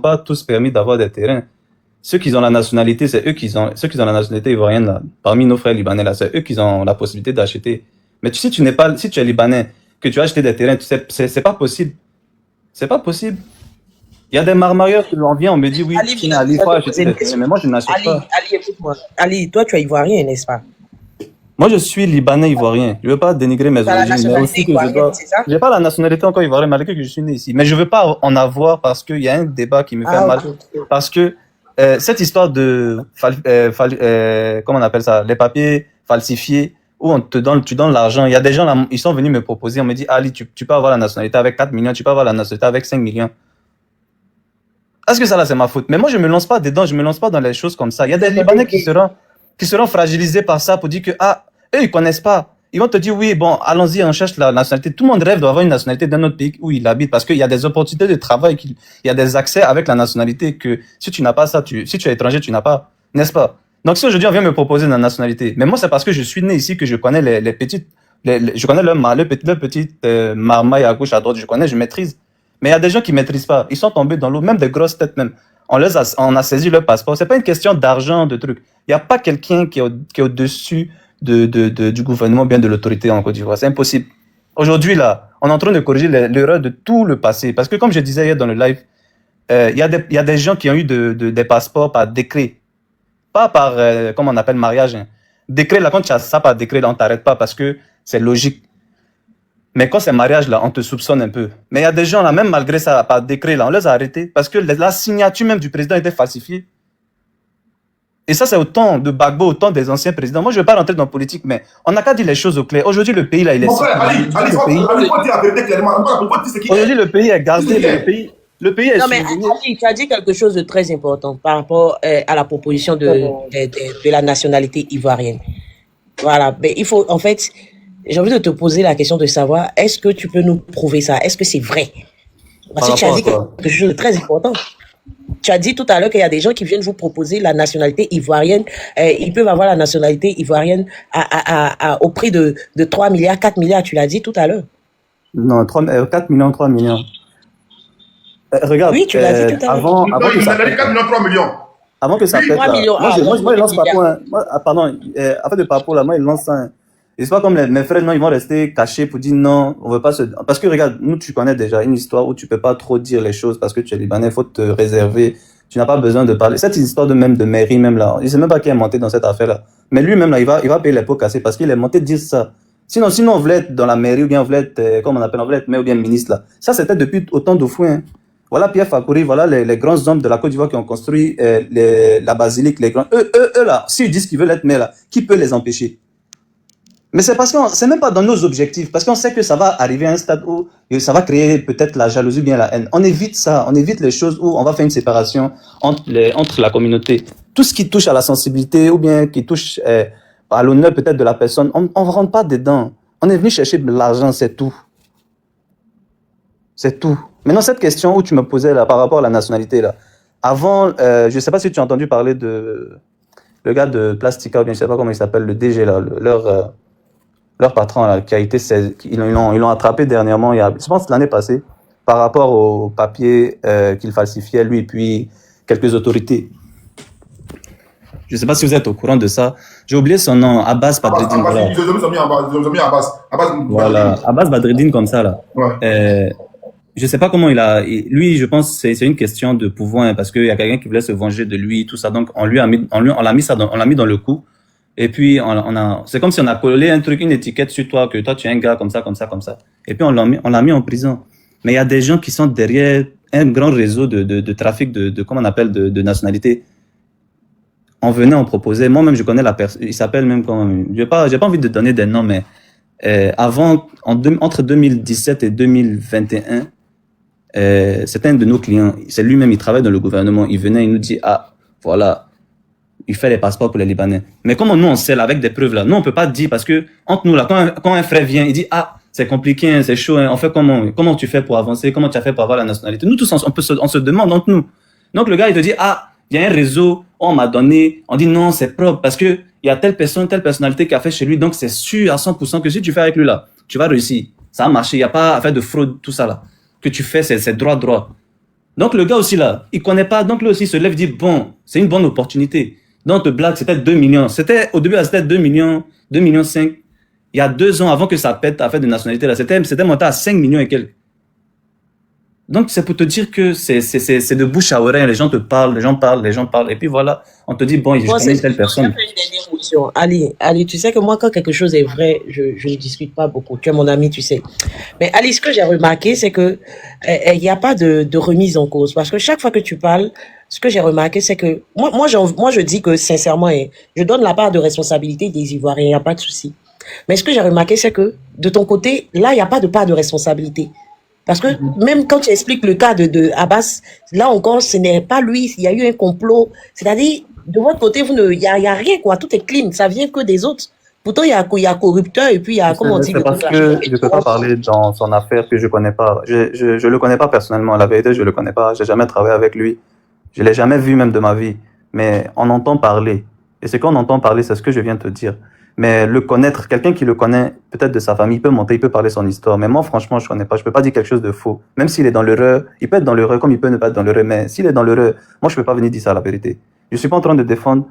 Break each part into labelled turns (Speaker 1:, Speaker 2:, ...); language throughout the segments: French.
Speaker 1: pas tous permis d'avoir des terrains. Ceux qui ont la nationalité, c'est eux ceux qui ont la nationalité ivoirienne, là, parmi nos frères libanais, là, c'est eux qui ont la possibilité d'acheter. Mais si tu es libanais, que tu as acheté des terrains, c'est pas possible. C'est pas possible. Il y a des marmailleurs qui l'on vient, on me dit oui,
Speaker 2: Ali,
Speaker 1: il faut acheter des terrains, mais moi je n'achète pas.
Speaker 2: Ali, écoute-moi. Ali, toi tu es ivoirien, n'est-ce pas?
Speaker 1: Moi je suis libanais ivoirien. Je veux pas dénigrer mes origines, mais aussi que je dois. J'ai pas la nationalité encore ivoirienne malgré que je suis né ici, mais je veux pas en avoir parce qu'il y a un débat qui me fait mal, parce que cette histoire de comment on appelle ça, les papiers falsifiés où tu donnes l'argent. Il y a des gens là, ils sont venus me proposer, on me dit Ali, tu peux avoir la nationalité avec 4 millions, tu peux avoir la nationalité avec 5 millions. Est-ce que ça là c'est ma faute? Mais moi je me lance pas dedans, je me lance pas dans les choses comme ça. Il y a des Libanais qui seront fragilisés par ça pour dire que eux ils connaissent pas. Ils vont te dire oui, bon, allons-y, on cherche la nationalité. Tout le monde rêve d'avoir une nationalité dans notre pays où il habite parce qu'il y a des opportunités de travail, il y a des accès avec la nationalité que si tu n'as pas ça, si tu es étranger, tu n'as pas, n'est-ce pas? Donc si aujourd'hui on vient me proposer une nationalité, mais moi c'est parce que je suis né ici que je connais les petites, je connais leur petite marmaille à gauche, à droite, je maîtrise. Mais il y a des gens qui maîtrisent pas, ils sont tombés dans l'eau, même des grosses têtes même. On a saisi leur passeport. C'est pas une question d'argent, de trucs. Il y a pas quelqu'un qui est au-dessus du gouvernement, bien de l'autorité en Côte d'Ivoire. C'est impossible. Aujourd'hui, là, on est en train de corriger l'erreur de tout le passé. Parce que, comme je disais hier dans le live, il y a des gens qui ont eu des passeports par décret. Pas par, comme on appelle, mariage. Hein. Décret, là, quand tu as ça par décret, là, on t'arrête pas parce que c'est logique. Mais quand c'est mariage, là, on te soupçonne un peu. Mais il y a des gens, là, même malgré ça, par décret, là, on les a arrêtés parce que la signature même du président était falsifiée. Et ça, c'est au temps de Gbagbo, au temps des anciens présidents. Moi, je ne vais pas rentrer dans la politique, mais on n'a qu'à dire les choses au clair. Aujourd'hui, le pays, là, il est... Aujourd'hui, le pays est gardé, le pays est...
Speaker 2: Non, mais Ali, tu as dit quelque chose de très important par rapport à la proposition de la nationalité ivoirienne. Voilà, mais il faut, en fait... J'ai envie de te poser la question de savoir, est-ce que tu peux nous prouver ça? Est-ce que c'est vrai? Parce que tu as dit quelque chose de très important. Tu as dit tout à l'heure qu'il y a des gens qui viennent vous proposer la nationalité ivoirienne. Ils peuvent avoir la nationalité ivoirienne au prix de 3 milliards, 4 milliards, tu l'as dit tout à l'heure.
Speaker 1: Non, 4 millions, 3 millions. Regarde,
Speaker 2: oui, tu l'as dit tout à l'heure.
Speaker 3: Avant que ça pète, 4 millions, 3 millions.
Speaker 1: Avant que ça pète, moi, je lance pas pour pardon, afin de parcours là, moi, il lance un... Et c'est pas comme mes frères, non, ils vont rester cachés pour dire non, on veut pas se... Parce que regarde, nous, tu connais déjà une histoire où tu peux pas trop dire les choses parce que tu es libanais, faut te réserver, tu n'as pas besoin de parler. Cette histoire de mairie, même là, je sais même pas qui est monté dans cette affaire-là. Mais lui-même, là, il va payer les pots cassés parce qu'il est monté dire ça. Sinon, on voulait être dans la mairie ou bien on voulait être, comme on appelle, on voulait être maire ou bien ministre, là. Ça, c'était depuis autant de fouets, hein. Voilà Pierre Fakouri, voilà les grands hommes de la Côte d'Ivoire qui ont construit la basilique, les grands... Eux, là, s'ils disent qu'ils veulent être maire, là, qui peut les empêcher? Mais c'est parce que c'est même pas dans nos objectifs, parce qu'on sait que ça va arriver à un stade où ça va créer peut-être la jalousie ou bien la haine. On évite ça, on évite les choses où on va faire une séparation entre la communauté. Tout ce qui touche à la sensibilité ou bien qui touche à l'honneur peut-être de la personne, on ne rentre pas dedans. On est venu chercher de l'argent, c'est tout. C'est tout. Maintenant, cette question où tu me posais là par rapport à la nationalité, là, avant, je ne sais pas si tu as entendu parler de le gars de Plastica, ou bien je ne sais pas comment il s'appelle, le DG, là, leur patron là, qui a été ils l'ont attrapé dernièrement, je pense l'année passée, par rapport aux papiers qu'il falsifiait, lui et puis quelques autorités. Je ne sais pas si vous êtes au courant de ça. J'ai oublié son nom, Abbas Badreddine. Voilà, Abbas Badreddine comme ça là. Ouais. Je ne sais pas comment lui, je pense que c'est une question de pouvoir, hein, parce qu'il y a quelqu'un qui voulait se venger de lui, tout ça. Donc on l'a mis dans le coup. Et puis, c'est comme si on a collé un truc, une étiquette sur toi, que toi, tu es un gars comme ça. Et puis, on l'a mis en prison. Mais il y a des gens qui sont derrière un grand réseau de trafic comment on appelle, de nationalité. On venait, on proposait. Moi-même, je connais la personne. Il s'appelle même j'ai pas envie de donner des noms, mais, entre 2017 et 2021, c'était un de nos clients. C'est lui-même, il travaille dans le gouvernement. Il venait, il nous dit, voilà. Il fait les passeports pour les Libanais. Mais comment nous, on sait, là, avec des preuves, là, nous, on peut pas dire, parce que, entre nous, là, quand un frère vient, il dit, c'est compliqué, hein, c'est chaud, hein, on fait comment tu fais pour avancer, comment tu as fait pour avoir la nationalité? Nous, tous, on se demande entre nous. Donc, le gars, il te dit, il y a un réseau, on m'a donné, on dit non, c'est propre, parce que, il y a telle personne, telle personnalité qui a fait chez lui, donc c'est sûr à 100% que si tu fais avec lui, là, tu vas réussir. Ça a marché, il n'y a pas à faire de fraude, tout ça, là. Que tu fais, c'est droit. Donc le gars aussi là, il connaît pas, donc lui aussi se lève, dit bon, c'est une bonne opportunité. Donc Black, c'était 2 millions. Au début, c'était 2 millions, 2 millions 5. Il y a 2 ans avant que ça pète à faire de nationalité là, c'était monté à 5 millions et quelques. Donc c'est pour te dire que c'est de bouche à oreille, les gens te parlent, les gens parlent, et puis voilà, on te dit bon, je connais telle personne.
Speaker 2: Ali, tu sais que moi, quand quelque chose est vrai, je ne discute pas beaucoup. Tu es mon ami, tu sais. Mais Ali, ce que j'ai remarqué, c'est que il n'y a pas de remise en cause. Parce que chaque fois que tu parles, ce que j'ai remarqué, c'est que moi, je dis que sincèrement, je donne la part de responsabilité des Ivoiriens, il n'y a pas de souci. Mais ce que j'ai remarqué, c'est que de ton côté, là, il n'y a pas de part de responsabilité. Parce que même quand tu expliques le cas de Abbas, là encore, ce n'est pas lui, il y a eu un complot. C'est-à-dire, de votre côté, il y a rien, quoi. Tout est clean, ça vient que des autres. Pourtant, il y a corrupteur et puis il y a, comment on dit,
Speaker 1: c'est parce que je ne peux pas parler dans son affaire que je connais pas. Je le connais pas personnellement. La vérité, je le connais pas. J'ai jamais travaillé avec lui. Je l'ai jamais vu même de ma vie. Mais on entend parler. Et ce qu'on entend parler, c'est ce que je viens de te dire. Mais le connaître, quelqu'un qui le connaît, peut-être de sa famille, il peut monter, il peut parler son histoire. Mais moi, franchement, je connais pas. Je peux pas dire quelque chose de faux. Même s'il est dans l'erreur, il peut être dans l'erreur comme il peut ne pas être dans l'erreur. Mais s'il est dans l'erreur, moi, je peux pas venir dire ça la vérité. Je suis pas en train de défendre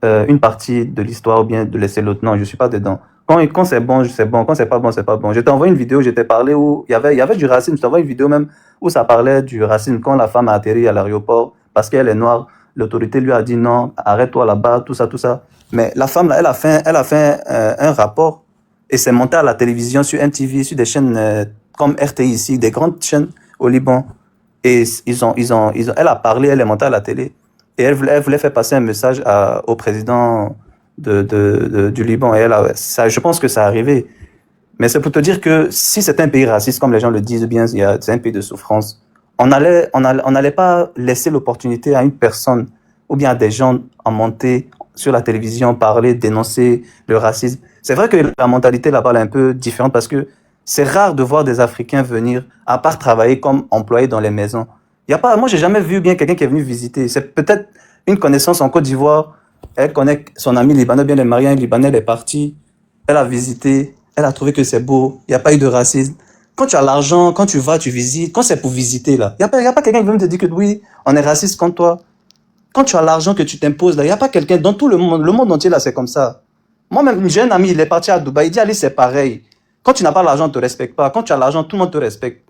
Speaker 1: une partie de l'histoire ou bien de laisser l'autre. Non, je suis pas dedans. Quand c'est bon, c'est bon. Quand c'est pas bon, c'est pas bon. Je t'ai envoyé une vidéo, j'étais parlé où il y avait du racisme. Je t'ai envoyé une vidéo même où ça parlait du racisme quand la femme a atterri à l'aéroport parce qu'elle est noire. L'autorité lui a dit non, arrête-toi là-bas, tout ça, tout ça. Mais la femme, là, elle a fait un rapport et c'est monté à la télévision sur MTV, sur des chaînes comme RTI ici, des grandes chaînes au Liban. Et elle a parlé, elle est montée à la télé et elle voulait faire passer un message au président du Liban. Et je pense que ça a arrivé. Mais c'est pour te dire que si c'est un pays raciste, comme les gens le disent bien, c'est un pays de souffrance. On n'allait pas laisser l'opportunité à une personne ou bien à des gens à monter sur la télévision, parler, dénoncer le racisme. C'est vrai que la mentalité là-bas est un peu différente parce que c'est rare de voir des Africains venir, à part travailler comme employés dans les maisons. Moi, j'ai jamais vu bien quelqu'un qui est venu visiter. C'est peut-être une connaissance en Côte d'Ivoire. Elle connaît son ami libanais, bien les mariés, un Libanais, elle est partie. Elle a visité, elle a trouvé que c'est beau, il n'y a pas eu de racisme. Quand tu as l'argent, quand tu vas, tu visites, quand c'est pour visiter, là, il n'y a pas quelqu'un qui veut te dire que oui, on est raciste contre toi. Quand tu as l'argent que tu t'imposes, là, il n'y a pas quelqu'un, dans tout le monde entier, là, c'est comme ça. Moi-même, j'ai un ami, il est parti à Dubaï, il dit, allez, c'est pareil. Quand tu n'as pas l'argent, on ne te respecte pas. Quand tu as l'argent, tout le monde te respecte.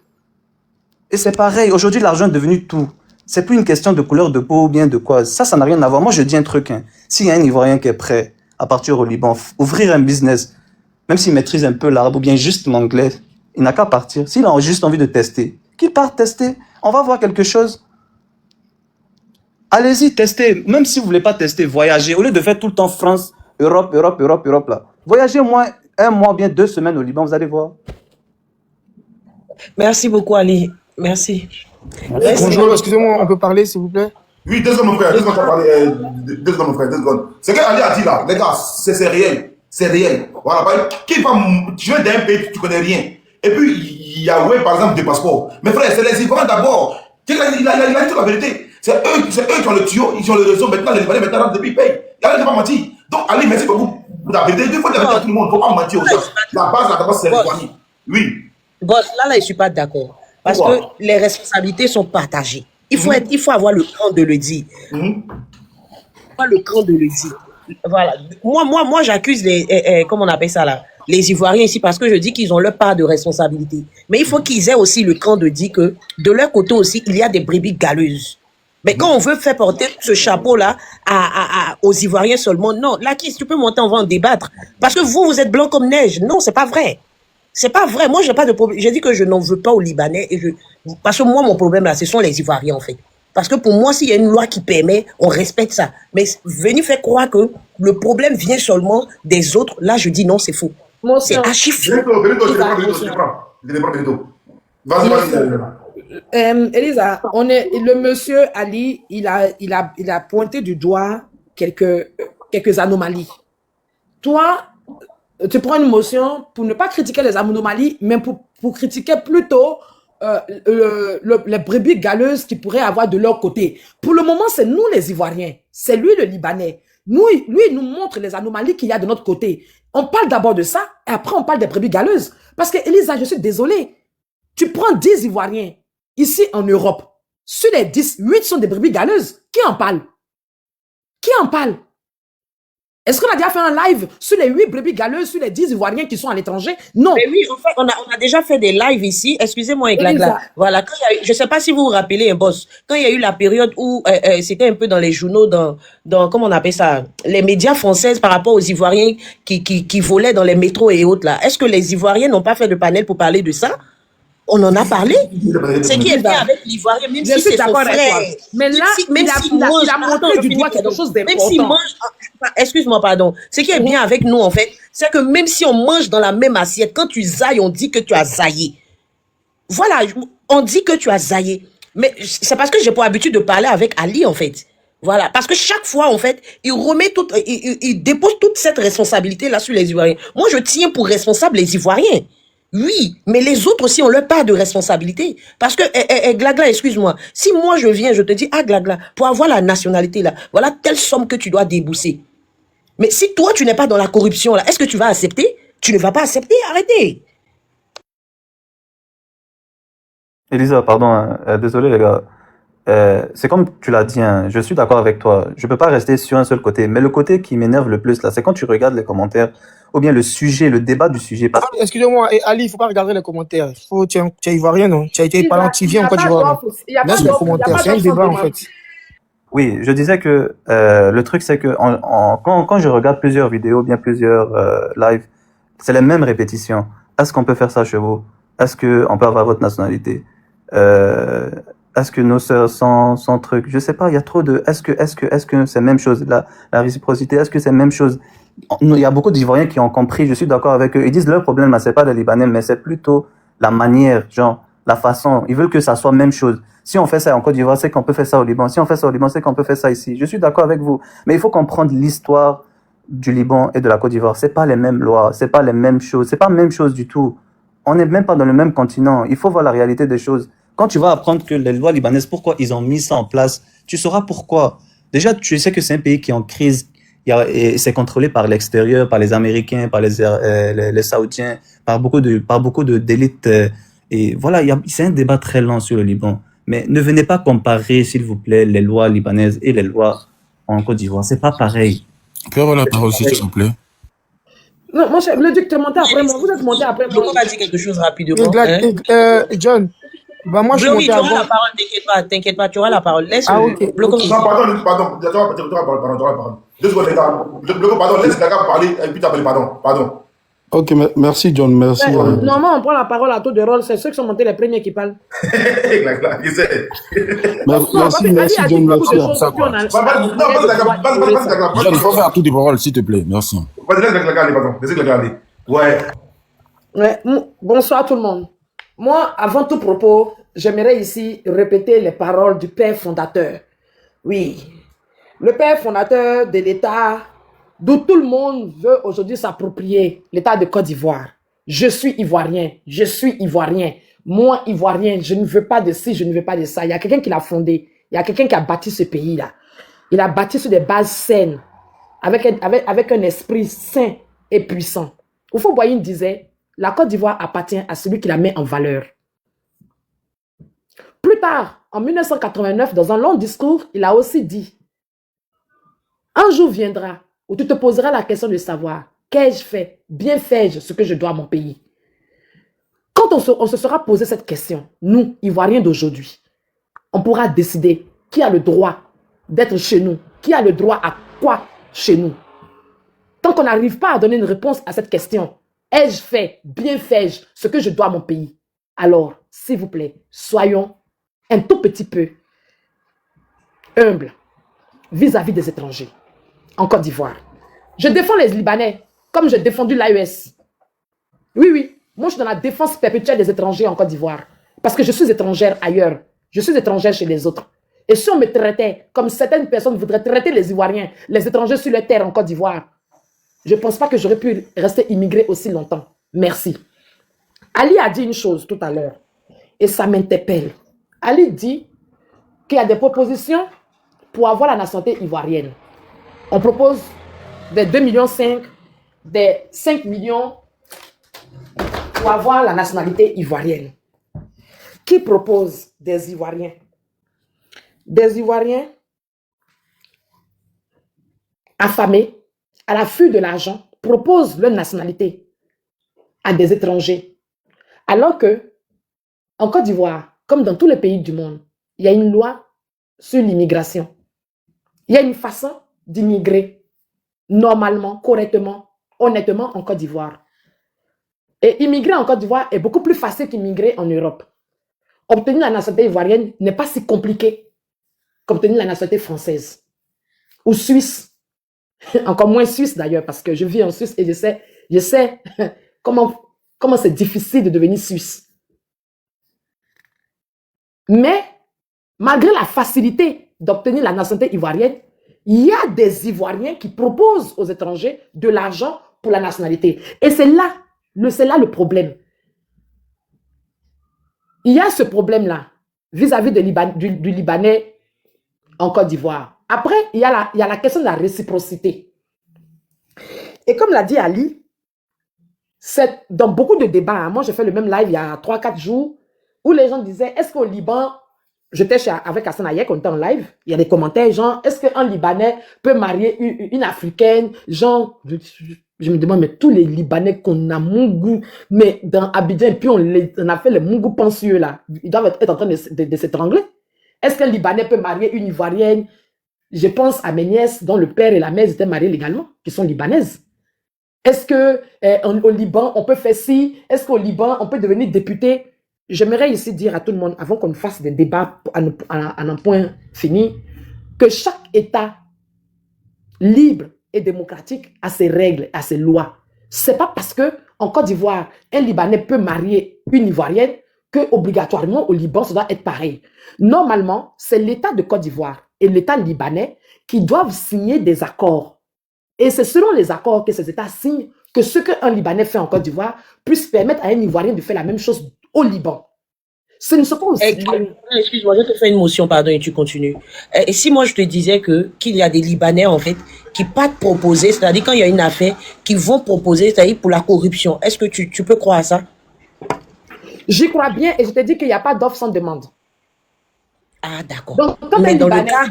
Speaker 1: Et c'est pareil, aujourd'hui, l'argent est devenu tout. C'est plus une question de couleur de peau ou bien de quoi. Ça n'a rien à voir. Moi, je dis un truc, hein. S'il y a un Ivoirien qui est prêt à partir au Liban, ouvrir un business, même s'il maîtrise un peu l'arabe ou bien juste l'anglais, il n'a qu'à partir. S'il a juste envie de tester, qu'il parte tester. On va voir quelque chose. Allez-y, testez. Même si vous ne voulez pas tester, voyagez. Au lieu de faire tout le temps France, Europe, là. Voyagez au moins 1 mois, bien 2 semaines au Liban, vous allez voir.
Speaker 2: Merci beaucoup, Ali. Merci.
Speaker 3: Bonjour, excusez-moi, on peut parler, s'il vous plaît?
Speaker 4: Oui, 2 secondes, mon frère. 2 secondes, mon frère, 2 secondes. Ce que Ali a dit là, les gars, c'est réel. C'est réel. Voilà. Tu viens d'un pays, tu connais rien. Et puis, il y a par exemple, des passeports. Mais frère, c'est les Ivoiriens d'abord. Il a dit la vérité. C'est eux qui ont le tuyau, ils ont le réseau. Maintenant, les Ivoiriens, maintenant, depuis, ils payent. Il a pas menti. Donc, Ali, merci beaucoup pour la vérité. Il faut dire à tout le monde, il ne faut pas mentir aux gens. La base, d'abord, c'est les Ivoiriens. Oui.
Speaker 2: Boss, là, je ne suis pas d'accord. Parce que les responsabilités sont partagées. Il faut avoir le cran de le dire. Le cran de le dire. Voilà. Moi, j'accuse comment on appelle ça là, les Ivoiriens ici parce que je dis qu'ils ont leur part de responsabilité. Mais il faut qu'ils aient aussi le cran de dire que de leur côté aussi, il y a des brebis galeuses. Mais quand on veut faire porter ce chapeau-là aux Ivoiriens seulement, non. Là, tu peux monter, on va en débattre. Parce que vous êtes blanc comme neige. Non, c'est pas vrai. C'est pas vrai. Moi, j'ai pas de problème. J'ai dit que je n'en veux pas aux Libanais. Parce que moi, mon problème là, ce sont les Ivoiriens en fait. Parce que pour moi, s'il y a une loi qui permet, on respecte ça. Mais venir faire croire que le problème vient seulement des autres, là, je dis non, c'est faux. C'est archi faux.
Speaker 5: Elisa, le monsieur Ali, il a pointé du doigt quelques anomalies. Toi, tu prends une motion pour ne pas critiquer les anomalies, mais pour critiquer plutôt les brebis galeuses qui pourraient avoir de leur côté. Pour le moment, c'est nous les Ivoiriens, c'est lui le Libanais. Lui, il nous montre les anomalies qu'il y a de notre côté. On parle d'abord de ça, et après on parle des brebis galeuses. Parce que, Elisa, je suis désolée, tu prends 10 Ivoiriens, ici en Europe, Sur les 10, 8 sont des brebis galeuses. Qui en parle? Qui en parle? Est-ce qu'on a déjà fait un live sur les 8 brebis galeuses, sur les 10 Ivoiriens qui sont à l'étranger? Non.
Speaker 2: Mais oui, en fait, on a déjà fait des lives ici. Excusez-moi, Glagla. Voilà, quand il y a eu, je ne sais pas si vous vous rappelez, un boss, quand il y a eu la période où c'était un peu dans les journaux, dans comment on appelle ça, les médias français par rapport aux Ivoiriens qui volaient dans les métros et autres là. Est-ce que les Ivoiriens n'ont pas fait de panel pour parler de ça? On en a parlé. C'est qui est bien avec l'Ivoirien, même si c'est son frère.
Speaker 5: Mais là, il a montré du doigt quelque chose d'important.
Speaker 2: Excuse-moi, pardon. Ce qui est bien avec nous, en fait, c'est que même si on mange dans la même assiette, quand tu zailles, on dit que tu as zaillé. Voilà, on dit que tu as zaillé. Mais c'est parce que j'ai pour habitude de parler avec Ali, en fait. Voilà, parce que chaque fois, en fait, il dépose toute cette responsabilité-là sur les Ivoiriens. Moi, je tiens pour responsable les Ivoiriens. Oui, mais les autres aussi ont leur part de responsabilité. Parce que, Glagla, excuse-moi, si moi je viens, je te dis, ah Glagla, pour avoir la nationalité là, voilà telle somme que tu dois débourser. Mais si toi tu n'es pas dans la corruption là, est-ce que tu vas accepter? Tu ne vas pas accepter, arrêtez.
Speaker 1: Elisa, pardon, désolé les gars. C'est comme tu l'as dit, hein, je suis d'accord avec toi. Je peux pas rester sur un seul côté. Mais le côté qui m'énerve le plus là, c'est quand tu regardes les commentaires ou bien le sujet, le débat du sujet.
Speaker 3: Excusez-moi, Ali, il faut pas regarder les commentaires. Tu es ivoirien, non? Tu as été parlant, tu viens en Côte d'Ivoire. Laisse les commentaires, c'est un débat en fait.
Speaker 1: Oui, je disais que le truc c'est que quand je regarde plusieurs vidéos, bien plusieurs lives, c'est les mêmes répétitions. Est-ce qu'on peut faire ça chez vous? Est-ce qu'on peut avoir votre nationalité? Est-ce que nos sœurs sont trucs? Je sais pas, il y a trop de est-ce que c'est la même chose, la réciprocité, est-ce que c'est la même chose? Il y a beaucoup d'Ivoiriens qui ont compris, je suis d'accord avec eux. Ils disent leur problème, c'est pas les Libanais, mais c'est plutôt la manière, genre la façon. Ils veulent que ça soit même chose. Si on fait ça en Côte d'Ivoire, c'est qu'on peut faire ça au Liban. Si on fait ça au Liban, c'est qu'on peut faire ça ici. Je suis d'accord avec vous, mais il faut comprendre l'histoire du Liban et de la Côte d'Ivoire. C'est pas les mêmes lois, c'est pas les mêmes choses, c'est pas la même chose du tout. On n'est même pas dans le même continent. Il faut voir la réalité des choses. Quand tu vas apprendre que les lois libanaises, pourquoi ils ont mis ça en place, tu sauras pourquoi. Déjà, tu sais que c'est un pays qui est en crise. Et c'est contrôlé par l'extérieur, par les Américains, par les Saoudiens, par beaucoup d'élites. Et voilà, c'est un débat très lent sur le Liban. Mais ne venez pas comparer, s'il vous plaît, les lois libanaises et les lois en Côte d'Ivoire. C'est pas pareil.
Speaker 6: Tu peux avoir la parole, s'il te plaît?
Speaker 5: Non, mon cher, le duc, tu es monté après moi. Vous êtes monté après moi.
Speaker 2: On va dire quelque chose rapidement.
Speaker 3: John, bah moi je suis monté
Speaker 2: avant.
Speaker 3: Tu auras
Speaker 2: la parole, t'inquiète pas, tu auras la parole. Laisse
Speaker 3: ok.
Speaker 4: Non, pardon. 2 secondes, les gars. Pardon, laisse les gars parler et puis t'appelles, pardon.
Speaker 6: Ok, merci John, merci.
Speaker 5: Normalement, on prend la parole à tour de rôle. C'est ceux qui sont montés les premiers qui parlent.
Speaker 6: Merci John, merci. John, il faut faire tout de parole, s'il te plaît, merci.
Speaker 4: Vas-y, laisse les gars aller.
Speaker 5: Ouais. Bonsoir tout le monde. Moi, avant tout propos, j'aimerais ici répéter les paroles du père fondateur. Oui, le père fondateur de l'État d'où tout le monde veut aujourd'hui s'approprier, l'État de Côte d'Ivoire. Je suis ivoirien, Moi, ivoirien, je ne veux pas de ci, je ne veux pas de ça. Il y a quelqu'un qui l'a fondé. Il y a quelqu'un qui a bâti ce pays-là. Il a bâti sur des bases saines, avec un esprit sain et puissant. Houphouët-Boigny disait, la Côte d'Ivoire appartient à celui qui la met en valeur. Plus tard, en 1989, dans un long discours, il a aussi dit, un jour viendra où tu te poseras la question de savoir, qu'ai-je fait? Bien fais-je ce que je dois à mon pays? Quand on se sera posé cette question, nous, Ivoiriens d'aujourd'hui, on pourra décider qui a le droit d'être chez nous, qui a le droit à quoi chez nous. Tant qu'on n'arrive pas à donner une réponse à cette question, ai-je fait, bien fais-je ce que je dois à mon pays? Alors, s'il vous plaît, soyons un tout petit peu humbles vis-à-vis des étrangers en Côte d'Ivoire. Je défends les Libanais comme j'ai défendu l'AES. Oui, moi je suis dans la défense perpétuelle des étrangers en Côte d'Ivoire parce que je suis étrangère ailleurs. Je suis étrangère chez les autres. Et si on me traitait comme certaines personnes voudraient traiter les Ivoiriens, les étrangers sur leur terre en Côte d'Ivoire, je ne pense pas que j'aurais pu rester immigré aussi longtemps. Merci. Ali a dit une chose tout à l'heure et ça m'interpelle. Ali dit qu'il y a des propositions pour avoir la nationalité ivoirienne. On propose des 2,5 millions, des 5 millions pour avoir la nationalité ivoirienne. Qui propose des Ivoiriens? des Ivoiriens affamés, à l'affût de l'argent, proposent leur nationalité à des étrangers. Alors que, en Côte d'Ivoire, comme dans tous les pays du monde, il y a une loi sur l'immigration. Il y a une façon d'immigrer normalement, correctement, honnêtement en Côte d'Ivoire. Et immigrer en Côte d'Ivoire est beaucoup plus facile qu'immigrer en Europe. Obtenir la nationalité ivoirienne n'est pas si compliqué qu'obtenir la nationalité française ou suisse. Encore moins suisse d'ailleurs, parce que je vis en Suisse et je sais comment c'est difficile de devenir suisse. Mais, malgré la facilité d'obtenir la nationalité ivoirienne, il y a des Ivoiriens qui proposent aux étrangers de l'argent pour la nationalité. Et c'est là le problème. Il y a ce problème-là vis-à-vis du Libanais en Côte d'Ivoire. Après, il y a la question de la réciprocité. Et comme l'a dit Ali, c'est dans beaucoup de débats, hein, moi j'ai fait le même live il y a 3-4 jours, où les gens disaient, est-ce qu'au Liban, j'étais avec Hassan Hayek, on était en live, il y a des commentaires, genre, est-ce qu'un Libanais peut marier une Africaine, genre, je me demande, mais tous les Libanais qu'on a Moungou, mais dans Abidjan, et puis on a fait les Moungou pensieux là, ils doivent être en train de s'étrangler. Est-ce qu'un Libanais peut marier une Ivoirienne? Je pense à mes nièces dont le père et la mère étaient mariés légalement, qui sont libanaises. Est-ce qu'au Liban, on peut faire ci? Est-ce qu'au Liban, on peut devenir député? J'aimerais ici dire à tout le monde, avant qu'on fasse des débats à un point fini, que chaque État libre et démocratique a ses règles, a ses lois. Ce n'est pas parce qu'en Côte d'Ivoire, un Libanais peut marier une Ivoirienne que obligatoirement au Liban, ça doit être pareil. Normalement, c'est l'État de Côte d'Ivoire et l'État libanais qui doivent signer des accords. Et c'est selon les accords que ces États signent que ce qu'un Libanais fait en Côte d'Ivoire puisse permettre à un Ivoirien de faire la même chose au Liban. Ce ne sont pas aussi...
Speaker 2: Excuse-moi, je te fais une motion, pardon, et tu continues. Et si moi je te disais qu'il y a des Libanais, en fait, qui partent proposer, c'est-à-dire quand il y a une affaire, qui vont proposer, c'est-à-dire pour la corruption, est-ce que tu peux croire à ça?
Speaker 5: J'y crois bien et je te dis qu'il n'y a pas d'offre sans demande.
Speaker 2: Ah, d'accord.
Speaker 5: Donc, quand
Speaker 2: mais dans le cas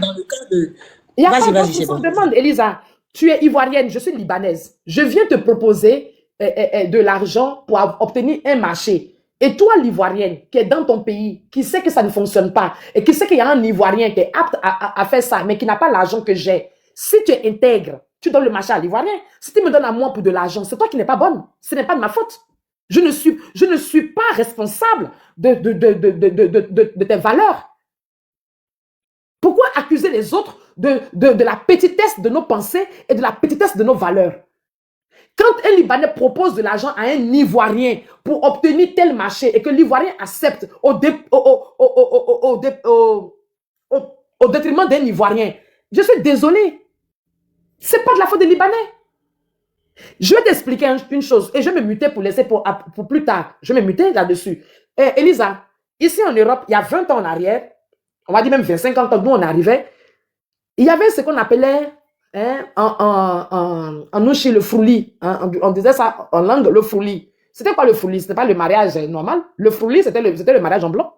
Speaker 5: de... Il n'y a pas d'offre sans demande, Elisa. Tu es ivoirienne, je suis libanaise. Je viens te proposer de l'argent pour obtenir un marché. Et toi, l'ivoirienne, qui est dans ton pays, qui sait que ça ne fonctionne pas, et qui sait qu'il y a un ivoirien qui est apte à faire ça, mais qui n'a pas l'argent que j'ai, si tu es intègre, tu donnes le marché à l'ivoirien. Si tu me donnes à moi pour de l'argent, c'est toi qui n'es pas bonne. Ce n'est pas de ma faute. Je ne suis pas responsable de tes valeurs. Pourquoi accuser les autres de la petitesse de nos pensées et de la petitesse de nos valeurs? Quand un Libanais propose de l'argent à un Ivoirien pour obtenir tel marché et que l'Ivoirien accepte au détriment d'un Ivoirien, je suis désolé. Ce n'est pas de la faute des Libanais. Je vais t'expliquer une chose et je vais me muter pour laisser pour plus tard. Je vais me muter là-dessus. Elisa, ici en Europe, il y a 20 ans en arrière, on va dire même 25 ans quand nous on arrivait, il y avait ce qu'on appelait en Ouchi le frouli. On disait ça en langue, le frouli. C'était quoi le frouli? C'était pas le mariage normal. Le frouli, c'était le mariage en blanc.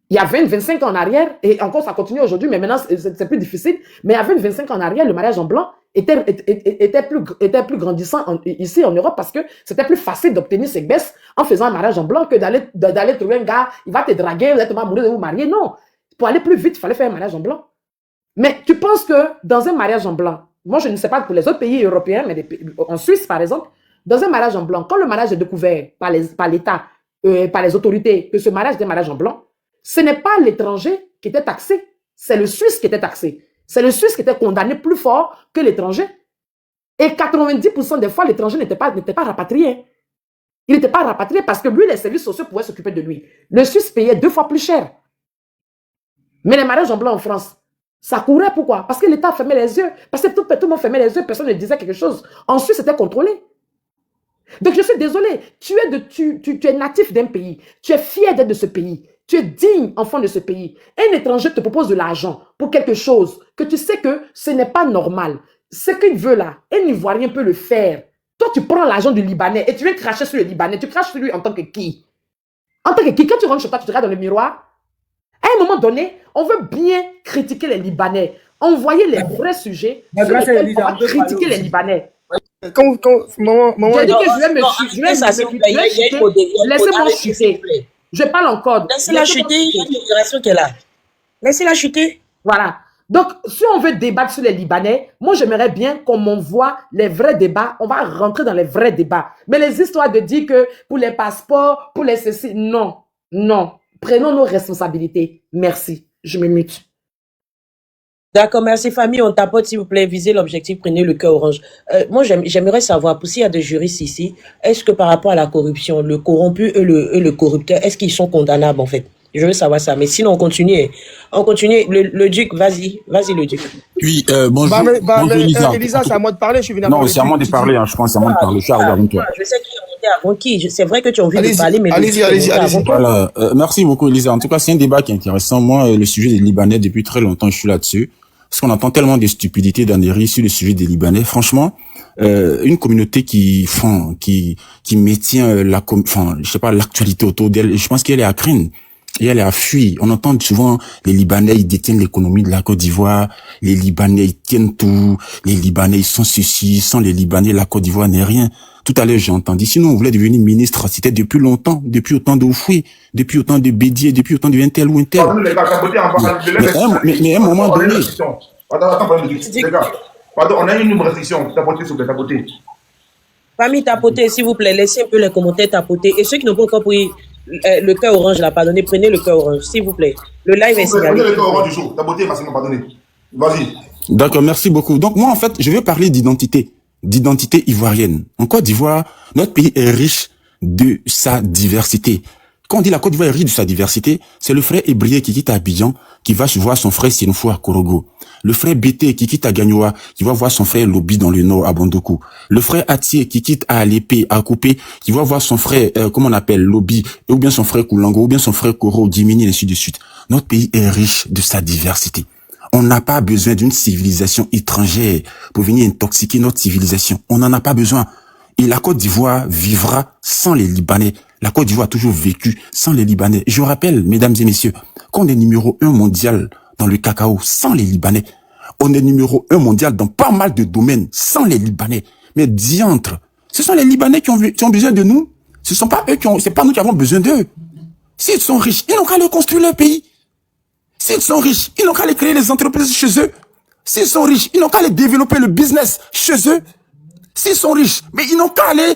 Speaker 5: Il y a 20-25 ans en arrière, et encore ça continue aujourd'hui, mais maintenant c'est plus difficile, mais il y a 20-25 ans en arrière, le mariage en blanc était plus grandissant ici en Europe parce que c'était plus facile d'obtenir ses baisses en faisant un mariage en blanc que d'aller trouver un gars, il va te draguer, vous êtes amoureux de vous marier. Non, pour aller plus vite, il fallait faire un mariage en blanc. Mais tu penses que dans un mariage en blanc, moi je ne sais pas pour les autres pays européens, mais en Suisse par exemple, dans un mariage en blanc, quand le mariage est découvert par l'État, par les autorités, que ce mariage est un mariage en blanc, ce n'est pas l'étranger qui était taxé, c'est le Suisse qui était taxé. C'est le Suisse qui était condamné plus fort que l'étranger. Et 90% des fois, l'étranger n'était pas rapatrié. Il n'était pas rapatrié parce que lui, les services sociaux pouvaient s'occuper de lui. Le Suisse payait 2 fois plus cher. Mais les mariages en blanc en France, ça courait pourquoi? Parce que l'État fermait les yeux. Parce que tout le monde fermait les yeux, personne ne disait quelque chose. En Suisse, c'était contrôlé. Donc je suis désolée, tu es natif d'un pays, tu es fier d'être de ce pays, tu es digne enfant de ce pays. Un étranger te propose de l'argent pour quelque chose que tu sais que ce n'est pas normal. Ce qu'il veut là, un Ivoirien peut le faire. Toi, tu prends l'argent du Libanais et tu viens cracher sur le Libanais. Tu craches sur lui en tant que qui? En tant que qui? Quand tu rentres chez toi, tu te regardes dans le miroir. À un moment donné, On veut bien critiquer les Libanais. Envoyer les vrais sujets sur
Speaker 3: grâce à
Speaker 5: lesquels
Speaker 3: Elisa,
Speaker 5: on va
Speaker 3: on peut
Speaker 5: critiquer
Speaker 3: parler
Speaker 5: les
Speaker 3: aussi.
Speaker 5: Libanais.
Speaker 3: Maman,
Speaker 5: J'ai dit que je vais me
Speaker 2: Non,
Speaker 5: chuter.
Speaker 2: arrêtez ça, s'il vous plaît. Il y a une modération.
Speaker 5: Laissez-moi
Speaker 2: Arrêtez, s'il
Speaker 5: chuter.
Speaker 2: vous plaît.
Speaker 5: Je parle encore.
Speaker 2: Laissez-la chuter. Il y a une modération qui est là. Laissez-la chuter.
Speaker 5: Voilà. Donc, si on veut débattre sur les Libanais, moi, j'aimerais bien qu'on m'envoie les vrais débats. On va rentrer dans les vrais débats. Mais les histoires de dire que pour les passeports, pour les ceci, non. Non. Prenons nos responsabilités. Merci. Je me mute.
Speaker 2: D'accord, merci famille. On tapote, s'il vous plaît. Visez l'objectif, prenez le cœur orange. Moi, j'aimerais savoir, pour s'il y a des juristes ici, est-ce que par rapport à la corruption, le corrompu et le corrupteur, est-ce qu'ils sont condamnables en fait? Je veux savoir ça. Mais sinon, on continue. On continue. Le Duc, vas-y. Vas-y, le Duc.
Speaker 6: Oui, bonjour. Bonjour, Elisa.
Speaker 3: Elisa, c'est à moi de parler. Je suis venu
Speaker 6: Non, c'est à moi de parler. Hein, je pense que c'est à moi de parler. Je suis arrivé avant toi.
Speaker 2: Je sais qui est monté avant qui. C'est vrai que tu as envie de parler, mais
Speaker 3: allez-y.
Speaker 6: Voilà. Merci beaucoup, Elisa. En tout cas, c'est un débat qui est intéressant. Moi, le sujet des Libanais, depuis très longtemps, je suis là-dessus. Parce qu'on entend tellement de stupidités d'anneries sur le sujet des Libanais. Franchement, une communauté qui maintient je sais pas, l'actualité autour d'elle. Je pense qu'elle est à craindre. Et elle est à fuir. On entend souvent les Libanais, ils détiennent l'économie de la Côte d'Ivoire. Les Libanais, ils tiennent tout. Les Libanais, ils sont ceci. Sans les Libanais, la Côte d'Ivoire n'est rien. Tout à l'heure, j'ai entendu. Sinon, on voulait devenir ministre. C'était depuis longtemps. Depuis autant de Oufoué. Depuis autant de Bédier. Depuis autant de un tel ou un tel. Mais à un moment donné.
Speaker 4: Attends, les gars. Pardon, on a une restriction. Tapoter, s'il vous plaît, tapoter.
Speaker 2: Famille, tapoter, s'il vous plaît. Laissez un peu les commentaires tapoter. Et ceux qui n'ont pas encore pris le cœur orange, là, pardonnez, prenez le cœur orange, s'il vous plaît. Le live est signalé.
Speaker 4: Prenez le cœur orange du jour. Tapoter, facilement, pardonnez. Vas-y.
Speaker 6: D'accord, merci beaucoup. Donc moi, en fait, je vais parler d'identité ivoirienne. En Côte d'Ivoire, notre pays est riche de sa diversité. Quand on dit la Côte d'Ivoire est riche de sa diversité, c'est le frère Ébrié qui quitte Abidjan, qui va voir son frère Sénoufou à Korogo. Le frère Bété qui quitte à Gagnoa, qui va voir son frère Lobi dans le nord à Bandoukou. Le frère Atié qui quitte à Alépé, à Coupé, qui va voir son frère, comment on appelle, Lobi, ou bien son frère Koulango, ou bien son frère Koro, Dimini, et ainsi de suite. Notre pays est riche de sa diversité. On n'a pas besoin d'une civilisation étrangère pour venir intoxiquer notre civilisation. On n'en a pas besoin. Et la Côte d'Ivoire vivra sans les Libanais. La Côte d'Ivoire a toujours vécu sans les Libanais. Je vous rappelle, mesdames et messieurs, qu'on est numéro 1 mondial dans le cacao sans les Libanais. On est numéro 1 mondial dans pas mal de domaines sans les Libanais. Mais diantre, ce sont les Libanais qui ont besoin de nous. Ce sont pas eux c'est pas nous qui avons besoin d'eux. S'ils sont riches, ils n'ont qu'à leur construire leur pays. S'ils sont riches, ils n'ont qu'à aller créer les entreprises chez eux. S'ils sont riches, ils n'ont qu'à aller développer le business chez eux. S'ils sont riches, mais ils n'ont qu'à aller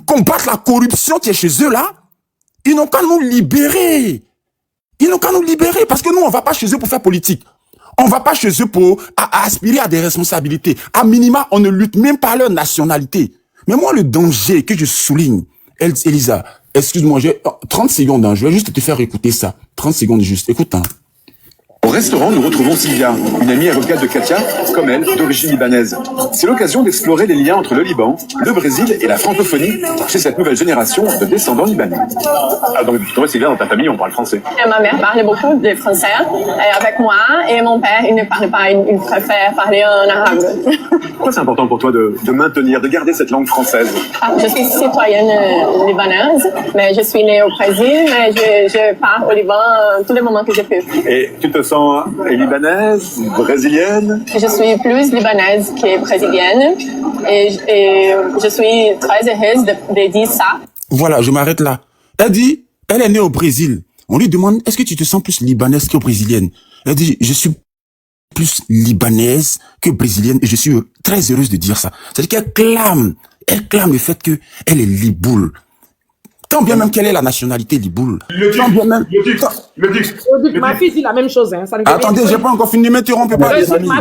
Speaker 6: combattre la corruption qui est chez eux là. Ils n'ont qu'à nous libérer. Ils n'ont qu'à nous libérer parce que nous, on va pas chez eux pour faire politique. On va pas chez eux pour aspirer à des responsabilités. À minima, on ne lutte même pas à leur nationalité. Mais moi, le danger que je souligne, Elisa, excuse-moi, j'ai 30 secondes, hein, je vais juste te faire écouter ça. 30 secondes juste, écoute. Hein.
Speaker 7: Au restaurant, nous retrouvons Sylvia, une amie avocate de Katia, comme elle, d'origine libanaise. C'est l'occasion d'explorer les liens entre le Liban, le Brésil et la francophonie chez cette nouvelle génération de descendants libanais. Ah, donc, toi, Sylvia, dans ta famille, on parle français.
Speaker 8: Ma mère parlait beaucoup de français avec moi et mon père, il ne parlait pas, il préfère parler en arabe.
Speaker 7: Pourquoi c'est important pour toi de maintenir, de garder cette langue française?
Speaker 8: Je suis citoyenne libanaise, mais je suis née au Brésil, mais je pars au Liban tous les moments que je peux.
Speaker 7: Et tu te sens libanaise, brésilienne?
Speaker 8: Je suis plus libanaise que brésilienne et je suis très heureuse de dire ça.
Speaker 6: Voilà, je m'arrête là. Elle dit, elle est née au Brésil. On lui demande, est-ce que tu te sens plus libanaise que brésilienne? Elle dit, je suis plus libanaise que brésilienne et je suis très heureuse de dire ça. C'est-à-dire qu'elle clame le fait qu'elle est liboule. Tant bien même quelle est la nationalité liboule.
Speaker 4: Le Duc.
Speaker 5: Ma fille dit la même chose. Hein. Ça ne
Speaker 6: Attendez, j'ai pas encore fini, mais tu rompes pas les amis. On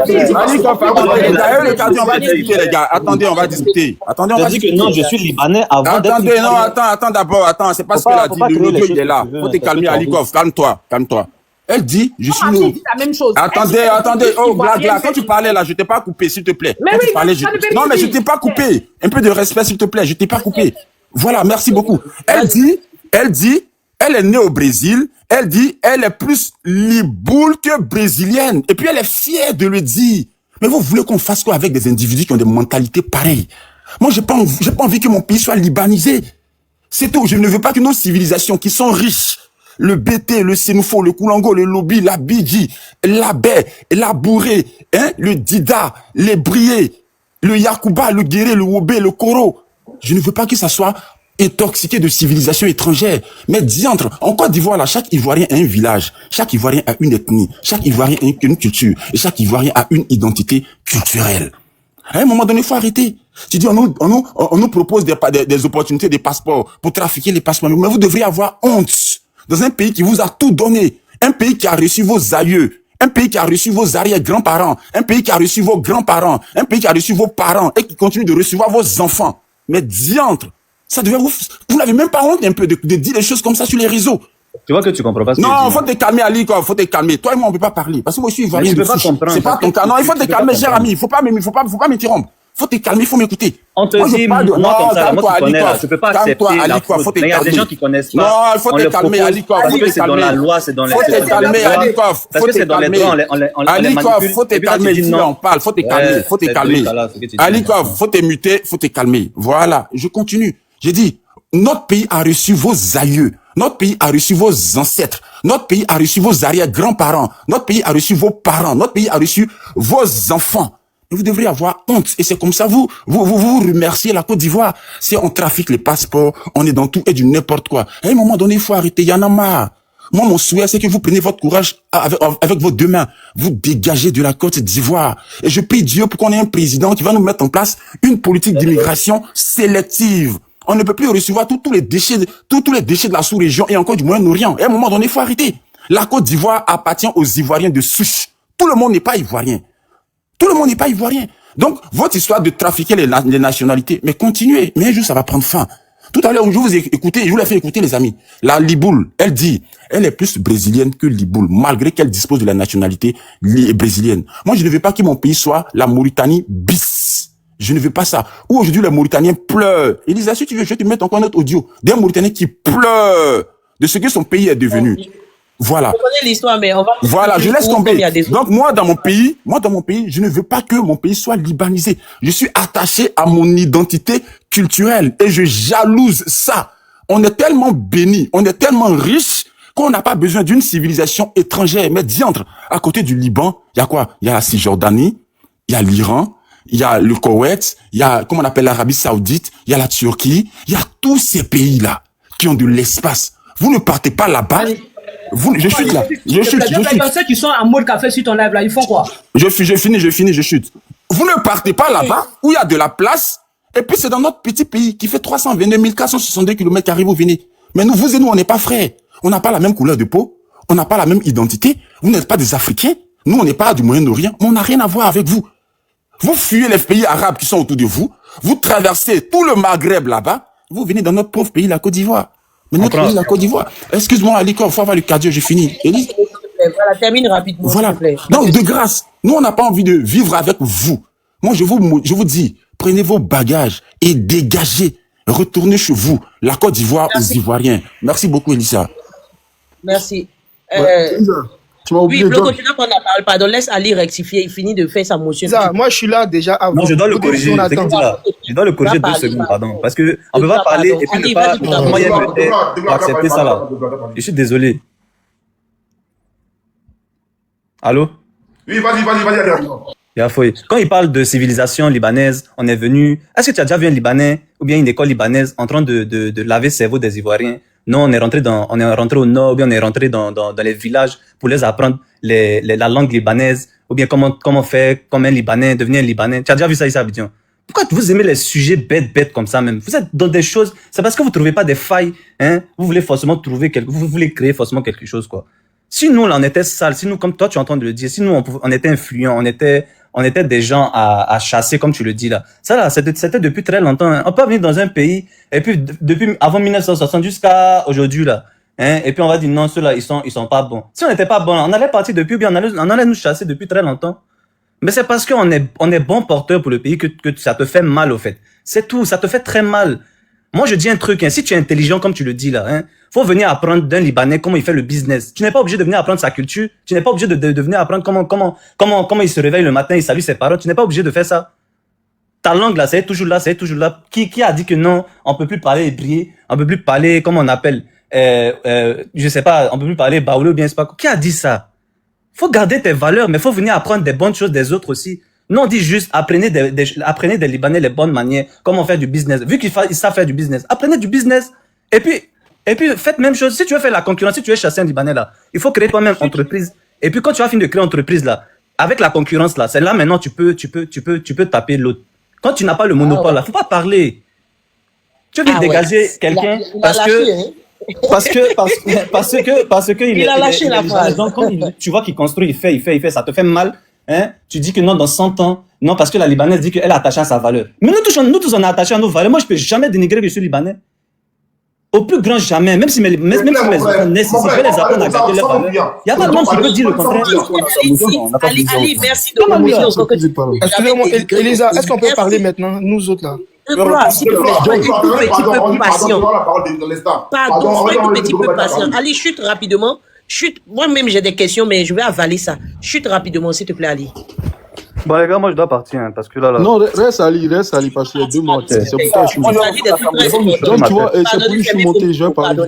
Speaker 6: va discuter, les gars. Attendez, on va discuter. Attendez, on va discuter.
Speaker 1: Non, je suis libanais avant d'être.
Speaker 6: Attendez, non, attends d'abord, attends, c'est pas ce qu'elle a dit. L'audio, il est là. Faut te calmer, Alikov. Calme-toi. Elle dit, je suis
Speaker 5: la même chose.
Speaker 6: Attendez, oh, Gla, quand tu parlais là, je t'ai pas coupé, s'il te plaît.
Speaker 5: Mais oui,
Speaker 6: non, mais je t'ai pas coupé. Un peu de respect, s'il te plaît, je t'ai pas coupé. Voilà, merci beaucoup. Elle dit, elle est née au Brésil, elle dit, elle est plus liboule que brésilienne. Et puis elle est fière de le dire. Mais vous voulez qu'on fasse quoi avec des individus qui ont des mentalités pareilles? Moi, j'ai pas envie que mon pays soit libanisé. C'est tout. Je ne veux pas que nos civilisations qui sont riches, le BT, le Sénoufo, le Koulango, le Lobi, la Bidji, la Baie, la Bourré, hein, le Dida, les Brié, le Yakuba, le Guéré, le Wobé, le Koro. Je ne veux pas que ça soit intoxiqué de civilisation étrangère. Mais diantre, en Côte d'Ivoire, là, chaque Ivoirien a un village, chaque Ivoirien a une ethnie, chaque Ivoirien a une culture, et chaque Ivoirien a une identité culturelle. À un moment donné, il faut arrêter. Tu dis, on nous propose des opportunités, des passeports, pour trafiquer les passeports. Mais vous devriez avoir honte. Dans un pays qui vous a tout donné, un pays qui a reçu vos aïeux, un pays qui a reçu vos arrière-grands-parents, un pays qui a reçu vos grands-parents, un pays qui a reçu vos parents, et qui continue de recevoir vos enfants. Mais diantre, ça devait vous n'avez même pas honte un peu de dire des choses comme ça sur les réseaux.
Speaker 1: Tu vois que tu comprends pas ce que
Speaker 6: Non,
Speaker 1: tu dis.
Speaker 6: faut te calmer, Ali, quoi. Faut te calmer. Toi et moi, on peut pas parler. Parce que moi, je suis ivoirien.
Speaker 1: Mais tu peux pas comprendre.
Speaker 6: C'est pas ton cas. Non, il faut te calmer, cher ami. Faut pas m'interrompre. Faut te calmer, faut m'écouter.
Speaker 1: On te dit, moi, comme ça, moi, tu connais, là, tu peux pas accepter la faute. Mais il y a des gens qui connaissent pas.
Speaker 6: Non, il faut te calmer, Ali, quoi.
Speaker 1: Parce que c'est dans la loi, c'est dans les...
Speaker 6: Faut te calmer, Ali, quoi.
Speaker 1: Parce que c'est dans les droits, on les manipule.
Speaker 6: Faut te calmer, ici, on parle. Faut te calmer, faut te calmer. Ali, quoi, faut te muter, faut te calmer. Voilà, je continue. J'ai dit, notre pays a reçu vos aïeux. Notre pays a reçu vos ancêtres. Notre pays a reçu vos arrière-grands-parents. Notre pays a reçu vos parents. Notre pays a reçu vos enfants. Et vous devriez avoir honte. Et c'est comme ça, vous remerciez la Côte d'Ivoire. Si on trafique les passeports, on est dans tout et du n'importe quoi. À un moment donné, il faut arrêter. Il y en a marre. Moi, mon souhait, c'est que vous preniez votre courage avec vos deux mains. Vous dégagez de la Côte d'Ivoire. Et je prie Dieu pour qu'on ait un président qui va nous mettre en place une politique d'immigration sélective. On ne peut plus recevoir tous les déchets de la sous-région et encore du Moyen-Orient. Et à un moment donné, il faut arrêter. La Côte d'Ivoire appartient aux Ivoiriens de souche. Tout le monde n'est pas ivoirien. Tout le monde n'est pas ivoirien. Donc, votre histoire de trafiquer les nationalités, mais continuez. Mais un jour, ça va prendre fin. Tout à l'heure, je vous ai écouté, je vous l'ai fait écouter, les amis. La Liboul, elle dit, elle est plus brésilienne que Liboul, malgré qu'elle dispose de la nationalité brésilienne. Moi, je ne veux pas que mon pays soit la Mauritanie bis. Je ne veux pas ça. Où aujourd'hui, les Mauritaniens pleurent. Elisa, si tu veux, je vais te mettre encore un autre audio. Des Mauritaniens qui pleurent de ce que son pays est devenu. Voilà.
Speaker 2: Je connais l'histoire, mais on va...
Speaker 6: Voilà, je laisse tomber. Donc, moi, dans mon pays, je ne veux pas que mon pays soit libanisé. Je suis attaché à mon identité culturelle et je jalouse ça. On est tellement béni, on est tellement riche qu'on n'a pas besoin d'une civilisation étrangère. Mais diantre, à côté du Liban, il y a quoi? Il y a la Cisjordanie, il y a l'Iran, il y a le Koweït, il y a, comment on appelle, l'Arabie Saoudite, il y a la Turquie, il y a tous ces pays-là qui ont de l'espace. Vous ne partez pas là-bas. Je chute là. Je chute.
Speaker 9: Ceux qui sont en mode café sur ton live là, ils font quoi? Je
Speaker 6: finis, je chute. Vous ne partez pas là-bas où il y a de la place. Et puis c'est dans notre petit pays qui fait 322 462 km², vous venez. Mais vous et nous, on n'est pas frères. On n'a pas la même couleur de peau. On n'a pas la même identité. Vous n'êtes pas des Africains. Nous, on n'est pas du Moyen-Orient. Mais on n'a rien à voir avec vous. Vous fuyez les pays arabes qui sont autour de vous. Vous traversez tout le Maghreb là-bas. Vous venez dans notre pauvre pays, la Côte d'Ivoire. Mais notre pays, la Côte d'Ivoire. Excuse-moi, Aliko, il faut avoir le cardio, j'ai fini. Élie?
Speaker 2: Voilà, termine rapidement.
Speaker 6: Voilà. Donc, de grâce, nous, on n'a pas envie de vivre avec vous. Moi, je vous dis, prenez vos bagages et dégagez. Retournez chez vous. La Côte d'Ivoire aux Ivoiriens. Merci beaucoup, Elisa.
Speaker 2: Merci.
Speaker 3: Tu m'as oublié.
Speaker 2: Oui, le continent qu'on a parlé, pardon, laisse Ali rectifier. Il finit de faire sa motion.
Speaker 3: Moi, je suis là déjà avant.
Speaker 1: Non, je dois le corriger. Je dois le corriger 2 secondes, pardon. Parce que on ne peut pas parler et puis ne pas pour accepter ça là. Je suis désolé. Allô?
Speaker 4: Oui, vas-y.
Speaker 1: Quand il parle de civilisation libanaise, on est venu. Est-ce que tu as déjà vu un Libanais ou bien une école libanaise en train de laver le cerveau des Ivoiriens? Non, on est rentré au nord, ou bien on est rentré dans les villages pour les apprendre la langue libanaise, ou bien comment faire comme un Libanais, devenir un Libanais. Tu as déjà vu ça ici à Abidjan? Pourquoi vous aimez les sujets bêtes comme ça même? Vous êtes dans des choses, c'est parce que vous trouvez pas des failles, hein? Vous voulez forcément vous voulez créer forcément quelque chose, quoi. Si nous, là, on était sales, si nous, comme toi, tu es en train de le dire, si nous, on était influents, on était des gens à chasser, comme tu le dis, là. Ça, là, c'était depuis très longtemps, hein. On peut venir dans un pays, et puis, depuis avant 1960 jusqu'à aujourd'hui, là, hein, et puis on va dire, non, ceux-là, ils sont pas bons. Si on n'était pas bons, on allait partir depuis, bien, on allait nous chasser depuis très longtemps. Mais c'est parce qu'on est bon porteur pour le pays que ça te fait mal, au fait. C'est tout, ça te fait très mal. Moi, je dis un truc, hein, si tu es intelligent, comme tu le dis, là, hein, faut venir apprendre d'un Libanais comment il fait le business. Tu n'es pas obligé de venir apprendre sa culture. Tu n'es pas obligé de venir apprendre comment il se réveille le matin, il salue ses parents. Tu n'es pas obligé de faire ça. Ta langue, là, c'est toujours là. Qui a dit que non, on peut plus parler hébreu, on peut plus parler, comment on appelle, je sais pas, on peut plus parler baoulé ou bien c'est pas. Qui a dit ça? Faut garder tes valeurs, mais faut venir apprendre des bonnes choses des autres aussi. Non, on dit juste, apprenez des Libanais les bonnes manières, comment faire du business. Vu qu'ils savent faire du business, apprenez du business. Et puis, faites même chose. Si tu veux faire la concurrence, si tu veux chasser un Libanais là, il faut créer toi-même entreprise. Et puis, quand tu as fini de créer entreprise là, avec la concurrence là, c'est là maintenant tu peux taper l'autre. Quand tu n'as pas le monopole là, faut pas parler. Tu veux dégager quelqu'un parce que
Speaker 2: il a lâché la phrase.
Speaker 1: Donc, tu vois qu'il construit, il fait, ça te fait mal. Hein? Tu dis que non, dans 100 ans, non, parce que la Libanaise dit qu'elle est attachée à sa valeur. Mais nous tous, on est attachés à nos valeurs. Moi, je peux jamais dénigrer que je suis Libanais. Au plus grand jamais, même si mes enfants naissent ici, je vais les apprendre à garder leurs valeurs. Il n'y a pas de monde qui peut dire le contraire.
Speaker 2: Ali, merci de me
Speaker 3: excusez-moi, Elisa, est-ce qu'on peut parler maintenant, nous autres là?
Speaker 2: S'il te plaît, un petit peu patient. Pardon, un petit peu patient. Ali, chute rapidement. Chute, moi-même j'ai des questions, mais je vais avaler ça. Chute rapidement, s'il te plaît, Ali.
Speaker 1: Bon, les gars, moi je dois partir, hein, parce que là.
Speaker 10: Non, reste Ali, parce qu'il y a 2 mois. C'est pour ça que je suis monté. Donc, tu vois, c'est pour lui que je suis monté, je vais parler.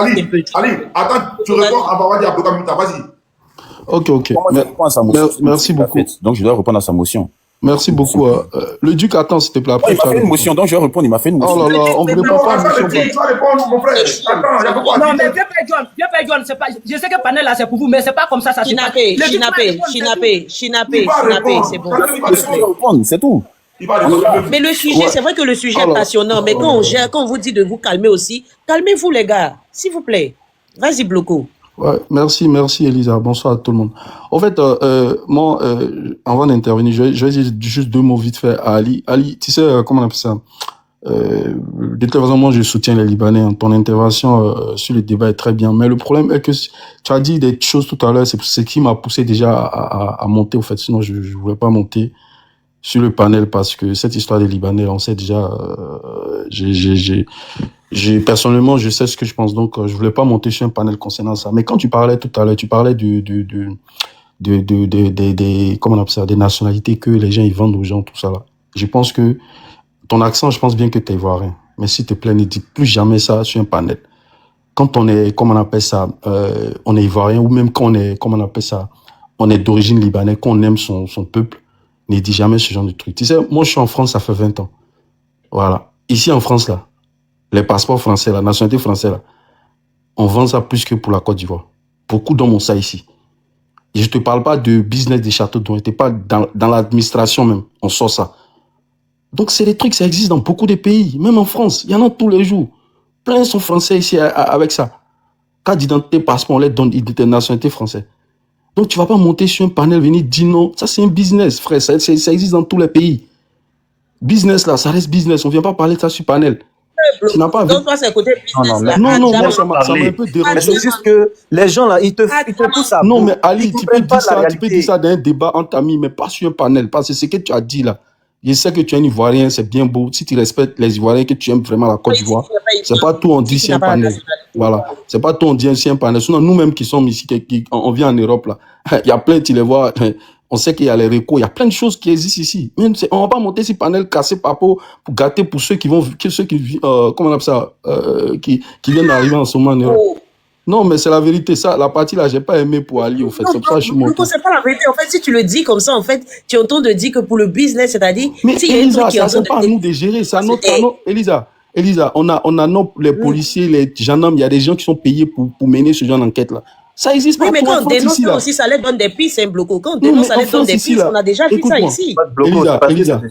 Speaker 4: Ali, attends, tu réponds à Bawadi Abdoukamita, vas-y.
Speaker 10: Ok. Merci beaucoup.
Speaker 6: Donc, je dois répondre à sa motion.
Speaker 10: Merci beaucoup. Le duc, attends, s'il te plaît. Après,
Speaker 6: il m'a fait une motion, donc je vais répondre. Il m'a fait une motion.
Speaker 10: Oh là là, on ne voulait pas faire une motion.
Speaker 4: Tu vas répondre, mon frère. Attends,
Speaker 9: non, mais viens pas, John. Je sais que panel là, c'est pour vous, mais c'est pas comme ça.
Speaker 2: Chinapé, c'est bon.
Speaker 6: C'est tout.
Speaker 2: Mais le sujet, c'est vrai que le sujet est passionnant, mais quand on vous dit de vous calmer aussi, calmez-vous, les gars, s'il vous plaît. Vas-y, Bloco.
Speaker 10: Ouais, merci Elisa. Bonsoir à tout le monde. En fait, moi, avant d'intervenir, je vais dire juste 2 mots vite fait à Ali. Ali, tu sais, comment on appelle ça? De toute façon, moi, je soutiens les Libanais. Ton intervention sur le débat est très bien. Mais le problème est que tu as dit des choses tout à l'heure. C'est ce qui m'a poussé déjà à monter, au fait. Sinon, je voulais pas monter sur le panel parce que cette histoire des Libanais, on sait déjà, personnellement, je sais ce que je pense, donc je voulais pas monter sur un panel concernant ça. Mais quand tu parlais tout à l'heure, tu parlais comment on appelle ça, des nationalités que les gens ils vendent aux gens, tout ça là. Je pense que ton accent, je pense bien que t'es ivoirien. Mais s'il te plaît, ne dis plus jamais ça sur un panel. Quand on est, comment on appelle ça, on est ivoirien, ou même quand on est, comment on appelle ça, on est d'origine libanaise, qu'on aime son peuple, ne dis jamais ce genre de truc. Tu sais, moi je suis en France, ça fait 20 ans. Voilà. Ici en France là, les passeports français, la nationalité française, là, on vend ça plus que pour la Côte d'Ivoire. Beaucoup d'hommes ont ça ici. Et je te parle pas de business des châteaux d'eau, t'es pas dans l'administration même, on sort ça. Donc c'est des trucs, ça existe dans beaucoup de pays, même en France, il y en a tous les jours. Plein sont français ici avec ça. Carte d'identité, passeport, on les donne de nationalité française. Donc tu vas pas monter sur un panel, venir dire non, ça c'est un business, frère, ça existe dans tous les pays. Business là, ça reste business, on vient pas parler de ça sur panel. Tu n'as pas vu.
Speaker 2: Donc, toi, c'est côté business.
Speaker 10: Non, moi, ça m'a un peu dérangé.
Speaker 1: Mais c'est juste que les gens, là, ils te poussent à...
Speaker 10: Non, mais Ali, tu peux dire ça dans un débat entre amis, mais pas sur un panel. Parce que ce que tu as dit, là, je sais que tu es un Ivoirien, c'est bien beau. Si tu respectes les Ivoiriens, que tu aimes vraiment la Côte d'Ivoire, c'est pas tout on dit sur un panel. Voilà. C'est pas tout on dit sur un panel. Sinon, nous-mêmes qui sommes ici, on vient en Europe, là, il y a plein, tu les vois... On sait qu'il y a les récos, il y a plein de choses qui existent ici. Même, on va pas monter ces panels cassés par pour gâter pour ceux qui vont, comment on appelle ça, qui viennent d'arriver en ce moment en Europe. Non, mais c'est la vérité. Ça, la partie là, j'ai pas aimé pour Ali, au fait. C'est pour ça que je suis monté.
Speaker 2: Non, c'est pas la vérité. En fait, si tu le dis comme ça, en fait, tu entends de dire que pour le business, c'est-à-dire,
Speaker 10: mais Elisa, ça c'est pas à nous de gérer. C'est à notre, Elisa, on a les policiers, les gendarmes, il y a des gens qui sont payés pour mener ce genre d'enquête là. Ça existe pas.
Speaker 2: Oui, mais quand on dénonce aussi, ça les donne des pistes, c'est un bloco. Quand on dénonce, ça les donne des pistes. On a déjà vu ça ici.
Speaker 10: Elisa,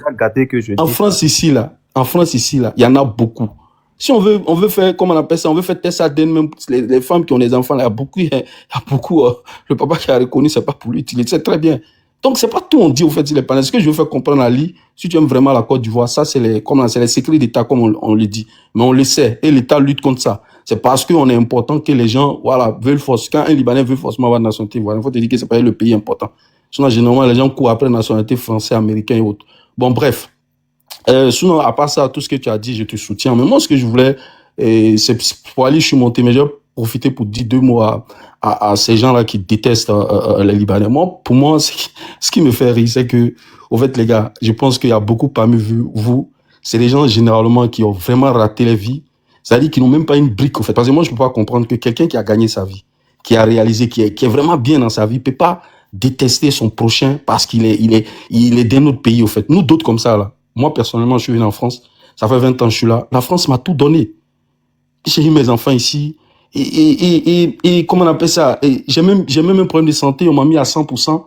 Speaker 10: en France ici là, il y en a beaucoup. Si on veut faire, comment on appelle ça, on veut faire test ADN, même les femmes qui ont des enfants, là, il y a beaucoup, le papa qui a reconnu, c'est pas pour lui, il sait très bien. Donc, c'est pas tout on dit, au fait, les panels. Ce que je veux faire comprendre à Ali, si tu aimes vraiment la Côte d'Ivoire, ça, c'est les secrets d'État, comme on le dit. Mais on le sait, et l'État lutte contre ça. C'est parce qu'on est important que les gens, voilà, veulent forcément, quand un Libanais veut forcément avoir une nationalité, voilà, il faut te dire que c'est pas le pays important. Sinon, généralement, les gens courent après la nationalité française, américaine et autres. Bon, bref. Sinon, à part ça, tout ce que tu as dit, je te soutiens. Mais moi, ce que je voulais, c'est pour aller, je suis monté, mais je vais profiter pour dire 2 mots à ces gens-là qui détestent les Libanais. Moi, pour moi, ce qui me fait rire, c'est que, au fait, les gars, je pense qu'il y a beaucoup parmi vous, c'est des gens généralement qui ont vraiment raté la vie. C'est-à-dire qu'ils n'ont même pas une brique, en fait. Parce que moi, je ne peux pas comprendre que quelqu'un qui a gagné sa vie, qui a réalisé, qui est vraiment bien dans sa vie, ne peut pas détester son prochain parce qu'il est d'un autre pays, au fait. Nous, d'autres comme ça, là. Moi, personnellement, je suis venu en France. Ça fait 20 ans que je suis là. La France m'a tout donné. J'ai eu mes enfants ici. Et comment on appelle ça? J'ai même un problème de santé. On m'a mis à 100%.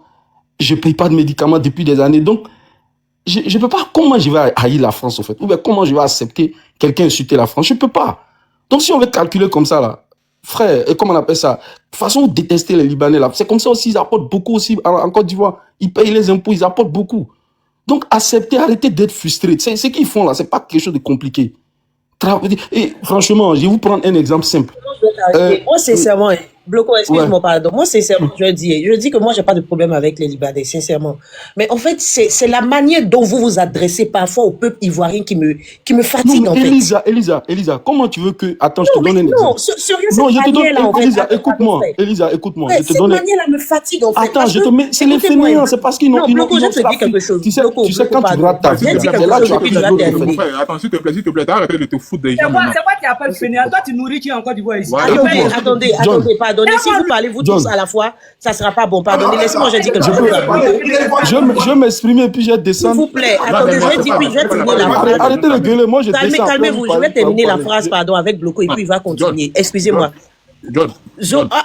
Speaker 10: Je paye pas de médicaments depuis des années. Donc, je peux pas. Comment je vais haïr la France, au fait? Ou bien comment je vais accepter quelqu'un insulter la France? Je peux pas. Donc, si on veut calculer comme ça, là, frère, et comment on appelle ça? De toute façon, détester les Libanais, là. C'est comme ça aussi, ils apportent beaucoup aussi en Côte d'Ivoire. Ils payent les impôts, ils apportent beaucoup. Donc, accepter, arrêtez d'être frustré. C'est ce qu'ils font là, c'est pas quelque chose de compliqué. Et franchement, je vais vous prendre un exemple simple.
Speaker 2: Moi, sincèrement, Bloco, excuse-moi, pardon. Moi, sincèrement, je dis que moi, j'ai pas de problème avec les Libanais, sincèrement. Mais en fait, c'est la manière dont vous vous adressez parfois au peuple ivoirien qui me fatigue, en fait.
Speaker 10: Elisa, comment tu veux que... Attends, je te donne un exemple.
Speaker 2: Non, sérieux, cette manière-là, en fait.
Speaker 10: Elisa, écoute-moi.
Speaker 2: Cette manière-là me fatigue, en fait.
Speaker 10: Attends, c'est les fainéants, c'est parce qu'ils n'ont...
Speaker 2: Non, Bloco, je te dis quelque chose.
Speaker 10: Tu sais, quand tu rates ta vie, c'est là tu as plus d'autres.
Speaker 11: Attends, s'il te plaît, arrête de te foutre des gens.
Speaker 9: C'est quoi qui appelle fainéant? Toi, tu nourris qui est encore d'Ivoire ici?
Speaker 2: Attendez, pardonnez. Si vous parlez vous tous à la fois, ça sera pas bon. Pardonnez, laissez-moi, je dis quelque chose.
Speaker 10: Je vais m'exprimer puis je vais descendre.
Speaker 2: S'il vous plaît, attendez, je vais terminer la phrase.
Speaker 10: Arrêtez de gueuler, moi je descends.
Speaker 2: Calmez-vous, je vais terminer la phrase, pardon, avec Bloco et puis il va continuer. Excusez-moi.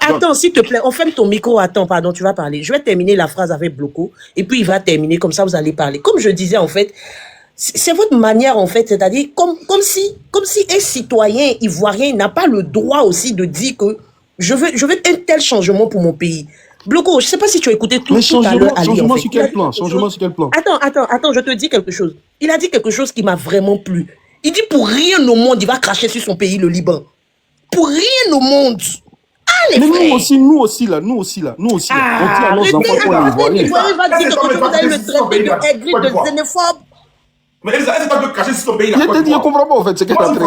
Speaker 2: Attends, s'il te plaît, on ferme ton micro. Attends, pardon, tu vas parler. Je vais terminer la phrase avec Bloco et puis il va terminer, comme ça vous allez parler. Comme je disais, en fait, c'est votre manière, en fait, c'est-à-dire comme si un citoyen ivoirien n'a pas le droit aussi de dire que je veux un tel changement pour mon pays. Bloco, je ne sais pas si tu as écouté tout à l'heure.
Speaker 10: Changement sur quel plan?
Speaker 2: Attends, je te dis quelque chose. Il a dit quelque chose qui m'a vraiment plu. Il dit pour rien au monde, il va cracher sur son pays, le Liban. Pour rien au monde.
Speaker 10: Mais nous aussi là. On dit à nos enfants qu'on est ivoiriens.
Speaker 2: Il va dire que vous allez le traiter de aigri, de xénophobe.
Speaker 4: Mais Elisa, est-ce que tu peux cracher sur ton pays là?
Speaker 10: Je comprends pas en fait ce que tu as dit.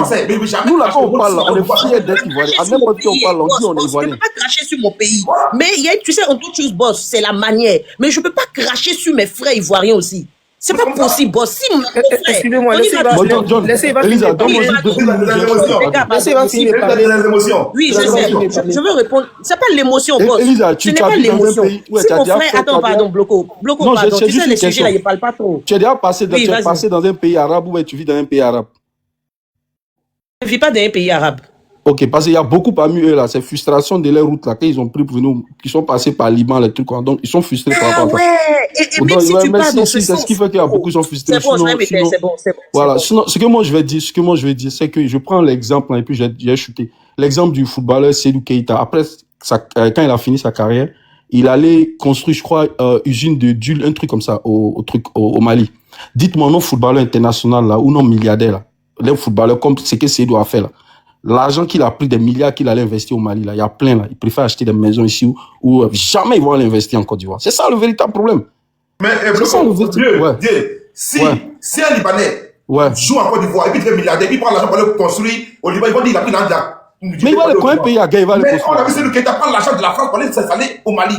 Speaker 10: Nous là, quand on parle, on est fiers d'être ivoiriens. À n'importe qui on parle, on dit on est ivoirien.
Speaker 2: Je ne peux pas cracher sur mon pays. Mais tu sais, en toute chose, boss, c'est la manière. Mais je ne peux pas cracher sur mes frères ivoiriens aussi. C'est pas possible, boss. Si mon frère...
Speaker 3: Excusez-moi, laissez
Speaker 10: Elisa, donne-moi juste 2 minutes.
Speaker 2: Oui, je sais. Je veux répondre. C'est pas l'émotion, boss.
Speaker 10: Elisa,
Speaker 2: ce n'est pas l'émotion. Si mon frère... Attends, pardon, Bloco, pardon. Tu sais, les sujets là, ils ne parlent pas trop.
Speaker 10: Tu es déjà passé dans un pays arabe ou tu vis dans un pays arabe?
Speaker 2: Je ne vis pas dans un pays arabe.
Speaker 10: Ok, parce qu'il y a beaucoup parmi eux là, ces frustrations de leur route là, qu'ils ont pris pour venir, qui sont passés par Liban, les trucs, donc ils sont frustrés par rapport à ça.
Speaker 2: Et même si tu parles dans ce sens,
Speaker 10: c'est ce qui fait qu'il y a beaucoup qui sont frustrés.
Speaker 2: C'est bon, c'est bon.
Speaker 10: Voilà, sinon, ce que moi je vais dire, c'est que je prends l'exemple, et puis j'ai chuté. L'exemple du footballeur Seydou Keita. Après, quand il a fini sa carrière, il allait construire, je crois, usine de d'huile, un truc comme ça, au Mali. Dites-moi, non footballeur international là, ou non milliardaire là, les footballeurs comme ce que Seydou a fait là. L'argent qu'il a pris, des milliards qu'il allait investir au Mali, là, il y a plein, là. Il préfère acheter des maisons ici où jamais ils vont l'investir en Côte d'Ivoire. C'est ça le véritable problème.
Speaker 4: Mais, si un Libanais joue en Côte d'Ivoire et puis il devient milliardaire, il prend l'argent pour le construire au Liban, ils vont dire qu'il a pris l'argent.
Speaker 10: Mais il va le coin pays à gagner, il va le construire.
Speaker 4: Mais on a vu celui qui prend l'argent de la France pour aller s'installer au Mali.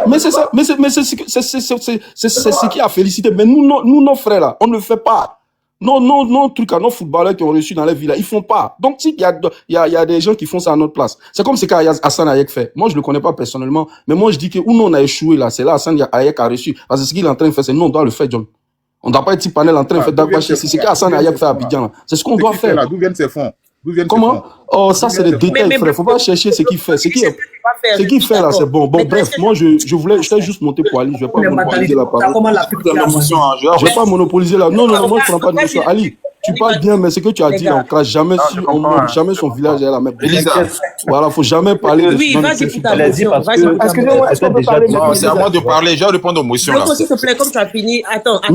Speaker 10: Mais c'est ça, mais c'est ce qui a félicité. Mais nous, nos frères, là, on ne le fait pas. Non, trucs à nos footballeurs qui ont reçu dans les villes, ils font pas. Donc, il y a des gens qui font ça à notre place. C'est comme ce qu'Hassan Hayek fait. Moi, je le connais pas personnellement, mais moi, je dis que où nous on a échoué là, c'est là Hassan Hayek a reçu. Parce que ce qu'il est en train de faire, c'est nous, on doit le faire, John. On ne doit pas être panel en train de faire d'Akbaché. C'est ce qu'Hassan Hayek fait à Abidjan, là. C'est ce qu'on doit faire.
Speaker 11: D'où viennent ces fonds?
Speaker 10: Comment? Oh, ça, c'est des détails, frère. Faut pas chercher ce qu'il fait. Ce qu'il fait, là, c'est bon. Bon, bref, moi, je t'ai juste monté pour Ali. Je vais pas monopoliser la parole. Je vais pas monopoliser la... Non, moi, je prends pas de notion. Ali, tu parles bien, mais ce que tu as dit, on crache jamais sur, on monte jamais son village à la même. Voilà, faut jamais parler de...
Speaker 2: Oui, vas-y, pour ta motion.
Speaker 3: Excusez-moi, est-ce qu'on peut parler?
Speaker 11: Non, c'est à moi de parler. Je vais répondre aux motions, là.
Speaker 2: S'il te plaît, comme tu as fini, attendez,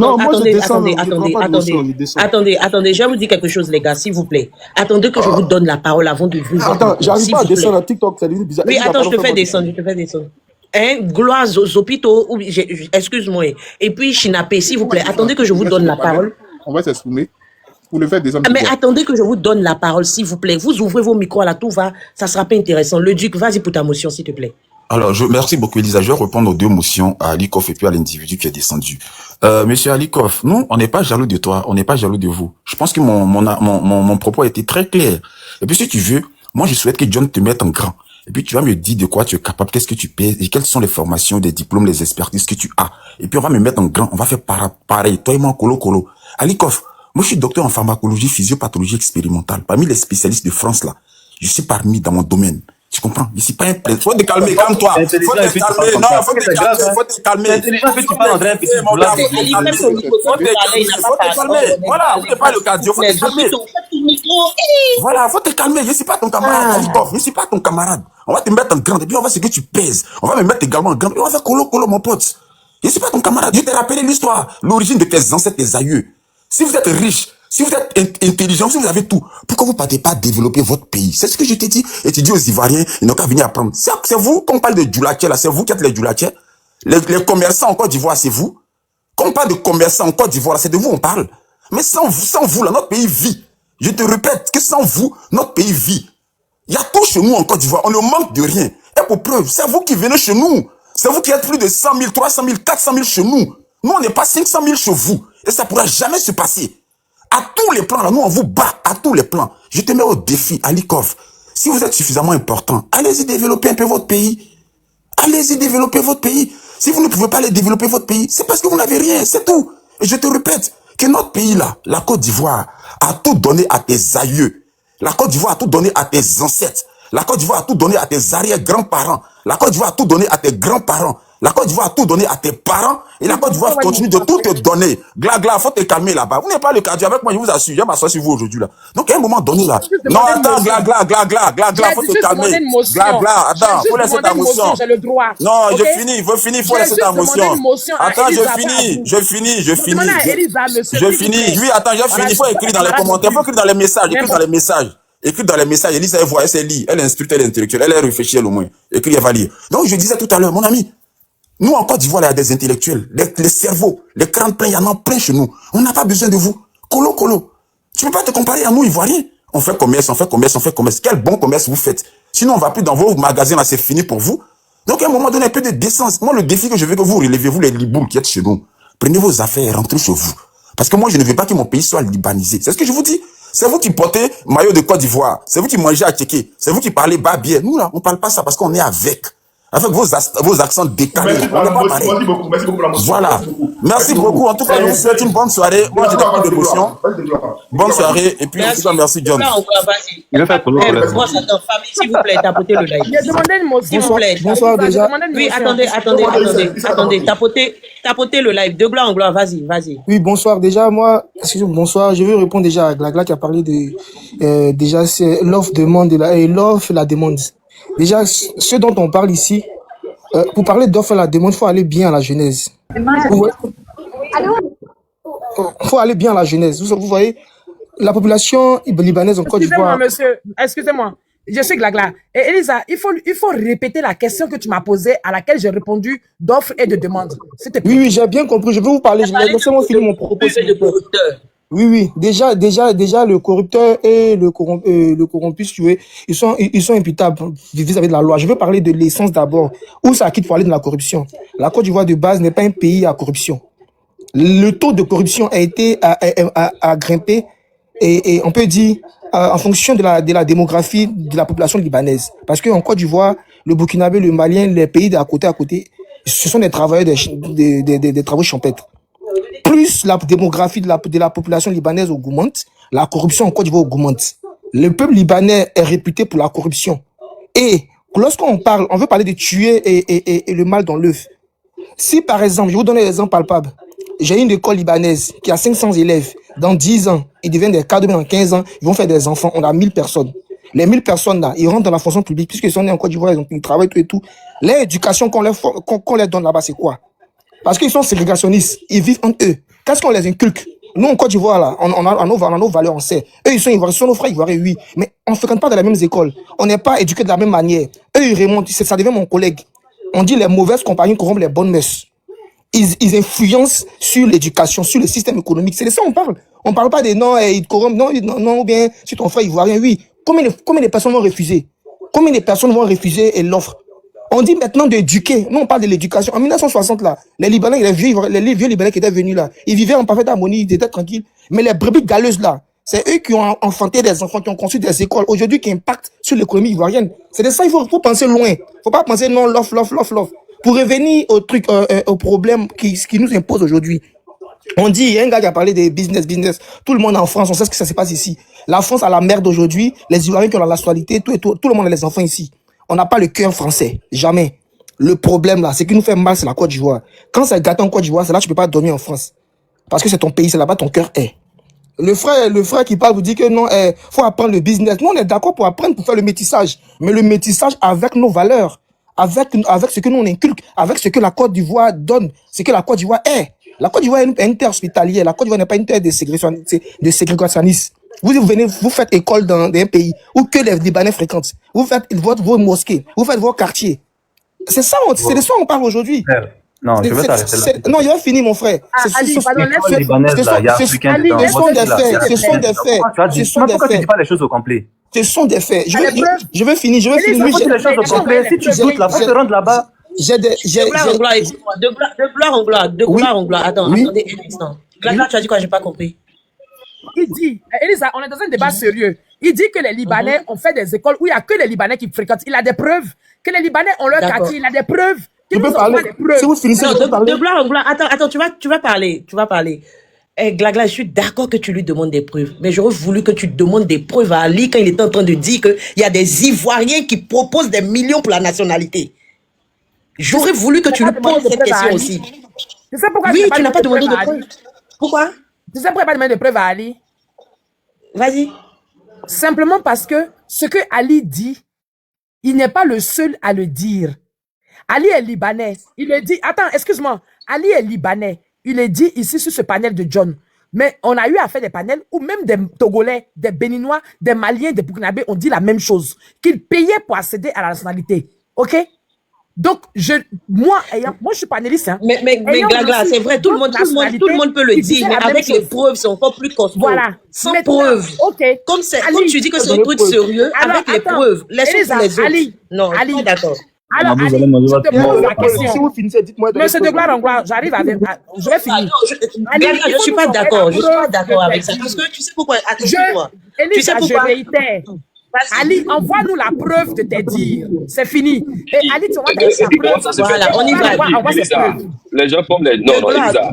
Speaker 2: je vais vous dire quelque chose, les gars, s'il vous plaît. Attendez que je vous donne la parole avant de vous...
Speaker 10: Attends, j'arrive pas à descendre à TikTok, c'est bizarre.
Speaker 2: Oui, attends, je te fais descendre. Gloire Zopito, excuse-moi. Et puis Chinapé, s'il vous plaît, attendez que je vous donne la parole.
Speaker 11: On va s'exprimer. Pour le faire descendre.
Speaker 2: Mais attendez que je vous donne la parole, s'il vous plaît. Vous ouvrez vos micros à la tout va, ça sera pas intéressant. Le Duc, vas-y pour ta motion, s'il te plaît.
Speaker 6: Alors, merci beaucoup, Elisa. Je vais répondre aux 2 motions, à Ali Kof et puis à l'individu qui est descendu. Monsieur Alikov, nous, on n'est pas jaloux de toi, on n'est pas jaloux de vous. Je pense que mon propos a été très clair. Et puis si tu veux, moi je souhaite que John te mette en grand. Et puis tu vas me dire de quoi tu es capable, qu'est-ce que tu pèses, et quelles sont les formations, les diplômes, les expertises que tu as. Et puis on va me mettre en grand, on va faire pareil, toi et moi, colo. Alikov, moi je suis docteur en pharmacologie, physiopathologie expérimentale. Parmi les spécialistes de France là, je suis parmi dans mon domaine. Tu comprends? Je suis pas un prêtre. Faut te calmer, calme-toi. Faut te calmer. Non, faut te calmer.
Speaker 1: C'est intelligent que tu parles en train de petit boulard.
Speaker 6: Faut te calmer. Voilà, vous n'êtes pas le cardio, faut te calmer. Voilà, faut te calmer. Je suis pas ton camarade, Alikov. Je suis pas ton camarade. On va te mettre en grand et puis on va ce que tu pèses. On va me mettre également en grand et on va faire colo, mon pote. Je suis pas ton camarade. Je t'ai rappelé l'histoire, l'origine de tes ancêtres, tes aïeux. Si vous êtes riche, si vous êtes intelligent, si vous avez tout, pourquoi vous ne partez pas développer votre pays? C'est ce que je t'ai dit. Et tu dis aux Ivoiriens, ils n'ont qu'à venir apprendre. C'est vous, quand on parle de Djoulaké, là, c'est vous qui êtes les Djoulaké. Les commerçants en Côte d'Ivoire, c'est vous. Quand on parle de commerçants en Côte d'Ivoire, c'est de vous on parle. Mais sans vous, là, notre pays vit. Je te répète que sans vous, notre pays vit. Il y a tout chez nous en Côte d'Ivoire. On ne manque de rien. Et pour preuve, c'est vous qui venez chez nous. C'est vous qui êtes plus de 100 000, 300 000, 400 000 chez nous. Nous, on n'est pas 500 000 chez vous. Et ça ne pourra jamais se passer. À tous les plans, là, nous, on vous bat. À tous les plans. Je te mets au défi, Alikov. Si vous êtes suffisamment important, allez-y développer un peu votre pays. Allez-y développer votre pays. Si vous ne pouvez pas aller développer votre pays, c'est parce que vous n'avez rien. C'est tout. Et je te répète que notre pays, là, la Côte d'Ivoire, a tout donné à tes aïeux. La Côte d'Ivoire a tout donné à tes ancêtres. La Côte d'Ivoire a tout donné à tes arrière-grands-parents. La Côte d'Ivoire a tout donné à tes grands-parents. La Côte d'Ivoire a tout donné à tes parents. Et la Côte d'Ivoire continue de tout te donner. Gla, faut te calmer là-bas. Vous n'êtes pas le cardio avec moi, je vous assure. Je vais m'asseoir sur vous aujourd'hui là. Donc à un moment donné là. Non, attends, gla, faut te calmer. Gla, attends, faut laisser ta motion. Non, je finis, faut laisser ta motion. Attends, je finis. Oui, attends, je finis. Faut écrire dans les commentaires, faut écrire dans les messages, Écris dans les messages, Elisa, elle voit, elle lit, elle est instruite, elle est intellectuelle, elle est réfléchie, elle au moins. Écris, elle va lire. Donc, je disais tout à l'heure, mon ami, nous, en Côte d'Ivoire, il y a des intellectuels, les cerveaux, les crânes pleins, il y en a plein chez nous. On n'a pas besoin de vous. Colo. Tu peux pas te comparer à nous, Ivoiriens. On fait commerce. Quel bon commerce vous faites. Sinon, on va plus dans vos magasins, là, c'est fini pour vous. Donc, à un moment donné, un peu de décence. Moi, le défi que je veux que vous relevez, vous, les liboules qui êtes chez nous, prenez vos affaires et rentrez chez vous. Parce que moi, je ne veux pas que mon pays soit libanisé. C'est ce que je vous dis. C'est vous qui portez maillot de Côte d'Ivoire. C'est vous qui mangez à Tchéké. C'est vous qui parlez bas bien. Nous, là, on parle pas ça parce qu'on est avec vos accents décalés. Merci beaucoup. Voilà. Merci beaucoup. En tout cas, je vous souhaite une bonne soirée. Moi, j'ai beaucoup d'émotions. Bonne soirée. Et puis, merci, John.
Speaker 1: Il va faire pour nous.
Speaker 2: Moi, j'attends. Famille, s'il vous plaît, tapotez le live.
Speaker 5: J'ai demandé une motion.
Speaker 2: S'il vous plaît.
Speaker 3: Bonsoir déjà.
Speaker 2: Oui, attendez. Tapotez le live. De gloire en gloire. Vas-y.
Speaker 3: Oui, bonsoir. Déjà, moi, bonsoir. Je veux répondre déjà à Glagla qui a parlé de, déjà, c'est l'offre, demande et l'offre, la demande. Déjà, ce dont on parle ici, pour parler d'offre et la demande, il faut aller bien à la genèse. Faut aller bien à la genèse. Vous voyez, la population libanaise en Côte d'Ivoire.
Speaker 5: Excusez-moi. Je suis Glagla. Et Elisa, il faut répéter la question que tu m'as posée, à laquelle j'ai répondu d'offre et de demande.
Speaker 3: Oui, j'ai bien compris. Je vais vous parler. Laissez-moi finir mon propos. Oui. Déjà, le corrupteur et le corrompu, tu vois, ils sont imputables vis-à-vis de la loi. Je veux parler de l'essence d'abord. Où ça quitte pour aller dans la corruption? La Côte d'Ivoire de base n'est pas un pays à corruption. Le taux de corruption a grimpé et on peut dire en fonction de la démographie de la population libanaise. Parce qu'en Côte d'Ivoire, le Burkinabé, le Malien, les pays à côté, ce sont des travailleurs des travaux champêtres. Plus la démographie de la population libanaise augmente, la corruption en Côte d'Ivoire augmente. Le peuple libanais est réputé pour la corruption. Et lorsqu'on parle, on veut parler de tuer et le mal dans l'œuf. Si par exemple, je vous donne un exemple palpable, j'ai une école libanaise qui a 500 élèves. Dans 10 ans, ils deviennent des cadres, mais dans 15 ans, ils vont faire des enfants. On a 1000 personnes. Les 1000 personnes là, ils rentrent dans la fonction publique, puisqu'ils sont nés en Côte d'Ivoire, ils travaillent tout et tout. L'éducation qu'on leur donne là-bas, c'est quoi? Parce qu'ils sont ségrégationnistes, ils vivent entre eux. Qu'est-ce qu'on les inculque? Nous, en Côte d'Ivoire, là, on a nos valeurs, on sait. Eux, ils sont ivoiriens, ils sont nos frères ivoiriens, oui. Mais on ne fréquente pas dans les mêmes écoles. On n'est pas éduqués de la même manière. Eux, ils remontent, ça devient mon collègue. On dit les mauvaises compagnies corrompent les bonnes mœurs. Ils influencent sur l'éducation, sur le système économique. C'est de ça qu'on parle. On ne parle pas des non, ils corrompent, non, ou bien si ton frère ivoirien, oui. Combien de personnes vont refuser? Combien de personnes vont refuser l'offre? On dit maintenant d'éduquer. Nous, on parle de l'éducation. En 1960, là, les Libanais, les vieux Libanais qui étaient venus là, ils vivaient en parfaite harmonie, ils étaient tranquilles. Mais les brebis galeuses là, c'est eux qui ont enfanté des enfants, qui ont construit des écoles, aujourd'hui, qui impactent sur l'économie ivoirienne. C'est de ça, il faut penser loin. Faut pas penser non, l'offre. Pour revenir au truc, au problème qui nous impose aujourd'hui. On dit, il y a un gars qui a parlé des business. Tout le monde en France, on sait ce que ça se passe ici. La France a la merde aujourd'hui. Les Ivoiriens qui ont la nationalité, tout le monde a les enfants ici. On n'a pas le cœur français. Jamais. Le problème là, ce qui nous fait mal, c'est la Côte d'Ivoire. Quand c'est gâté en Côte d'Ivoire, c'est là que tu peux pas dormir en France. Parce que c'est ton pays, c'est là-bas ton cœur est. Le frère qui parle vous dit que non, faut apprendre le business. Nous, on est d'accord pour apprendre, pour faire le métissage. Mais le métissage avec nos valeurs, avec ce que nous on inculque, avec ce que la Côte d'Ivoire donne, ce que la Côte d'Ivoire est. La Côte d'Ivoire est une terre hospitalière. La Côte d'Ivoire n'est pas une terre de ségrégationnistes. Vous faites école dans un pays où que les Libanais fréquentent. Vous faites vos mosquées, vous faites vos quartiers. C'est ça, c'est de ça qu'on parle aujourd'hui.
Speaker 1: Non, je veux t'arrêter là.
Speaker 3: Non, il va finir, mon frère. Ce sont des faits.
Speaker 1: Pourquoi tu dis pas les choses au complet?
Speaker 3: Ce sont des faits. Je vais finir.
Speaker 1: Si tu doutes les choses au complet, si tu doutes, là, faut te rendre là-bas.
Speaker 2: De gloire en gloire. Attendez un instant. Glagla, tu as dit quoi? J'ai pas compris.
Speaker 5: Il dit, Elisa, on est dans un débat sérieux. Il dit que les Libanais ont fait des écoles où il n'y a que les Libanais qui fréquentent. Il a des preuves. Que les Libanais ont leur quartier. Il a des preuves.
Speaker 3: Tu peux parler. Si vous finissez,
Speaker 2: de gloire en gloire. Attends, tu vas parler. Glagla, je suis d'accord que tu lui demandes des preuves. Mais j'aurais voulu que tu demandes des preuves à Ali quand il était en train de dire qu'il y a des Ivoiriens qui proposent des millions pour la nationalité. J'aurais voulu que tu lui poses cette question aussi.
Speaker 5: Tu sais pourquoi
Speaker 2: tu n'as pas demandé de preuves? Pourquoi?
Speaker 5: Tu sais pourquoi il n'a pas demandé de preuves à Ali?
Speaker 2: Vas-y.
Speaker 5: Simplement parce que ce que Ali dit, il n'est pas le seul à le dire. Ali est libanais. Il le dit, attends, excuse-moi. Ali est libanais. Il est dit ici sur ce panel de John. Mais on a eu à faire des panels où même des Togolais, des Béninois, des Maliens, des Burkinabés ont dit la même chose. Qu'ils payaient pour accéder à la nationalité. OK? Donc, moi, je suis panéliste. Hein.
Speaker 2: Mais Glagla, c'est vrai, tout le monde peut le dire, mais avec les preuves, c'est encore plus costaud.
Speaker 5: Voilà.
Speaker 2: Sans preuves.
Speaker 5: Okay.
Speaker 2: Comme tu dis que c'est un truc sérieux, avec les preuves, laisse-nous les autres. Non, je suis d'accord.
Speaker 5: Alors, Ali, je te pose la question. Si vous finissez, dites-moi. Monsieur de gloire en gloire, j'arrive avec. Je vais finir.
Speaker 2: Je ne suis pas d'accord. Je ne suis pas d'accord avec ça. Parce que tu sais pourquoi. Attends-moi.
Speaker 5: Tu sais pourquoi. Je réitère. Ali, envoie-nous la preuve de tes dires. C'est fini. Et Ali, tu envoies sa preuve.
Speaker 2: Voilà, on y va.
Speaker 12: Les gens forment les. Non, Elisa.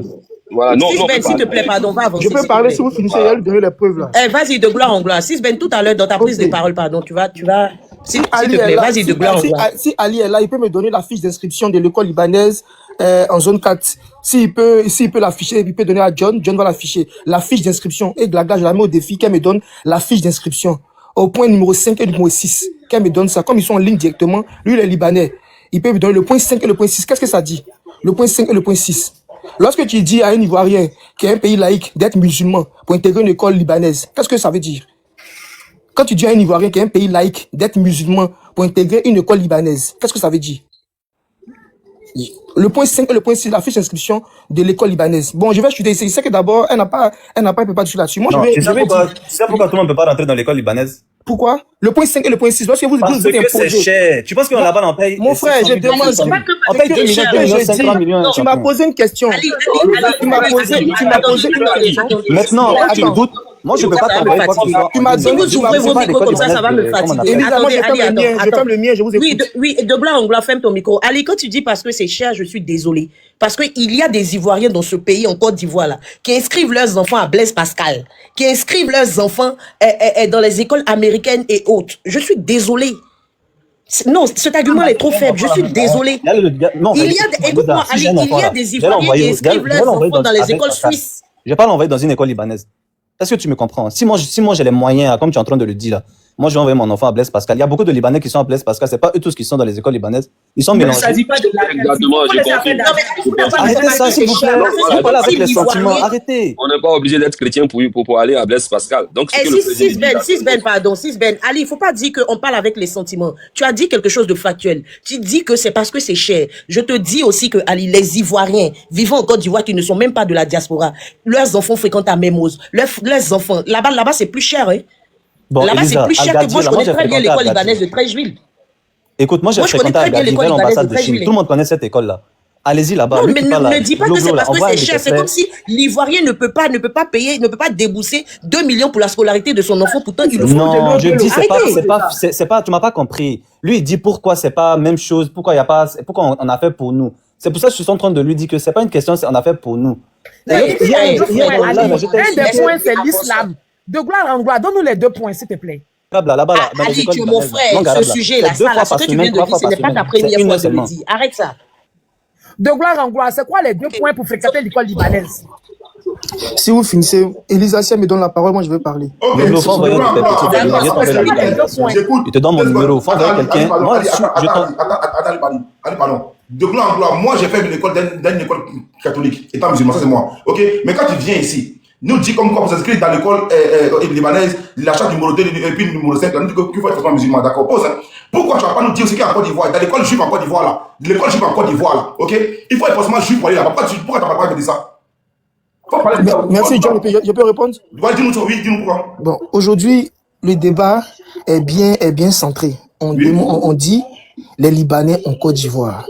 Speaker 12: Voilà, non,
Speaker 2: s'il te plaît, pardon, va avancer.
Speaker 3: Je peux parler si vous finissez, il y a lui donner les preuves là.
Speaker 2: Vas-y, de gloire en gloire. Sisben, tout à l'heure, dans ta prise de parole, pardon, tu vas. S'il te plaît, vas-y, de gloire en gloire.
Speaker 3: Si Ali est là, il peut me donner la fiche d'inscription de l'école libanaise en zone 4. S'il peut l'afficher, il peut donner à John. John va l'afficher. La fiche d'inscription. Et Glagla, je la mets au défi qu'elle me donne la fiche d'inscription. Au point numéro 5 et numéro 6. Qu'elle me donne ça. Comme ils sont en ligne directement, lui, il est libanais. Il peut me donner le point 5 et le point 6. Qu'est-ce que ça dit? Le point 5 et le point 6. Lorsque tu dis à un Ivoirien qui est un pays laïque d'être musulman pour intégrer une école libanaise, qu'est-ce que ça veut dire? Quand tu dis à un Ivoirien qui est un pays laïque d'être musulman pour intégrer une école libanaise, qu'est-ce que ça veut dire? Le point 5 et le point 6, la fiche d'inscription de l'école libanaise. Bon, je vais chuter ici. Je sais que d'abord, elle n'a pas dessus là-dessus. Moi,
Speaker 1: tu sais pourquoi tout le monde ne peut pas rentrer dans l'école libanaise?
Speaker 3: Pourquoi? Le point 5 et le point 6, parce que
Speaker 1: parce que c'est cher. Tu penses qu'on là-bas en paye?
Speaker 3: Mon frère, je demande.
Speaker 1: On paye 2 millions.
Speaker 3: Tu m'as posé une question. Tu m'as posé une question.
Speaker 1: Maintenant, tu doutes. Moi, je ne peux pas t'envoyer quoi que ce soit.
Speaker 3: Tu m'as donné,
Speaker 2: tu m'as vos micros comme ça va me fatiguer.
Speaker 3: Moi, je ferme le mien, je vous écoute.
Speaker 2: Oui, de gloire en gloire, ferme ton micro. Ali, quand tu dis parce que c'est cher, je suis désolé. Parce qu'il y a des Ivoiriens dans ce pays, en Côte d'Ivoire, là, qui inscrivent leurs enfants à Blaise Pascal, qui inscrivent leurs enfants dans les écoles américaines et autres. Je suis désolé. Non, cet argument est trop faible. Je suis désolé. Écoute-moi, Ali, il y a des Ivoiriens qui inscrivent leurs enfants dans les écoles suisses.
Speaker 1: Je ne vais pas l'envoyer dans une école libanaise. Est-ce que tu me comprends? Si moi j'ai les moyens, comme tu es en train de le dire là, moi je vais envoyer mon enfant à Blaise Pascal. Il y a beaucoup de Libanais qui sont à Blaise Pascal. C'est pas eux tous qui sont dans les écoles libanaises. Ils sont mélangés.
Speaker 9: Il ne s'agit pas de
Speaker 12: exactement, j'ai compris.
Speaker 1: Arrêtez ça, s'il vous plaît. Vous parlez avec les sentiments. Arrêtez.
Speaker 12: On n'est pas obligé d'être chrétien pour aller à Blaise Pascal. Donc,
Speaker 2: Sisben, Ali, il ne faut pas dire qu'on parle avec les sentiments. Tu as dit quelque chose de factuel. Tu dis que c'est parce que c'est cher. Je te dis aussi que, Ali, les Ivoiriens vivant en Côte d'Ivoire qui ne sont même pas de la diaspora, leurs enfants fréquentent à Mermoz. Leurs enfants, là-bas, c'est plus cher, hein.
Speaker 1: Bon,
Speaker 2: là-bas, c'est plus cher que moi. Je connais très bien l'école libanaise de Trècheville.
Speaker 1: Écoute, moi j'ai
Speaker 2: Moi, je connais
Speaker 1: fréquenté à
Speaker 2: très bien l'école
Speaker 1: Gadivel,
Speaker 2: libanaise de
Speaker 1: l'ambassade de Chine.
Speaker 2: Trècheville.
Speaker 1: Tout le monde connaît cette école-là. Allez-y là-bas.
Speaker 2: Non,
Speaker 1: Lui
Speaker 2: mais
Speaker 1: qui parle là,
Speaker 2: ne dis pas que c'est
Speaker 1: Gloglo, là,
Speaker 2: parce que
Speaker 1: envoie un
Speaker 2: c'est
Speaker 1: de
Speaker 2: cher.
Speaker 1: tes
Speaker 2: C'est
Speaker 1: frères.
Speaker 2: comme si l'Ivoirien ne peut pas débourser 2 millions pour la scolarité de son enfant. Pourtant, il le faut.
Speaker 1: Non, je dis
Speaker 2: Arrêtez.
Speaker 1: c'est pas, tu m'as pas compris. Lui il dit pourquoi c'est pas même chose, pourquoi il y a pas, pourquoi on a fait pour nous. C'est pour ça que je suis en train de lui dire que c'est pas une question, c'est on a fait pour nous.
Speaker 5: Il y a deux points, Ali. Un des points, c'est
Speaker 2: Laisse-moi
Speaker 5: l'islam. De gloire en gloire, donne-nous les 2 points, s'il te plaît.
Speaker 1: Là-bas, là, dans les
Speaker 2: Ali,
Speaker 1: écoles
Speaker 2: tu es mon
Speaker 1: libanaises,
Speaker 2: frère.
Speaker 1: longue arabe,
Speaker 2: Ce
Speaker 1: là.
Speaker 2: sujet-là,
Speaker 1: C'est deux
Speaker 2: ça, là,
Speaker 1: fois
Speaker 2: ce
Speaker 1: par
Speaker 2: que tu
Speaker 1: semaine,
Speaker 2: viens de
Speaker 1: trois
Speaker 2: dire,
Speaker 1: fois
Speaker 2: ce n'est
Speaker 1: par
Speaker 2: pas ta
Speaker 1: semaine. C'est
Speaker 2: première
Speaker 1: une
Speaker 2: fois
Speaker 1: heure
Speaker 2: de le
Speaker 1: seulement.
Speaker 2: dire. Arrête ça.
Speaker 5: De gloire en gloire, c'est quoi les 2 points pour fréquenter l'école libanaise?
Speaker 3: Si vous finissez, Elisa, si elle me donne la parole, moi je vais parler.
Speaker 1: Gloglo, faut envoyer un de tes petits frères, viens t'envoyer la Libanais. Il te donne mon numéro, faut envoyer quelqu'un. Moi,
Speaker 4: Allez, pardon. De gloire en gloire, moi j'ai fait une école dans une école catholique, étant musulman, ça c'est moi. Ok, mais quand tu viens ici, nous dit comme quoi vous inscrivez dans l'école libanaise, l'achat numéro 2 et puis numéro 5, nous dit qu'il faut être musulman, d'accord? Pose, hein. Pourquoi tu ne vas pas nous dire ce qu'il y a en Côte d'Ivoire, dans l'école juive en Côte d'Ivoire là, l'école juive en Côte d'Ivoire là, ok? Il faut être forcément juif pour aller là-bas. Pourquoi tu n'as pas dit ça?
Speaker 3: Merci John, je peux répondre?
Speaker 4: Oui, dis-nous pourquoi.
Speaker 3: Bon, aujourd'hui, le débat est bien centré. On dit les Libanais en Côte d'Ivoire.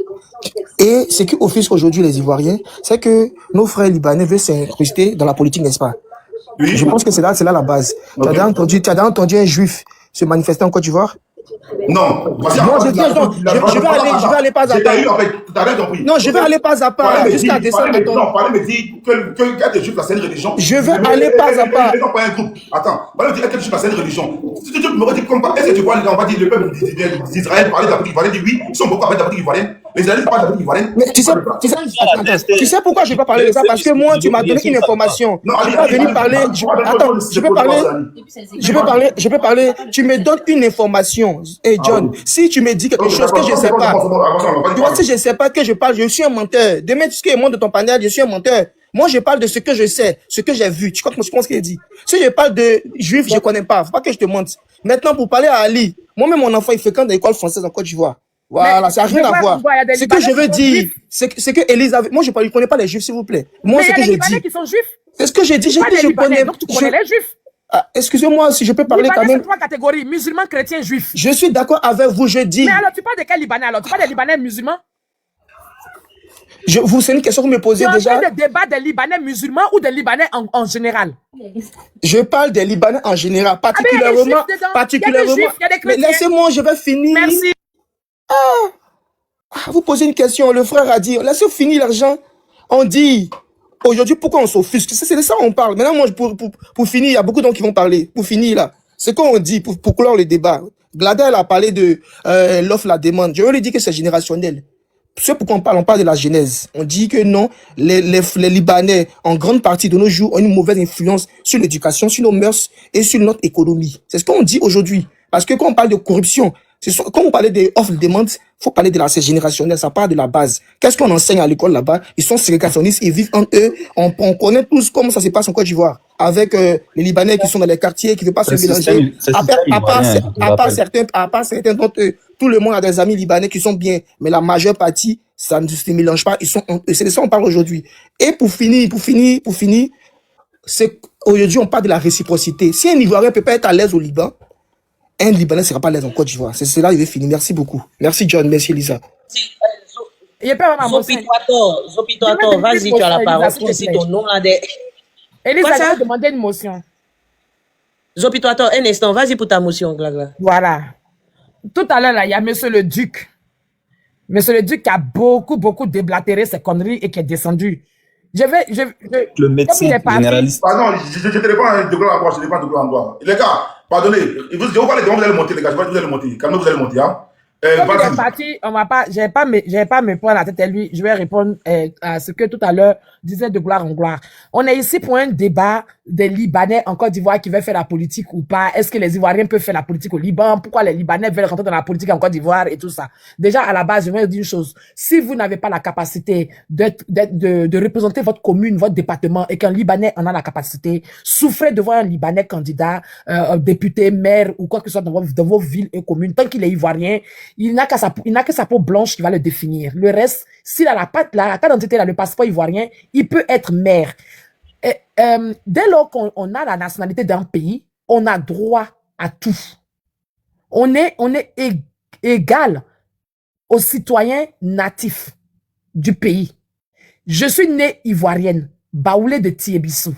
Speaker 3: Et ce qui offusque aujourd'hui les Ivoiriens, c'est que nos frères libanais veulent s'incruster dans la politique, n'est-ce pas? Oui. Je pense que c'est là la base. Okay. Tu as déjà entendu un juif se manifester en Côte d'Ivoire?
Speaker 4: Non.
Speaker 3: Je vais aller pas à pas. Non, je vais aller pas à pas jusqu'à descendre.
Speaker 4: Non, parlez me dire que les juifs, c'est une religion.
Speaker 3: Je vais aller pas à pas.
Speaker 4: Pas un groupe. Attends, parlez me dire que les juifs, c'est une religion. Si tu me dis comme est-ce que tu vois, on va dire le peuple d'Israël parler de l'Afrique ivoirienne, dit oui, ils sont beaucoup avec l'Afrique ivoirienne. Les Israéliens parlent d'Afrique ivoirienne. Mais tu sais pourquoi je vais pas parler de ça? Parce que moi, tu m'as donné une information. Je vais pas venir parler. Attends, je peux parler. Tu me donnes une information. Hey John, si tu me dis quelque chose que je ne sais pas, tu vois, si je ne sais pas que je parle, je suis un menteur. Demain, tu sais, moi de ton panel, je suis un menteur. Moi, je parle de ce que je sais, ce que j'ai vu. Tu crois que je pense qu'il dit? Si je parle de juifs, je ne connais pas. Faut pas que je te mente. Maintenant, pour parler à Ali, moi-même, mon enfant, il fréquente l'école française en Côte d'Ivoire. Voilà, ça n'a rien à voir. Ce que je veux dire, c'est que Elisabeth, moi, je ne connais pas les juifs, s'il vous plaît. Moi, ce que je dis.
Speaker 5: Qui sont juifs.
Speaker 3: C'est ce que j'ai dit. Je connais.
Speaker 5: Donc, tu connais les juifs.
Speaker 3: Ah, excusez-moi, si je peux parler quand même.
Speaker 5: C'est 3 catégories, musulmans, chrétiens, juifs.
Speaker 3: Je suis d'accord avec vous, je dis.
Speaker 5: Mais alors, tu parles de quel Libanais alors? Tu parles des Libanais musulmans?
Speaker 3: C'est une question que vous me posez déjà.
Speaker 5: Tu parles de débat des Libanais musulmans ou des Libanais en général?
Speaker 3: Je parle des Libanais en général, particulièrement. Mais laissez-moi, je vais finir.
Speaker 5: Merci.
Speaker 3: Vous posez une question, le frère a dit, laissez finir l'argent. On dit, aujourd'hui, pourquoi on s'offusque? C'est de ça qu'on parle. Maintenant, moi, pour finir, il y a beaucoup de gens qui vont parler. Pour finir, là, c'est qu'on dit, pour clore le débat. Glada, elle a parlé de l'offre, la demande. Je veux lui dire que c'est générationnel. C'est pourquoi on parle de la genèse. On dit que non, les Libanais, en grande partie de nos jours, ont une mauvaise influence sur l'éducation, sur nos mœurs et sur notre économie. C'est ce qu'on dit aujourd'hui. Parce que quand on parle de corruption, quand on parlait des offres de demande, il faut parler de la générationnelle, ça part de la base. Qu'est-ce qu'on enseigne à l'école là-bas? Ils sont ségrégationnistes, ils vivent en eux. On connaît tous comment ça se passe en Côte d'Ivoire. Avec les Libanais qui sont dans les quartiers, qui ne veulent pas se mélanger. À part certains d'entre eux, tout le monde a des amis libanais qui sont bien, mais la majeure partie, ça ne se mélange pas. Ils sont en eux. C'est de ça qu'on parle aujourd'hui. Et pour finir, c'est aujourd'hui on parle de la réciprocité. Si un Ivoirien peut pas être à l'aise au Liban, un Libanais ne sera pas à l'aise en Côte d'Ivoire. C'est là que je vais finir. Merci beaucoup. Merci John, merci Elisa.
Speaker 2: Zopito, vas-y, tu as la parole. Si ton nom là des...
Speaker 5: Elisa, je vais demander une motion.
Speaker 2: Zopito, attends un instant. Vas-y pour ta motion, Glagla.
Speaker 5: Voilà. Tout à l'heure, là, il y a monsieur le Duc. Monsieur le Duc qui a beaucoup déblatéré ses conneries et qui est descendu.
Speaker 1: Le médecin généraliste.
Speaker 4: Pardon, je ne téléphone pas de gloire en gloire, je ne pas de gloire en gloire. Les gars, pardonnez, je vous parle de vous allez monter, les gars, je vais vous allez monter. Calmez, vous allez monter, hein.
Speaker 5: J'avais pas me prendre la tête à lui. Je vais répondre à ce que tout à l'heure disait de gloire en gloire. On est ici pour un débat des Libanais en Côte d'Ivoire qui veulent faire la politique ou pas. Est-ce que les Ivoiriens peuvent faire la politique au Liban? Pourquoi les Libanais veulent rentrer dans la politique en Côte d'Ivoire et tout ça? Déjà, à la base, je vais vous dire une chose. Si vous n'avez pas la capacité de représenter votre commune, votre département et qu'un Libanais en a la capacité, souffrez de voir un Libanais candidat, député, maire ou quoi que ce soit dans vos villes et communes. Tant qu'il est Ivoirien, il n'a que sa peau blanche qui va le définir. Le reste, s'il a la carte d'identité, le passeport ivoirien, il peut être maire. Dès lors qu'on a la nationalité d'un pays, on a droit à tout. On est égal aux citoyens natifs du pays. Je suis née ivoirienne, Baoulé de Thiébissou.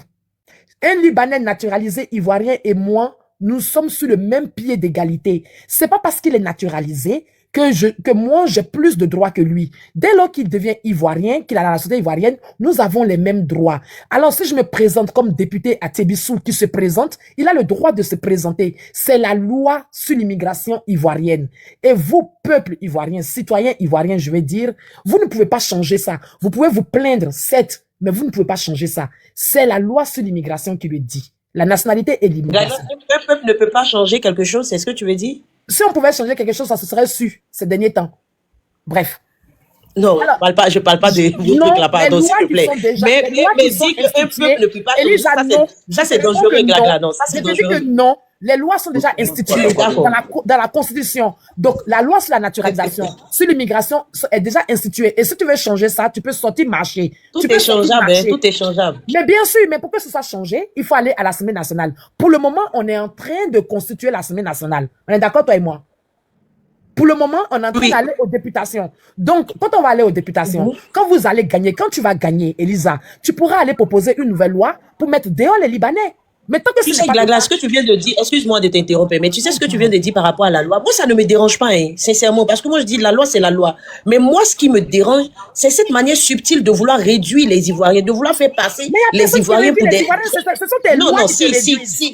Speaker 5: Un Libanais naturalisé ivoirien et moi, nous sommes sur le même pied d'égalité. C'est pas parce qu'il est naturalisé que moi, j'ai plus de droits que lui. Dès lors qu'il devient ivoirien, qu'il a la nationalité ivoirienne, nous avons les mêmes droits. Alors, si je me présente comme député à Thiébissou qui se présente, il a le droit de se présenter. C'est la loi sur l'immigration ivoirienne. Et vous, peuple ivoirien, citoyens ivoiriens, je vais dire, vous ne pouvez pas changer ça. Vous pouvez vous plaindre, certes, mais vous ne pouvez pas changer ça. C'est la loi sur l'immigration qui le dit. La nationalité et l'immigration.
Speaker 2: Un peuple ne peut pas changer quelque chose, c'est ce que tu veux dire?
Speaker 5: Si on pouvait changer quelque chose, ça se serait su ces derniers temps. Bref.
Speaker 2: Non, alors, je parle pas de vos trucs là, pardon, s'il te plaît. Mais dis qu'un peuple ne peut pas changer, ça c'est dangereux, Glagla, non, ça c'est dangereux.
Speaker 5: Je dis que non, les lois sont déjà instituées dans la Constitution. Donc, la loi sur la naturalisation, sur l'immigration est déjà instituée. Et si tu veux changer ça, tu peux sortir marcher.
Speaker 2: Tout est changeable, tout est changeable.
Speaker 5: Mais bien sûr, mais pour que ce soit changé, il faut aller à l'Assemblée nationale. Pour le moment, on est en train de constituer l'Assemblée nationale. On est d'accord, toi et moi? Pour le moment, on est en train d'aller aux députations. Donc, quand on va aller aux députations, quand vous allez gagner, quand tu vas gagner, Elisa, tu pourras aller proposer une nouvelle loi pour mettre dehors les Libanais. Mais tant que
Speaker 2: tu sais, Glagla, ce que tu viens de dire, excuse-moi de t'interrompre, mais tu sais ce que tu viens de dire par rapport à la loi. Moi, ça ne me dérange pas, hein, sincèrement, parce que moi, je dis la loi, c'est la loi. Mais moi, ce qui me dérange, c'est cette manière subtile de vouloir réduire les Ivoiriens, de vouloir faire passer les Ivoiriens pour des...
Speaker 5: Ce sont tes lois qui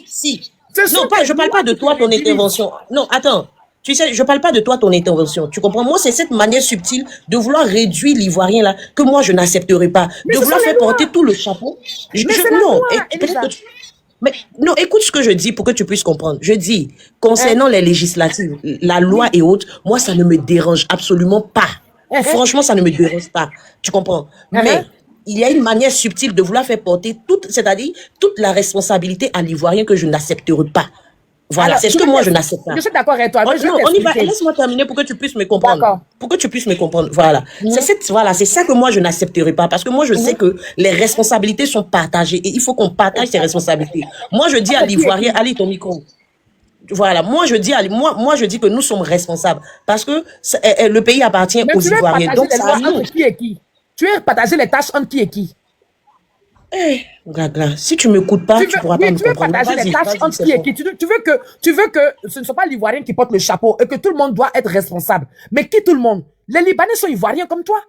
Speaker 2: si. Non, je parle pas de toi, ton intervention. Non, attends. Tu sais, je parle pas de toi, ton intervention. Tu comprends? Moi, c'est cette manière subtile de vouloir réduire l'Ivoirien là que moi, je n'accepterai pas. De vouloir faire porter tout le chapeau. Mais non, écoute ce que je dis pour que tu puisses comprendre. Je dis, concernant les législatives, la loi et autres, moi, ça ne me dérange absolument pas. Franchement, ça ne me dérange pas. Tu comprends? Mais il y a une manière subtile de vouloir faire porter c'est-à-dire toute la responsabilité à l'Ivoirien que je n'accepterai pas. Voilà, c'est ce que moi je n'accepte pas.
Speaker 5: Je suis d'accord avec toi.
Speaker 2: On y va. Laisse-moi terminer pour que tu puisses me comprendre. Pour que tu puisses me comprendre. Voilà. C'est ça que moi je n'accepterai pas. Parce que moi je sais que les responsabilités sont partagées et il faut qu'on partage ces responsabilités. Moi je dis à l'Ivoirien, allez ton micro. Voilà, moi je dis que nous sommes responsables parce que le pays appartient aux Ivoiriens. Donc ça
Speaker 5: qui est qui? Tu veux partager les tâches entre qui et qui?
Speaker 2: Glagla, si tu m'écoutes pas, tu pourras pas me comprendre.
Speaker 5: Tu veux partager les tâches entre qui et qui? Tu veux que ce ne soit pas l'Ivoirien qui porte le chapeau et que tout le monde doit être responsable. Mais qui tout le monde? Les Libanais sont Ivoiriens comme toi.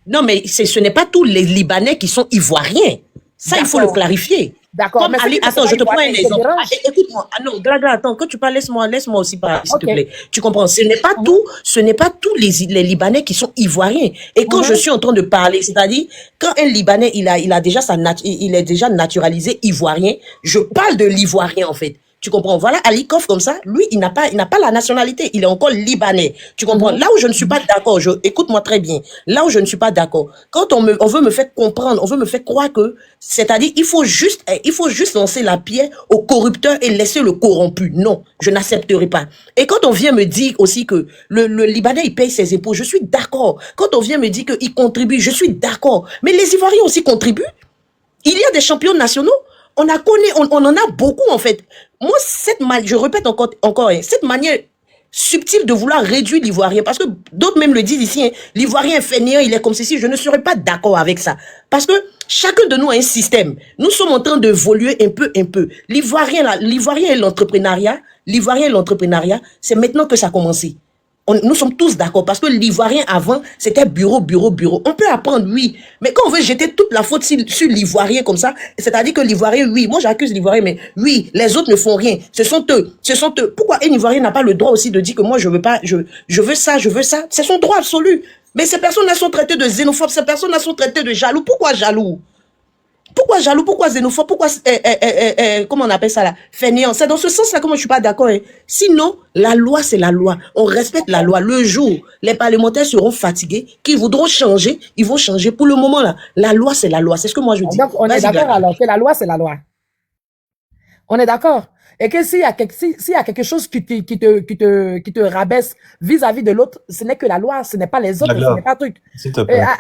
Speaker 2: Non, mais ce n'est pas tous les Libanais qui sont Ivoiriens. Ça, il faut le clarifier.
Speaker 5: D'accord.
Speaker 2: Mais attends, je te prends un exemple. Écoute-moi. Ah non, Glagla, attends, quand tu parles, laisse-moi aussi parler, s'il te plaît. Tu comprends? Ce n'est pas tous les Libanais qui sont Ivoiriens. Et quand je suis en train de parler, c'est-à-dire, quand un Libanais, il est déjà naturalisé Ivoirien, je parle de l'Ivoirien, en fait. Tu comprends? Voilà, Ali Kof, comme ça, lui, il n'a pas la nationalité. Il est encore libanais. Tu comprends? Là où je ne suis pas d'accord, écoute-moi très bien. Là où je ne suis pas d'accord, quand on veut me faire comprendre, on veut me faire croire que, c'est-à-dire, il faut juste lancer la pierre au corrupteur et laisser le corrompu. Non, je n'accepterai pas. Et quand on vient me dire aussi que le Libanais, il paye ses impôts, je suis d'accord. Quand on vient me dire qu'il contribue, je suis d'accord. Mais les Ivoiriens aussi contribuent. Il y a des champions nationaux. On en a beaucoup, en fait. Moi, je répète encore, cette manière subtile de vouloir réduire l'Ivoirien, parce que d'autres même le disent ici, l'Ivoirien est fainéant, il est comme ceci, je ne serais pas d'accord avec ça. Parce que chacun de nous a un système. Nous sommes en train d'évoluer un peu. L'Ivoirien et l'entrepreneuriat, c'est maintenant que ça a commencé. Nous sommes tous d'accord parce que l'Ivoirien avant, c'était bureau. On peut apprendre, oui. Mais quand on veut jeter toute la faute sur l'Ivoirien comme ça, c'est-à-dire que l'Ivoirien, oui, moi j'accuse l'Ivoirien, mais oui, les autres ne font rien. Ce sont eux. Pourquoi un Ivoirien n'a pas le droit aussi de dire que moi je veux pas, je veux ça. C'est son droit absolu. Mais ces personnes-là sont traitées de xénophobes, ces personnes-là sont traitées de jaloux. Pourquoi jaloux? Pourquoi jaloux? Pourquoi xénophobe? Pourquoi, comment on appelle ça là? Fainéant. C'est dans ce sens-là que moi je suis pas d'accord. Hein. Sinon, la loi, c'est la loi. On respecte la loi. Le jour, les parlementaires seront fatigués, qu'ils voudront changer, ils vont changer. Pour le moment là, la loi, c'est la loi. C'est ce que moi je dis.
Speaker 5: Donc, on est d'accord alors que la loi, c'est la loi. On est d'accord. Et que s'il y a quelque chose qui te rabaisse vis-à-vis de l'autre, ce n'est que la loi, ce n'est pas les autres, ce n'est pas un truc.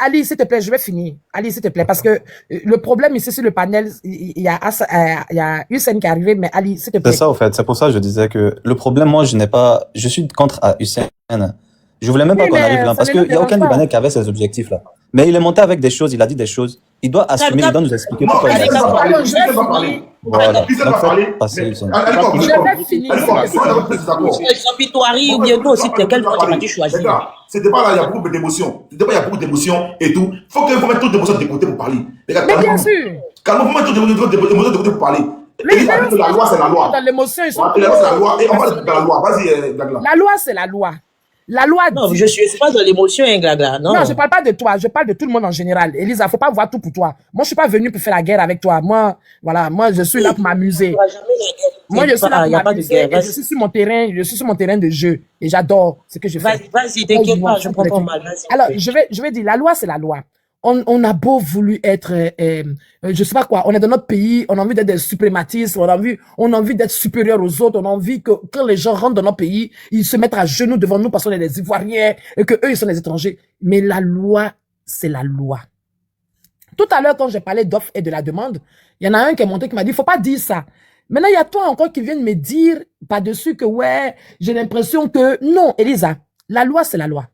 Speaker 5: Ali, s'il te plaît, je vais finir. Ali, s'il te plaît, parce que le problème ici sur le panel, il y a Hussein qui est arrivé, mais Ali, s'il te plaît.
Speaker 1: C'est ça, au fait. C'est pour ça que je disais que le problème, moi, je suis contre à Hussein. Je voulais même pas
Speaker 5: Oui,
Speaker 1: qu'on arrive
Speaker 5: mais
Speaker 1: là,
Speaker 5: ça
Speaker 1: parce
Speaker 5: ne
Speaker 1: qu'il
Speaker 5: nous
Speaker 1: n'y a aucun
Speaker 5: dérange pas.
Speaker 1: Libanais qui avait ces objectifs-là. Mais il est monté avec des choses, il a dit des choses. Il doit assumer, il doit nous expliquer
Speaker 4: Non,
Speaker 1: pourquoi
Speaker 4: il
Speaker 1: il a
Speaker 4: ne
Speaker 1: dit
Speaker 4: sait
Speaker 1: ça.
Speaker 4: pas parler.
Speaker 5: Alors,
Speaker 4: Il
Speaker 5: je
Speaker 4: ne
Speaker 5: vais
Speaker 4: sait pas parler.
Speaker 5: finir.
Speaker 1: Voilà.
Speaker 4: Il ne sait
Speaker 1: Donc
Speaker 4: pas parler.
Speaker 1: faites passer, Hussein.
Speaker 4: Allez,
Speaker 5: Je vais finir.
Speaker 2: Jean-Pierre Touari ou bien toi aussi, quel droit tu m'as-tu choisi?
Speaker 4: Les gars, ce débat là, il y a beaucoup d'émotions. Ce débat, il y a beaucoup d'émotions et tout. Faut mettre toutes les émotions de côté pour parler. Les gars,
Speaker 5: Mais bien sûr.
Speaker 4: calmez-vous, faut mettre toutes les émotions de côté pour parler.
Speaker 5: Mais
Speaker 4: Et la loi, c'est la loi.
Speaker 5: dans l'émotion, ils sont
Speaker 4: La loi, c'est la loi. Et on va dans la loi. Vas-y, Gagla.
Speaker 5: La loi, c'est la loi. La loi
Speaker 2: Non,
Speaker 5: dit...
Speaker 2: je suis pas dans l'émotion, hein, Glagla. Non.
Speaker 5: Non, je parle pas de toi, je parle de tout le monde en général. Elisa, faut pas voir tout pour toi. Moi, je suis pas venu pour faire la guerre avec toi. Moi, voilà, moi, je suis là pour m'amuser. Moi, je suis là pour m'amuser. Et je suis sur mon terrain de jeu. Et j'adore ce que je fais.
Speaker 2: Vas-y, t'inquiète pas, je prends pas mal.
Speaker 5: Alors, je vais dire, la loi, c'est la loi. On a beau voulu être, je sais pas quoi, on est dans notre pays, on a envie d'être des suprématistes, on a envie d'être supérieur aux autres, on a envie que quand les gens rentrent dans notre pays, ils se mettent à genoux devant nous parce qu'on est des Ivoiriens et que eux ils sont des étrangers. Mais la loi, c'est la loi. Tout à l'heure, quand j'ai parlé d'offre et de la demande, il y en a un qui est monté qui m'a dit, faut pas dire ça. Maintenant, il y a toi encore qui viens de me dire par-dessus que ouais, j'ai l'impression que non, Elisa, la loi, c'est la loi.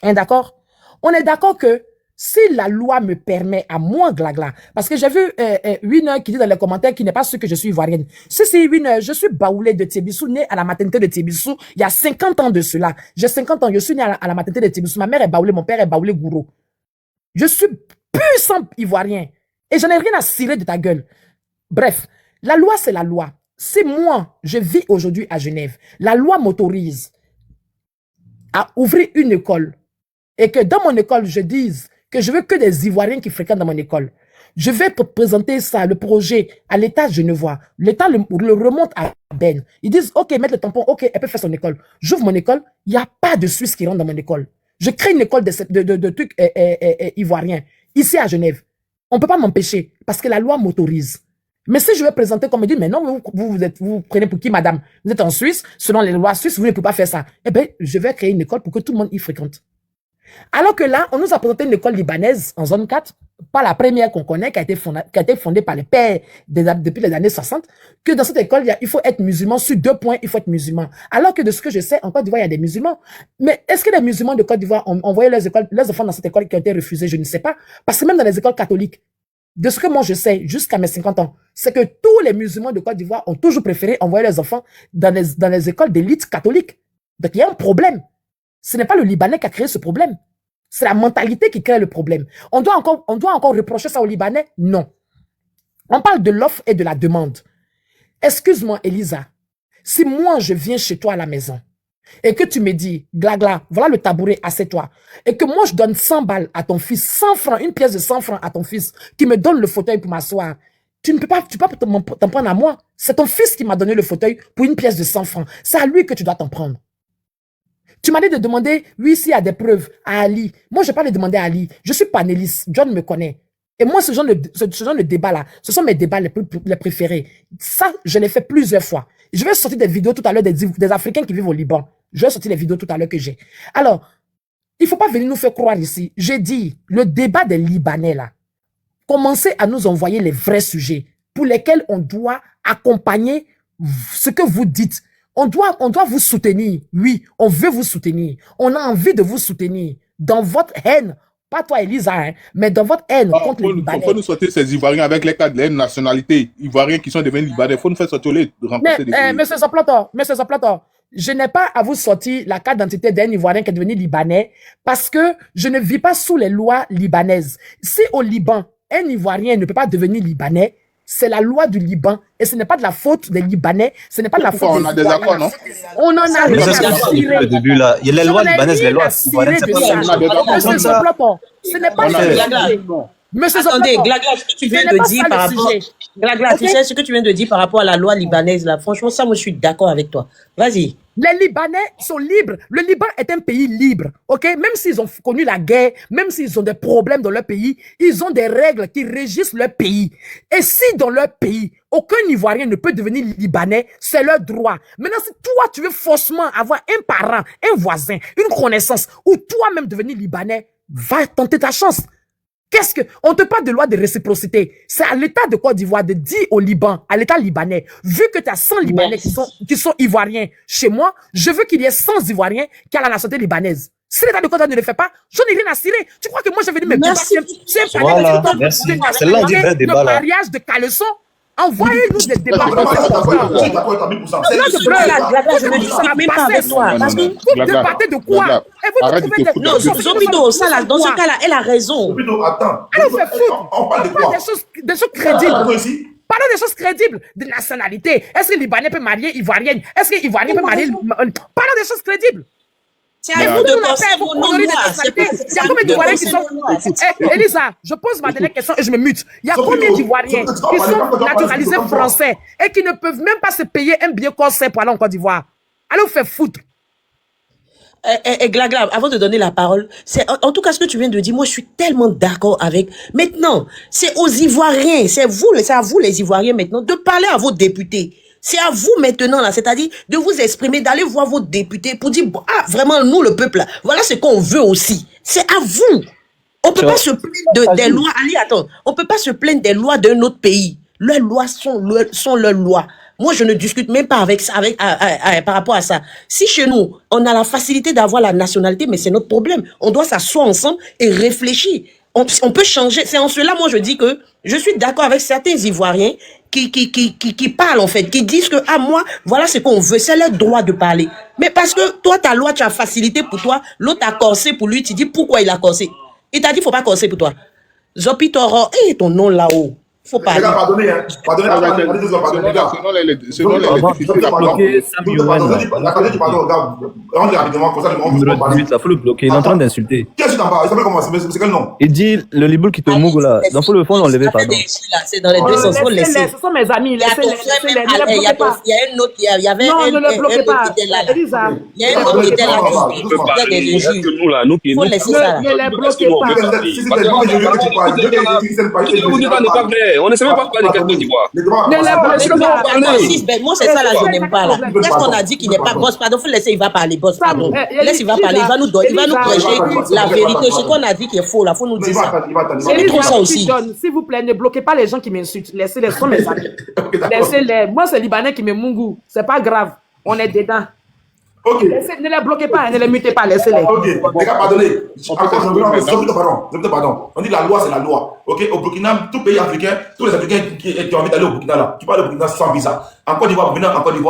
Speaker 5: Hein, d'accord? On est d'accord que si la loi me permet à moi, Glagla, parce que j'ai vu Winner qui dit dans les commentaires qu'il n'est pas sûr que je suis ivoirienne. Si, Winner, je suis baoulé de Tébissou, né à la maternité de Tébissou, il y a 50 ans de cela. J'ai 50 ans, je suis né à la maternité de Tébissou. Ma mère est baoulée, mon père est baoulé gourou. Je suis puissant ivoirien. Et j'en ai rien à cirer de ta gueule. Bref, la loi, c'est la loi. Si moi, je vis aujourd'hui à Genève, la loi m'autorise à ouvrir une école et que dans mon école, je dise que je veux que des Ivoiriens qui fréquentent dans mon école. Je vais présenter ça, le projet, à l'État genevois. L'État le remonte à Ben. Ils disent, OK, mettre le tampon, OK, elle peut faire son école. J'ouvre mon école, il n'y a pas de Suisse qui rentre dans mon école. Je crée une école de trucs ivoiriens, ici à Genève. On ne peut pas m'empêcher, parce que la loi m'autorise. Mais si je vais présenter comme me dit, mais non, vous prenez pour qui, madame? Vous êtes en Suisse, selon les lois suisses, vous ne pouvez pas faire ça. Eh bien, je vais créer une école pour que tout le monde y fréquente. Alors que là, on nous a présenté une école libanaise en zone 4, pas la première qu'on connaît, qui a été fondée par les pères depuis les années 60, que dans cette école, il faut être musulman, sur 2 points, il faut être musulman. Alors que de ce que je sais, en Côte d'Ivoire, il y a des musulmans. Mais est-ce que les musulmans de Côte d'Ivoire ont envoyé leurs enfants dans cette école qui ont été refusés? Je ne sais pas. Parce que même dans les écoles catholiques, de ce que moi je sais, jusqu'à mes 50 ans, c'est que tous les musulmans de Côte d'Ivoire ont toujours préféré envoyer leurs enfants dans les écoles d'élite catholiques. Donc il y a un problème. Ce n'est pas le Libanais qui a créé ce problème. C'est la mentalité qui crée le problème. On doit encore reprocher ça aux Libanais? Non. On parle de l'offre et de la demande. Excuse-moi, Elisa. Si moi, je viens chez toi à la maison et que tu me dis, Glagla, voilà le tabouret, assieds-toi, et que moi, je donne 100 balles à ton fils, 100 francs, une pièce de 100 francs à ton fils, qui me donne le fauteuil pour m'asseoir, tu peux pas t'en prendre à moi. C'est ton fils qui m'a donné le fauteuil pour une pièce de 100 francs. C'est à lui que tu dois t'en prendre. Tu m'as dit de demander, oui, s'il y a des preuves, à Ali. Moi, je ne vais pas les demander à Ali. Je suis panéliste. John me connaît. Et moi, ce genre de débat-là, ce sont mes débats les préférés. Ça, je l'ai fait plusieurs fois. Je vais sortir des vidéos tout à l'heure des Africains qui vivent au Liban. Je vais sortir les vidéos tout à l'heure que j'ai. Alors, il ne faut pas venir nous faire croire ici. J'ai dit, le débat des Libanais, là, commencez à nous envoyer les vrais sujets pour lesquels on doit accompagner ce que vous dites. On doit vous soutenir. Oui, on veut vous soutenir. On a envie de vous soutenir dans votre haine. Pas toi, Elisa, hein, mais dans votre haine contre les Libanais.
Speaker 11: Il faut nous sortir ces Ivoiriens avec les cas de la nationalité. Ivoiriens qui sont devenus Libanais. Il faut nous faire sortir les rencontrer des
Speaker 5: Monsieur Zaplator, je n'ai pas à vous sortir la carte d'identité d'un Ivoirien qui est devenu Libanais parce que je ne vis pas sous les lois libanaises. Si au Liban, un Ivoirien ne peut pas devenir Libanais, c'est la loi du Liban. Et ce n'est pas de la faute des Libanais. Ce n'est pas de la faute des
Speaker 11: Ivoiriens. On a des accords, non?
Speaker 5: On en a
Speaker 1: Mais c'est ce que j'ai dit au début, là. Il y a les lois libanaises, les lois ivoiriennes. C'est pas la même chose.
Speaker 5: Monsieur Zaplator, ce n'est pas Monsieur
Speaker 2: Attendez, Glagla, ce que tu viens de dire par rapport... Glagla, tu sais ce que tu viens de dire par rapport à la loi libanaise, là, franchement, ça, moi, je suis d'accord avec toi. Vas-y.
Speaker 5: Les Libanais sont libres. Le Liban est un pays libre, ok? Même s'ils ont connu la guerre, même s'ils ont des problèmes dans leur pays, ils ont des règles qui régissent leur pays. Et si dans leur pays, aucun Ivoirien ne peut devenir Libanais, c'est leur droit. Maintenant, si toi, tu veux forcément avoir un parent, un voisin, une connaissance, ou toi-même devenir Libanais, va tenter ta chance. Qu'est-ce que... On te parle de loi de réciprocité. C'est à l'État de Côte d'Ivoire de dire au Liban, à l'État libanais, vu que tu as 100 Libanais qui sont ivoiriens chez moi, je veux qu'il y ait 100 Ivoiriens qui ont la nationalité libanaise. Si l'État de Côte d'Ivoire ne le fait pas, j'en ai rien à cirer. Tu crois que moi, je vais venir me battre? C'est
Speaker 1: voilà, merci. C'est là on dit vrai débat,
Speaker 5: le
Speaker 1: là.
Speaker 5: mariage de caleçon. Envoyez-nous des débats.
Speaker 2: Non, je ne discute même pas avec toi. Parce que
Speaker 5: vous débattez de quoi?
Speaker 2: Non, Zopido, ça là, dans ce cas-là, elle a raison.
Speaker 4: Attends.
Speaker 5: Elle nous fait foutre.
Speaker 4: On parle de quoi?
Speaker 5: Des choses crédibles. Parlons des choses crédibles, de nationalité. Est-ce que Libanais peut marier Ivoirienne? Est-ce que Ivoirien peut marier... Parlons des choses crédibles.
Speaker 2: C'est à vous de penser vos non-lois.
Speaker 5: Il y a combien d'Ivoiriens qui sont... Elisa, je pose ma dernière question et je me mute. Il y a combien d'Ivoiriens qui sont naturalisés français et qui ne peuvent même pas se payer un billet conseil pour aller en Côte d'Ivoire? Allez vous faire foutre.
Speaker 2: Glagla, avant de donner la parole, c'est en tout cas ce que tu viens de dire, moi je suis tellement d'accord avec. Maintenant, c'est aux Ivoiriens, c'est à vous les Ivoiriens maintenant de parler à vos députés. C'est à vous maintenant là, c'est-à-dire de vous exprimer, d'aller voir vos députés pour dire ah vraiment nous le peuple là, voilà ce qu'on veut aussi. C'est à vous. On peut pas se plaindre des lois. Ali, attends, on peut pas se plaindre des lois d'un autre pays. Leurs lois sont leurs lois. Moi, je ne discute même pas par rapport à ça. Si chez nous, on a la facilité d'avoir la nationalité, mais c'est notre problème. On doit s'asseoir ensemble et réfléchir. On peut changer. C'est en cela, moi, je dis que je suis d'accord avec certains Ivoiriens qui parlent, en fait, qui disent que, ah, moi, voilà ce qu'on veut. C'est leur droit de parler. Mais parce que toi, ta loi, tu as facilité pour toi. L'autre a corsé pour lui. Tu dis pourquoi il a corsé. Il t'a dit, faut pas corser pour toi. Zopi Toro, ton nom là-haut. Faut pas.
Speaker 4: Les gars, pardonnez, hein. Pardonnez, les gars.
Speaker 11: Selon les difficultés,
Speaker 4: on dit rapidement, comme ça,
Speaker 1: il faut le bloquer, il est en train d'insulter.
Speaker 4: Qu'est-ce que tu t'en parles? Il s'appelle comment? C'est quel nom?
Speaker 1: Il dit le Liboul qui te mougue là. Donc pour le fond, on ne levait pas.
Speaker 2: C'est dans les deux sens, faut laisser.
Speaker 5: Ce sont mes amis, laissez-les.
Speaker 2: Il y a un autre, il y avait un autre qui était là. Il y a un autre qui était là.
Speaker 12: Faut laisser ça là.
Speaker 5: Ne les bloquez pas.
Speaker 12: On ne sait même pas parler de Côte d'Ivoire.
Speaker 2: Moi, c'est ça là, je n'aime pas là. Qu'est-ce qu'on a dit qui n'est pas boss? Pardon, faut laisser, il va parler, boss, pardon. Laisse, il va parler, il va nous prêcher la vérité. Ce qu'on a dit qui est faux là, faut nous dire ça. C'est trop ça aussi.
Speaker 5: S'il vous plaît, ne bloquez pas les gens qui m'insultent. Laissez-les, ce sont mes amis. Laissez-les. Moi, c'est Libanais qui me mungou. C'est pas grave. On est dedans.
Speaker 4: Ok.
Speaker 5: Ne les bloquez pas, ne les mutez pas, laissez-les.
Speaker 4: Ok, les gars, pardonnez. Pardon. On dit la loi, c'est la loi. Ok, au Burkina, tout pays africain, tous les Africains qui ont envie d'aller au Burkina là, tu parles au Burkina sans visa. En Côte d'Ivoire,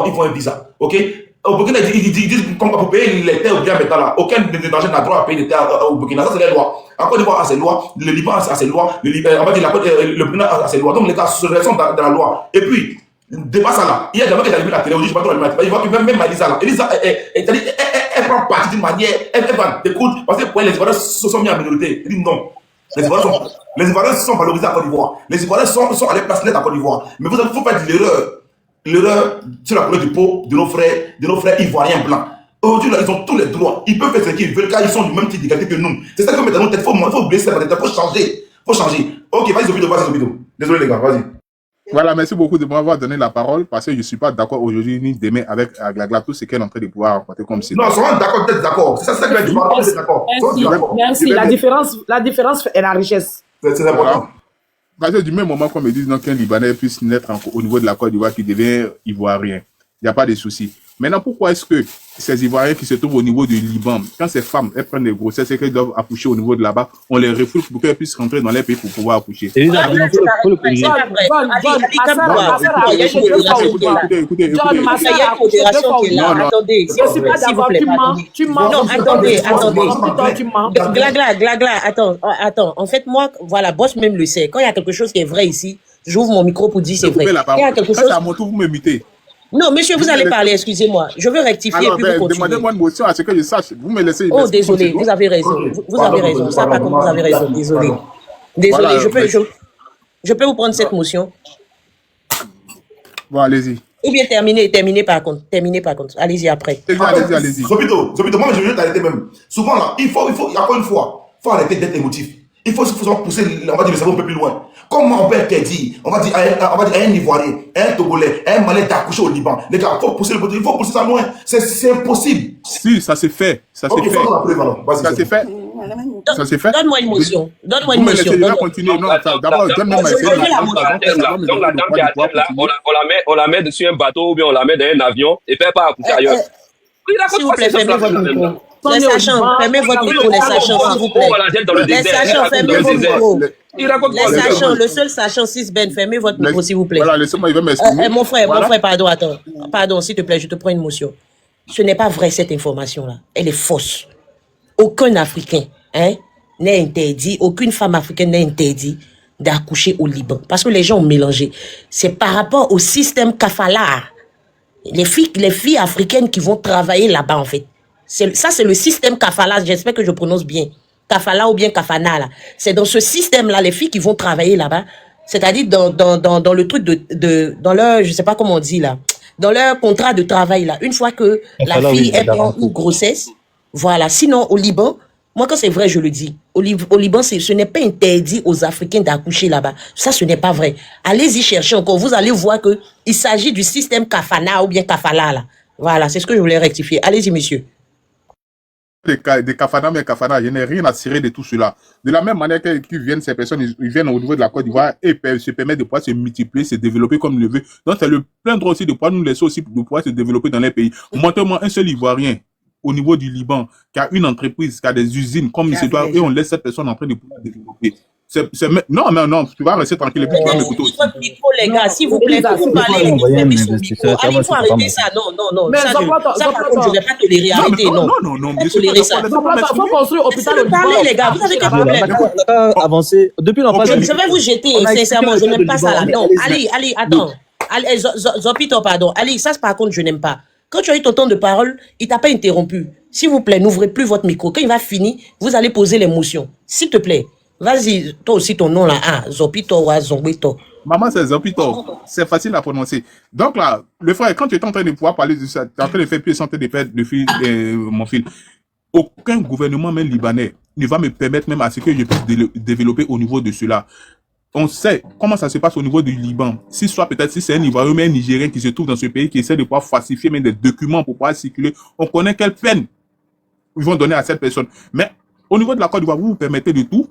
Speaker 4: il faut un visa. Ok. Au Burkina, ils disent qu'on va payer les terres au bien maintenant là. Aucun étranger n'a droit à payer les terres au Burkina. Ça, c'est les lois. En Côte d'Ivoire a ses lois, le Liban a ses lois, on va dire le Burkina a ses lois. Donc les gars se restent dans la loi. Et puis, débat ça là. Il y a des gens qui ont allumé la télé aujourd'hui, je ne sais pas trop il voit que même Elisa là. Elisa, elle prend parti d'une manière, elle va t'écoute, parce que les Ivoiriens se sont mis en minorité. Elle dit non. Les Ivoiriens sont valorisés à Côte d'Ivoire. Les Ivoiriens sont allés placer net à Côte d'Ivoire. Mais vous ne faut pas dire l'erreur sur la couleur du peau de nos frères ivoiriens blancs. Aujourd'hui, ils ont tous les droits. Ils peuvent faire ce qu'ils veulent car ils sont du même type d'égalité que nous. C'est ça que maintenant, il faut blesser la tête, il faut changer. Ok, vas-y, Zopido. Désolé les gars, vas-y.
Speaker 11: Voilà, merci beaucoup de m'avoir donné la parole parce que je ne suis pas d'accord aujourd'hui ni demain avec Glagla, tout ce qu'elle est en train de pouvoir raconter comme c'est.
Speaker 4: Non, souvent d'accord, peut-être d'accord. C'est ça que je parle, c'est d'accord.
Speaker 5: Merci. La différence est la richesse.
Speaker 4: C'est important.
Speaker 11: Parce que du même moment qu'on me dit qu'un Libanais puisse naître au niveau de la Côte d'Ivoire qui devient ivoirien, il n'y a pas de souci. Maintenant, pourquoi est-ce que ces Ivoiriens qui se trouvent au niveau du Liban, quand ces femmes elles prennent des grossesses et qu'elles doivent accoucher au niveau de là-bas, on les refoule pour qu'elles puissent rentrer dans les pays pour pouvoir accoucher?
Speaker 2: Glagla, attends. En fait, moi, voilà, boss même le sait. Quand il y a quelque chose qui est vrai ici, j'ouvre mon micro pour dire c'est vrai. Il y a quelque chose.
Speaker 11: À mon tour, vous m'évitez.
Speaker 2: Non, monsieur, vous allez parler, excusez-moi. Je veux rectifier.
Speaker 11: Alors, demandez-moi une motion à ce que je sache. Vous me laissez.
Speaker 2: Oh, désolé, vous avez raison. Vous avez raison. Ça pas comme vous avez raison. Désolé. Désolé, je peux vous prendre cette motion.
Speaker 11: Bon, allez-y.
Speaker 2: Ou bien terminer par contre. Allez-y après.
Speaker 11: Allez-y.
Speaker 4: Zopido, moi je veux t'arrêter même. Souvent là, il faut, encore une fois, il faut arrêter d'être émotif. Il faut pousser, on va dire, le cerveau un peu plus loin. Comment on peut interdire, on va dire à un Ivoirien, à un Togolais, à un Malais d'accoucher au Liban? Les gars, il faut pousser ça loin. C'est impossible.
Speaker 11: Si, ça s'est fait. Ça s'est fait. Ça s'est fait.
Speaker 2: Donne-moi une motion. Donne-moi
Speaker 11: Vous
Speaker 2: une
Speaker 11: me
Speaker 2: motion.
Speaker 11: laissez déjà continuer. Non, d'abord, donne-moi ma
Speaker 12: Donc la dame qui est à terre là, on la met dessus un bateau ou bien on la met dans un avion et fait pas accoucher ailleurs. Oui,
Speaker 2: S'il vous plaît, fermez votre micro. Les sachants, fermez votre micro, les sachants, s'il vous plaît. Les sachants, fermez votre micro. Les sachants, le seul sachant 6 Ben, fermez votre micro, s'il vous plaît.
Speaker 11: Voilà, laissez-moi, il va m'exprimer.
Speaker 2: Mon frère, pardon, attends. Pardon, s'il te plaît, je te prends une motion. Ce n'est pas vrai cette information-là. Elle est fausse. Aucun Africain n'est interdit, aucune femme africaine n'est interdite d'accoucher au Liban. Parce que les gens ont mélangé. C'est par rapport au système kafala. Les filles africaines qui vont travailler là-bas, en fait. Ça, c'est le système kafala. J'espère que je prononce bien. Kafala ou bien kafana, là. C'est dans ce système-là, les filles qui vont travailler là-bas. C'est-à-dire dans le truc dans leur, je sais pas comment on dit, là. Dans leur contrat de travail, là. Une fois que la fille est en une grossesse, voilà. Sinon, au Liban, moi, quand c'est vrai, je le dis. Au Liban, ce n'est pas interdit aux Africains d'accoucher là-bas. Ça, ce n'est pas vrai. Allez-y chercher encore. Vous allez voir que il s'agit du système kafana ou bien kafala, là. Voilà, c'est ce que je voulais rectifier. Allez-y, monsieur.
Speaker 11: Des kafana, mais kafana, je n'ai rien à tirer de tout cela. De la même manière qu'ils viennent, ces personnes, ils viennent au niveau de la Côte d'Ivoire et se permettent de pouvoir se multiplier, se développer comme ils le veulent. Donc, c'est le plein droit aussi de pouvoir nous laisser aussi de pouvoir se développer dans les pays. Montrez-moi un seul Ivoirien au niveau du Liban qui a une entreprise, qui a des usines comme il se doit, et on laisse cette personne en train de pouvoir développer. Non, tu vas rester tranquille et puis tu vas m'écouter aussi.
Speaker 2: Votre micro, les gars, s'il vous plaît, vous parlez, allez, il faut arrêter ça. Non,
Speaker 5: Mais
Speaker 2: ça, je ne vais pas tolérer. Arrêtez, non.
Speaker 11: Non,
Speaker 2: bien sûr.
Speaker 5: Il faut construire l'hôpital au Liban.
Speaker 2: Parlez, les gars, vous avez qu'à parler.
Speaker 1: Avancer. Depuis l'an passé.
Speaker 2: Je vais vous jeter, sincèrement, je n'aime pas ça là. Non, allez, attends. Allez, Zopito, pardon. Allez, ça, par contre, je n'aime pas. Quand tu as eu ton temps de parole, il t'a pas interrompu. S'il vous plaît, n'ouvrez plus votre micro. Quand il va finir, vous allez poser les motions. S'il te plaît. Vas-y, toi aussi ton nom là, Zopito ou Zongbeto.
Speaker 11: Maman, c'est Zopito. C'est facile à prononcer. Donc là, le frère, quand tu es en train de pouvoir parler de ça, tu es en train de faire plus en train de faire mon fils. Aucun gouvernement, même libanais, ne va me permettre même à ce que je puisse développer au niveau de cela. On sait comment ça se passe au niveau du Liban. Si c'est un Ivoirien, mais un Nigérien qui se trouve dans ce pays, qui essaie de pouvoir falsifier même des documents pour pouvoir circuler, on connaît quelle peine ils vont donner à cette personne. Mais au niveau de la Côte d'Ivoire, vous permettez de tout.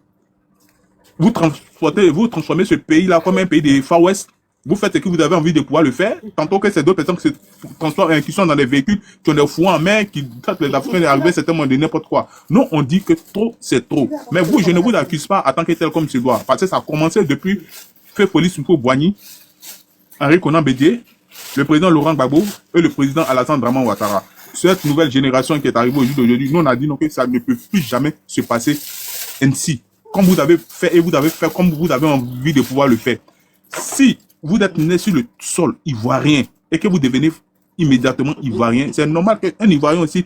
Speaker 11: Vous transformez ce pays-là comme un pays des Far West. Vous faites ce que vous avez envie de pouvoir le faire. Tantôt que c'est d'autres personnes qui se transforment, qui sont dans des véhicules, qui ont des fouets en main, qui traitent les Africains d'arriver certainement de n'importe quoi. Nous, on dit que trop, c'est trop. Mais vous, je ne vous accuse pas en tant que tel comme ce doit. Parce que ça a commencé depuis Feu Police Mko Boigny, Henri Konan Bédié, le président Laurent Gbagbo et le président Alassane Draman Ouattara. Cette nouvelle génération qui est arrivée au jour d'aujourd'hui, nous, on a dit non, que ça ne peut plus jamais se passer ainsi. Comme vous avez fait et vous avez fait comme vous avez envie de pouvoir le faire. Si vous êtes né sur le sol ivoirien et que vous devenez immédiatement ivoirien, c'est normal qu'un Ivoirien aussi,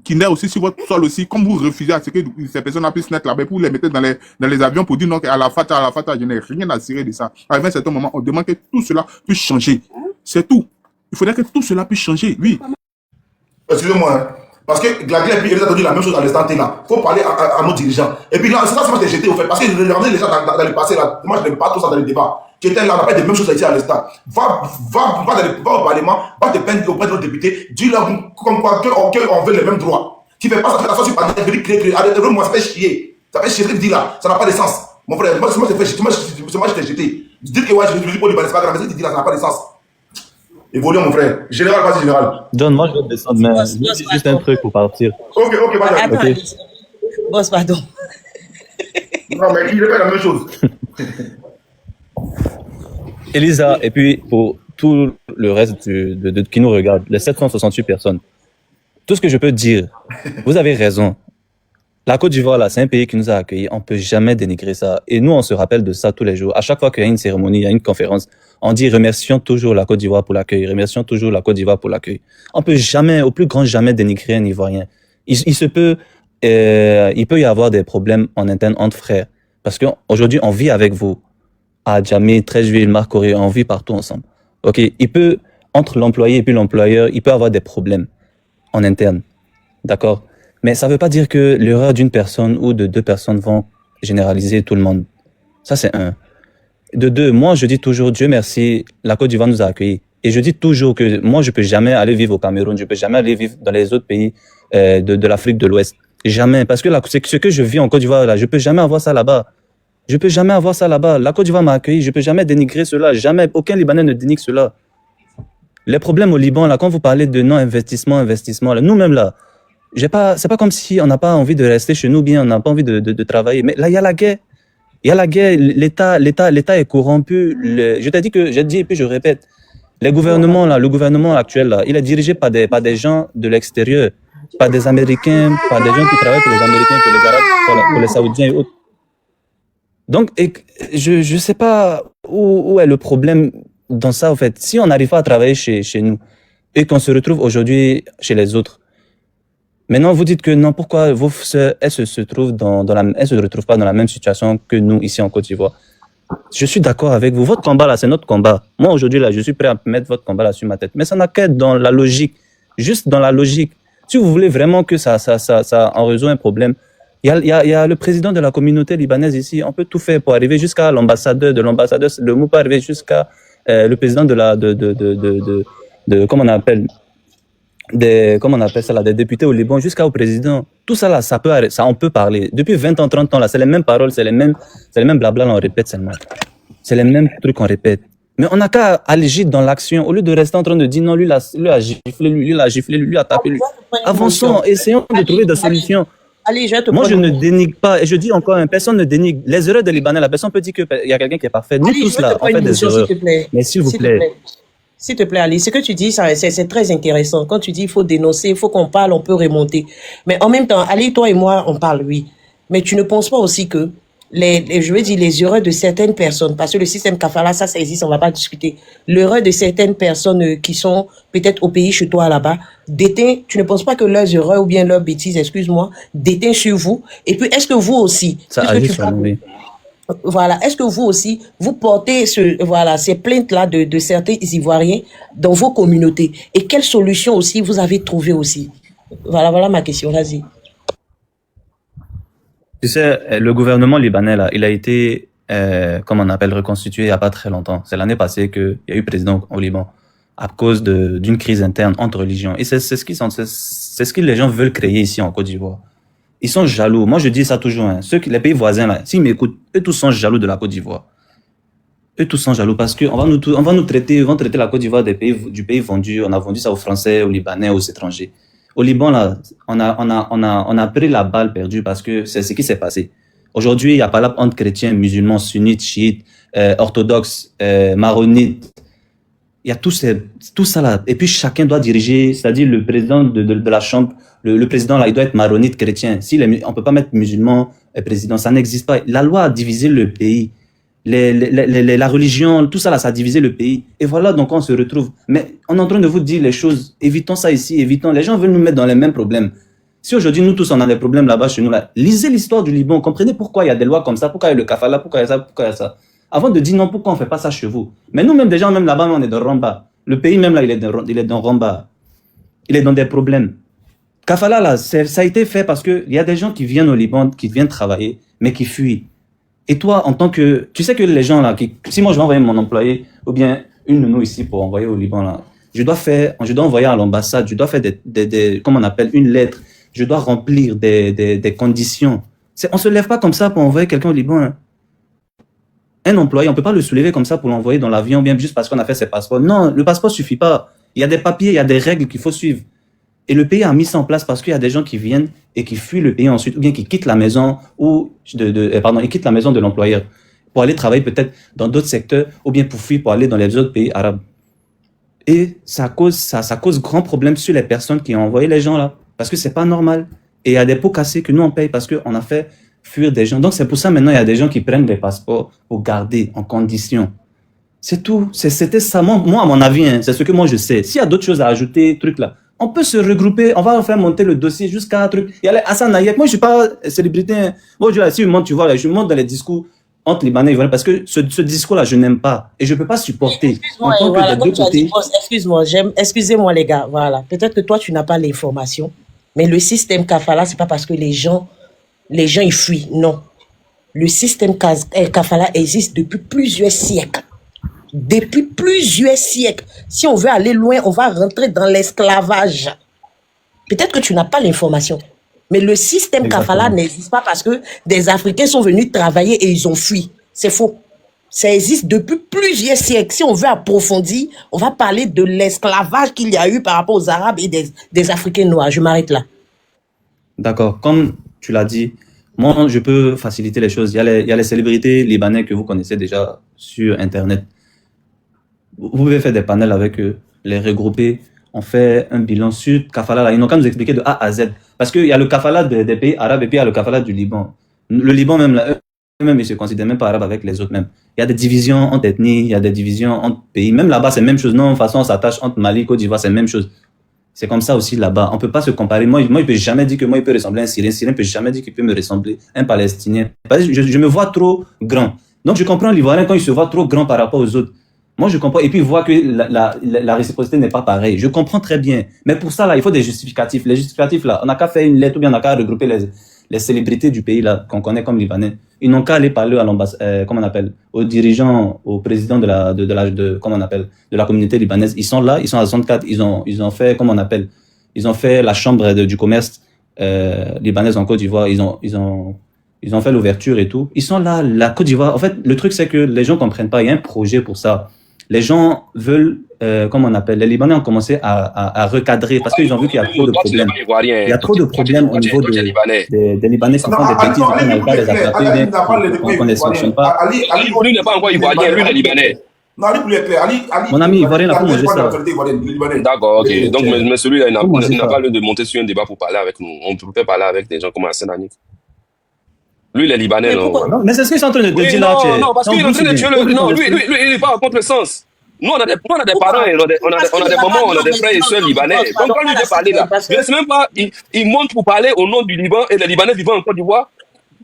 Speaker 11: qui naît aussi sur votre sol aussi, comme vous refusez à ce que ces personnes puissent naître là-bas, pour les mettre dans les avions pour dire non, à la fata, je n'ai rien à cirer de ça. À un certain moment, on demande que tout cela puisse changer. C'est tout. Il faudrait que tout cela puisse changer, oui.
Speaker 4: Excusez-moi, hein. Parce que Glagler et puis Elisa ont dit la même chose à l'instant T là. Il faut parler à nos dirigeants. Et puis là, c'est ça que moi j'ai jeté au fait. Parce que regardez les gens dans le passé là. Moi, je n'aime pas tout ça dans les débats. Qui étaient là, on n'a pas des mêmes choses ici à l'instant. Va au Parlement, va te plaindre auprès de nos députés. Dis-leur comme quoi qu'on veut les mêmes droits. Tu ne fais pas ça, tu fais la sorte sur Parlement, créer. Moi, ça fait chier. Ça fait chier ce que tu dis là. Ça n'a pas de sens. Mon frère, moi, je t'ai jeté. Dites que ouais, je dis pour les c'est pas grave, mais ce que tu dis là, ça n'a pas de sens. Évolue, mon frère. Général, vas-y, général.
Speaker 1: John, moi, je vais descendre, mais juste un truc pour partir.
Speaker 4: Ok, vas-y.
Speaker 2: Attends, boss, pardon.
Speaker 4: Non, mais il fait la même chose.
Speaker 1: Elisa, et puis pour tout le reste qui nous regarde, les 768 personnes, tout ce que je peux dire, vous avez raison. La Côte d'Ivoire, là, c'est un pays qui nous a accueillis. On peut jamais dénigrer ça. Et nous, on se rappelle de ça tous les jours. À chaque fois qu'il y a une cérémonie, il y a une conférence, on dit remercions toujours la Côte d'Ivoire pour l'accueil. Remercions toujours la Côte d'Ivoire pour l'accueil. On peut jamais, au plus grand jamais, dénigrer un Ivoirien. Il peut y avoir des problèmes en interne entre frères. Parce qu'aujourd'hui, on vit avec vous. À Djamé, Treichville, Marc-Corée, on vit partout ensemble. Ok, entre l'employé et puis l'employeur, il peut avoir des problèmes en interne. D'accord? Mais ça ne veut pas dire que l'erreur d'une personne ou de deux personnes vont généraliser tout le monde. Ça, c'est un. De deux, moi, je dis toujours, Dieu merci, la Côte d'Ivoire nous a accueillis. Et je dis toujours que moi, je ne peux jamais aller vivre au Cameroun, je ne peux jamais aller vivre dans les autres pays de l'Afrique de l'Ouest. Jamais. Parce que ce que je vis en Côte d'Ivoire, là, je peux jamais avoir ça là-bas. Je peux jamais avoir ça là-bas. La Côte d'Ivoire m'a accueilli. Je peux jamais dénigrer cela. Jamais. Aucun Libanais ne dénigre cela. Les problèmes au Liban, là, quand vous parlez de non-investissement, là, nous-mêmes, là, c'est pas comme si on n'a pas envie de rester chez nous bien, on n'a pas envie de travailler. Mais là, il y a la guerre. Il y a la guerre. L'État est corrompu. Je t'ai dit que, j'ai dit et puis je répète, le gouvernement actuel, là, il est dirigé par des gens de l'extérieur, par des Américains, par des gens qui travaillent pour les Américains, pour les Arabes, pour les Saoudiens et autres. Donc, je sais pas où est le problème dans ça, en fait. Si on n'arrive pas à travailler chez nous et qu'on se retrouve aujourd'hui chez les autres, maintenant vous dites que non, pourquoi vos sœurs, elles se retrouvent pas dans la même situation que nous ici en Côte d'Ivoire. Je suis d'accord avec vous. Votre combat là, c'est notre combat. Moi aujourd'hui là, je suis prêt à mettre votre combat là sur ma tête. Mais ça n'a qu'à être dans la logique, juste dans la logique. Si vous voulez vraiment que ça en résout un problème, il y a le président de la communauté libanaise ici. On peut tout faire pour arriver jusqu'à l'ambassadeur. Le mot peut arriver jusqu'à le président comment on appelle ça là, des députés au Liban, jusqu'au président. Tout ça là, on peut parler. Depuis 20 ans, 30 ans là, c'est les mêmes paroles, c'est les mêmes blabla, on répète seulement. C'est les mêmes trucs qu'on répète. Mais on n'a qu'à agir dans l'action, au lieu de rester en train de dire non, lui a giflé, lui a tapé, lui. Avançons, essayons de trouver des solutions.
Speaker 2: Allez,
Speaker 1: Moi, je ne dénigre pas, et je dis encore, personne ne dénigre les erreurs des Libanais. La personne peut dire qu'il y a quelqu'un qui est parfait. Nous tous là, on fait des erreurs. Mais s'il vous plaît.
Speaker 2: S'il te plaît, Ali, ce que tu dis, c'est très intéressant. Quand tu dis il faut dénoncer, il faut qu'on parle, on peut remonter. Mais en même temps, Ali, toi et moi, on parle, oui. Mais tu ne penses pas aussi que je veux dire, les erreurs de certaines personnes, parce que le système kafala, ça existe, on va pas discuter. L'erreur de certaines personnes qui sont peut-être au pays chez toi là-bas, tu ne penses pas que leurs erreurs ou bien leurs bêtises, excuse-moi, déteint sur vous? Et puis, est-ce que vous aussi,
Speaker 1: ça agit sur nous, oui.
Speaker 2: Voilà. Est-ce que vous aussi, vous portez ces plaintes-là de certains Ivoiriens dans vos communautés? Et quelles solutions aussi vous avez trouvées aussi? Voilà ma question. Vas-y.
Speaker 1: Tu sais, le gouvernement libanais, là, il a été, reconstitué il n'y a pas très longtemps. C'est l'année passée qu'il y a eu président au Liban à cause d'une crise interne entre religions. Et c'est ce que les gens veulent créer ici en Côte d'Ivoire. Ils sont jaloux. Moi, je dis ça toujours. Hein. Les pays voisins, là, s'ils m'écoutent, eux tous sont jaloux de la Côte d'Ivoire. Eux tous sont jaloux parce qu'on va nous traiter, ils vont traiter la Côte d'Ivoire du pays vendu. On a vendu ça aux Français, aux Libanais, aux étrangers. Au Liban, là, on a pris la balle perdue parce que c'est ce qui s'est passé. Aujourd'hui, il y a pas là entre chrétiens, musulmans, sunnites, chiites, orthodoxes, maronites. Il y a tout ça là. Et puis, chacun doit diriger, c'est-à-dire le président de la chambre, le président là, il doit être maronite chrétien. On peut pas mettre musulman président, ça n'existe pas. La loi a divisé le pays. La religion, tout ça là, ça a divisé le pays. Et voilà, donc on se retrouve. Mais on est en train de vous dire les choses. Évitons ça ici, évitons. Les gens veulent nous mettre dans les mêmes problèmes. Si aujourd'hui, nous tous, on a des problèmes là-bas chez nous, là, lisez l'histoire du Liban. Comprenez pourquoi il y a des lois comme ça, pourquoi il y a le kafala, pourquoi il y a ça, pourquoi il y a ça. Avant de dire non, pourquoi on fait pas ça chez vous. Mais nous-mêmes, déjà, même là-bas, on est dans Ramba. Le pays même là, il est dans Ramba. Il est dans des problèmes. Kafala, là, ça a été fait parce que il y a des gens qui viennent au Liban, qui viennent travailler, mais qui fuient. Et toi, en tant que, tu sais que les gens là, si moi je vais envoyer mon employé, ou bien une nounou ici pour envoyer au Liban là, je dois envoyer à l'ambassade, je dois faire comment on appelle, une lettre, je dois remplir des conditions. On se lève pas comme ça pour envoyer quelqu'un au Liban, hein. Un employé, on peut pas le soulever comme ça pour l'envoyer dans l'avion, bien juste parce qu'on a fait ses passeports. Non, le passeport suffit pas. Il y a des papiers, il y a des règles qu'il faut suivre. Et le pays a mis ça en place parce qu'il y a des gens qui viennent et qui fuient le pays ensuite, ou bien qui quittent la maison ils quittent la maison de l'employeur pour aller travailler peut-être dans d'autres secteurs, ou bien pour fuir pour aller dans les autres pays arabes. Et ça cause grand problème sur les personnes qui ont envoyé les gens là, parce que c'est pas normal. Et il y a des pots cassés que nous on paye parce qu'on a fait fuir des gens. Donc c'est pour ça maintenant il y a des gens qui prennent des passeports pour garder en condition. C'est tout. C'était ça. Moi à mon avis, hein, c'est ce que moi je sais. S'il y a d'autres choses à ajouter, trucs là, on peut se regrouper, on va faire monter le dossier jusqu'à un truc. Il y a Hassan Nayek. Moi, je suis pas célébrité. Hein. Moi, si je monte, tu vois, je monte dans les discours entre Libanais et Ivoiriens parce que ce discours-là, je n'aime pas. Et je peux pas supporter.
Speaker 2: Excusez-moi, les gars. Voilà. Peut-être que toi, tu n'as pas l'information. Mais le système kafala, c'est pas parce que les gens, ils fuient. Non. Le système kafala existe depuis plusieurs siècles. Depuis plusieurs siècles. Si on veut aller loin, on va rentrer dans l'esclavage. Peut-être que tu n'as pas l'information. Mais le système kafala n'existe pas parce que des Africains sont venus travailler et ils ont fui. C'est faux. Ça existe depuis plusieurs siècles. Si on veut approfondir, on va parler de l'esclavage qu'il y a eu par rapport aux Arabes et des Africains noirs. Je m'arrête là.
Speaker 1: D'accord. Comme tu l'as dit, moi, je peux faciliter les choses. Il y a les célébrités libanais que vous connaissez déjà sur Internet. Vous pouvez faire des panels avec eux, les regrouper. On fait un bilan sur Kafala. Là. Ils n'ont qu'à nous expliquer de A à Z. Parce qu'il y a le Kafala des pays arabes et puis il y a le Kafala du Liban. Le Liban, même, là, eux-mêmes, ils ne se considèrent même pas arabes avec les autres même. Il y a des divisions entre ethnies, il y a des divisions entre pays. Même là-bas, c'est la même chose. Non, de toute façon, on s'attache entre Mali et Côte d'Ivoire, c'est la même chose. C'est comme ça aussi là-bas. On ne peut pas se comparer. Moi, il ne peut jamais dire que moi, il peut ressembler à un Syrien. Un Syrien ne peut jamais dire qu'il peut me ressembler à un Palestinien. Parce que je me vois trop grand. Donc, je comprends l'Ivoirien quand il se voit trop grand par rapport aux autres. Moi, je comprends. Et puis, il voit que la réciprocité n'est pas pareille. Je comprends très bien. Mais pour ça, là, il faut des justificatifs. Les justificatifs, là, on n'a qu'à faire une lettre ou bien on n'a qu'à regrouper les célébrités du pays, là, qu'on connaît comme Libanais. Ils n'ont qu'à aller parler à l'ambassade, comment on appelle, aux dirigeants, au président comment on appelle, de la communauté libanaise. Ils sont là, ils sont à 64, ils ont fait, comment on appelle, ils ont fait la chambre du commerce, libanaise en Côte d'Ivoire. Ils ont fait l'ouverture et tout. Ils sont là, la Côte d'Ivoire. En fait, le truc, c'est que les gens comprennent pas. Il y a un projet pour ça. Les gens veulent, comment on appelle, les Libanais ont commencé à recadrer parce qu'ils ont vu qu'il y a trop de problèmes. Il y a trop de problèmes au niveau des Libanais qui font des bêtises, on n'arrive pas à les attraper, qu'on ne les sanctionne pas.
Speaker 12: Lui n'est pas encore ivoirien, lui il est libanais.
Speaker 4: Non, Ali, pour les clair,
Speaker 1: Mon ami ivoirien n'a pas mangé ça.
Speaker 12: D'accord, ok. Donc, mais celui-là, il n'a pas lieu de monter sur un débat pour parler avec nous. On peut parler avec des gens comme Hassan Anik. Lui, il est libanais, non?
Speaker 1: Mais c'est ce qu'ils sont en train de dire là.
Speaker 12: Non, parce qu'il est en train de tuer le. Non, lui, il n'est pas contre le sens. Nous, on a des parents, on a des mamans, on a des frères et soeurs libanais. Donc, quand lui veut parler là, je ne sais même pas, il monte pour parler au nom du Liban et les Libanais vivant en Côte d'Ivoire.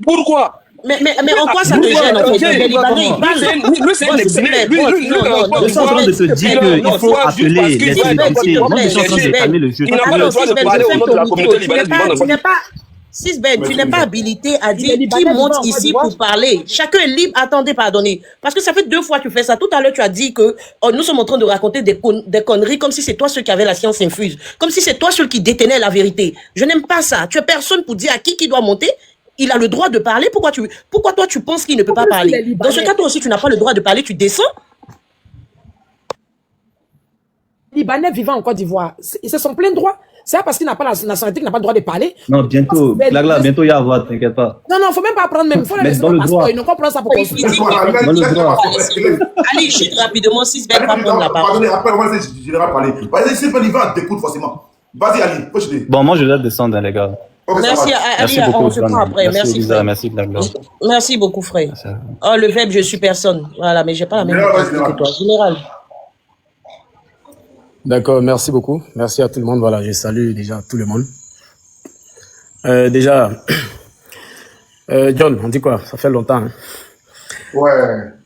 Speaker 12: Pourquoi?
Speaker 2: Mais en quoi ça te gêne en fait? Les Libanais, ils parlent.
Speaker 12: Lui, c'est un exilé.
Speaker 1: Je suis en train de te dire qu'il faut appeler les célébrités. Moi, je suis en train de calmer le jeu.
Speaker 12: Il n'a pas le droit de parler au nom de la communauté libanaise vivant en Côte d'Ivoire.
Speaker 2: Sisben, tu n'es pas habilité à dire qui monte ici pour parler. Chacun est libre. Attendez, pardonnez. Parce que ça fait 2 fois que tu fais ça. Tout à l'heure, tu as dit que nous sommes en train de raconter des conneries comme si c'est toi seul qui avait la science infuse. Comme si c'est toi seul qui détenait la vérité. Je n'aime pas ça. Tu es personne pour dire à qui doit monter. Il a le droit de parler. Pourquoi toi, tu penses qu'il ne peut pas parler? Dans ce cas, toi aussi, tu n'as pas le droit de parler. Tu descends.
Speaker 5: Libanais vivant en Côte d'Ivoire, ils se sont plein droit. C'est parce qu'il n'a pas la nationalité, qu'il n'a pas le droit de parler.
Speaker 1: Non, bientôt, bientôt il y a à voir, t'inquiète pas.
Speaker 5: Non, faut même pas apprendre même. Il faut la laisser dans le passeport. Ils n'ont pas prendre ça pour construire.
Speaker 2: Allez, chute rapidement, si c'est pas prendre la parole.
Speaker 4: Pardonnez, après, moi, je vais parler. Vas-y, si il va, t'écoute forcément. Vas-y, Ali, push-le.
Speaker 1: Bon, moi, je vais descendre, les gars.
Speaker 2: Merci, Ali, on se prend après. Merci, frère.
Speaker 1: Merci,
Speaker 2: merci beaucoup, frère. Oh, le verbe, je suis personne. Voilà, mais j'ai pas la même capacité que toi. Général.
Speaker 3: D'accord, merci beaucoup. Merci à tout le monde. Voilà, je salue déjà tout le monde. John, on dit quoi? Ça fait longtemps. Hein?
Speaker 4: Ouais.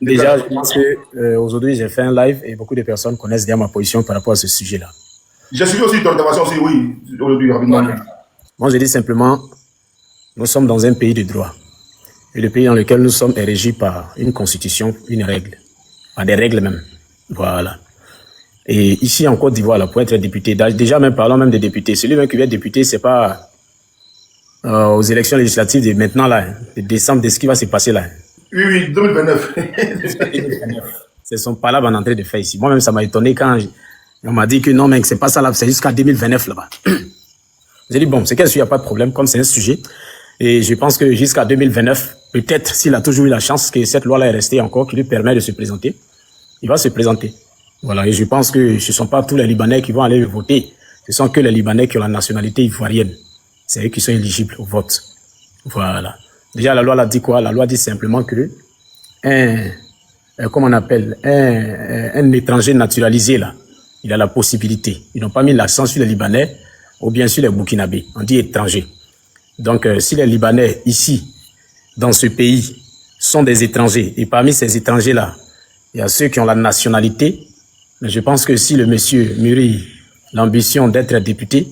Speaker 3: Déjà, je pense que aujourd'hui, j'ai fait un live et beaucoup de personnes connaissent bien ma position par rapport à ce sujet-là.
Speaker 4: J'ai suivi aussi ton intervention aussi, oui, aujourd'hui, rapidement.
Speaker 3: Moi, je dis simplement, nous sommes dans un pays de droit. Et le pays dans lequel nous sommes est régi par une constitution, une règle. Par des règles même. Voilà. Et ici en Côte d'Ivoire, là, pour être député, déjà même parlant même des députés, celui même qui va être député, c'est pas aux élections législatives de maintenant là, de décembre, de ce qui va se passer là.
Speaker 4: Oui, 2029.
Speaker 3: C'est son palabre en entrée de fait ici. Moi-même, ça m'a étonné quand on m'a dit que non, mec, c'est pas ça là, c'est jusqu'à 2029 là-bas. J'ai dit bon, c'est qu'il n'y a pas de problème, comme c'est un sujet. Et je pense que jusqu'à 2029, peut-être s'il a toujours eu la chance que cette loi-là est restée encore, qui lui permet de se présenter, il va se présenter. Voilà, et je pense que ce ne sont pas tous les Libanais qui vont aller voter. Ce sont que les Libanais qui ont la nationalité ivoirienne. C'est eux qui sont éligibles au vote. Voilà. Déjà, la loi l'a dit quoi? La loi dit simplement que comment on appelle, un étranger naturalisé, là, il a la possibilité. Ils n'ont pas mis l'accent sur les Libanais ou bien sur les Burkinabés. On dit étranger. Donc, si les Libanais, ici, dans ce pays, sont des étrangers, et parmi ces étrangers-là, il y a ceux qui ont la nationalité. Mais je pense que si le monsieur mûrit l'ambition d'être député,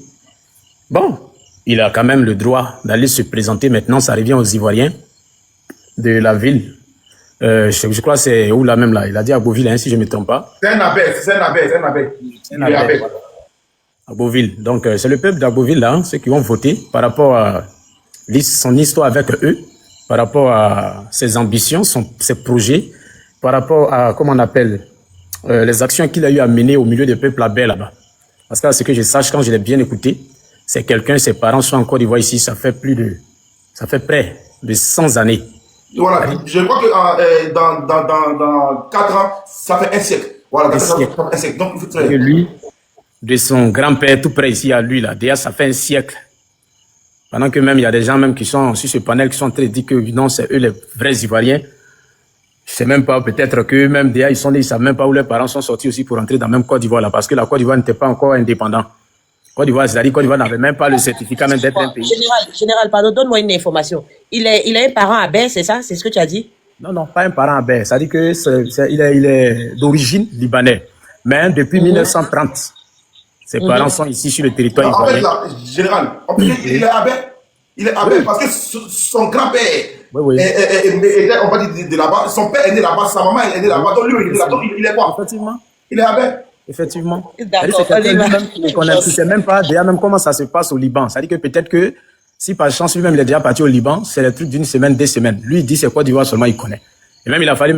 Speaker 3: bon, il a quand même le droit d'aller se présenter. Maintenant, ça revient aux Ivoiriens de la ville. Je crois que c'est où là même là. Il a dit à Beauville, hein, si je ne me trompe pas.
Speaker 4: C'est un abbé.
Speaker 3: Voilà. À
Speaker 13: Agboville. Donc, c'est le peuple d'Agboville, là, ceux qui ont voté par rapport à son histoire avec eux, par rapport à ses ambitions, ses projets, par rapport à, comment on appelle, les actions qu'il a eu à mener au milieu des peuples là-bas. Parce que ce que je sache, quand je l'ai bien écouté, c'est quelqu'un, ses parents sont en Côte d'Ivoire ici, ça fait près de 100 années.
Speaker 4: Voilà, je crois que dans 4 ans, ça fait un siècle. Voilà, ça fait un siècle. Donc, il faut
Speaker 13: que lui, de son grand-père, tout près ici à lui, là, déjà, ça fait un siècle. Pendant que même, il y a des gens même qui sont sur ce panel qui sont très dit que non, c'est eux les vrais Ivoiriens. Je sais même pas, peut-être que même déjà, ils savent même pas où leurs parents sont sortis aussi pour entrer dans la même Côte d'Ivoire là, parce que la Côte d'Ivoire n'était pas encore indépendante. Côte d'Ivoire, c'est-à-dire Côte d'Ivoire n'avait même pas le certificat même d'être un pays.
Speaker 2: Général, pardon, donne-moi une information. Il a un parent à Baie, c'est ça? C'est ce que tu as dit?
Speaker 13: Non, pas un parent à Baie. C'est-à-dire que il est d'origine libanais. Mais depuis 1930, ses parents sont ici sur le territoire ivoirien.
Speaker 4: En fait, là, général, il est à Baie. Il est à Baie parce que son grand-père était, on va dire, de là-bas. Son père est né là-bas, sa maman est née là-bas. Donc lui, il est quoi?
Speaker 13: Effectivement.
Speaker 4: Il est à Baie.
Speaker 13: Effectivement.
Speaker 2: D'accord.
Speaker 13: Tu sais même pas déjà même comment ça se passe au Liban. C'est-à-dire que peut-être que si par chance lui-même il est déjà parti au Liban, c'est le truc d'une semaine, 2 semaines. Lui il dit c'est Côte d'Ivoire seulement il connaît. Et même il a failli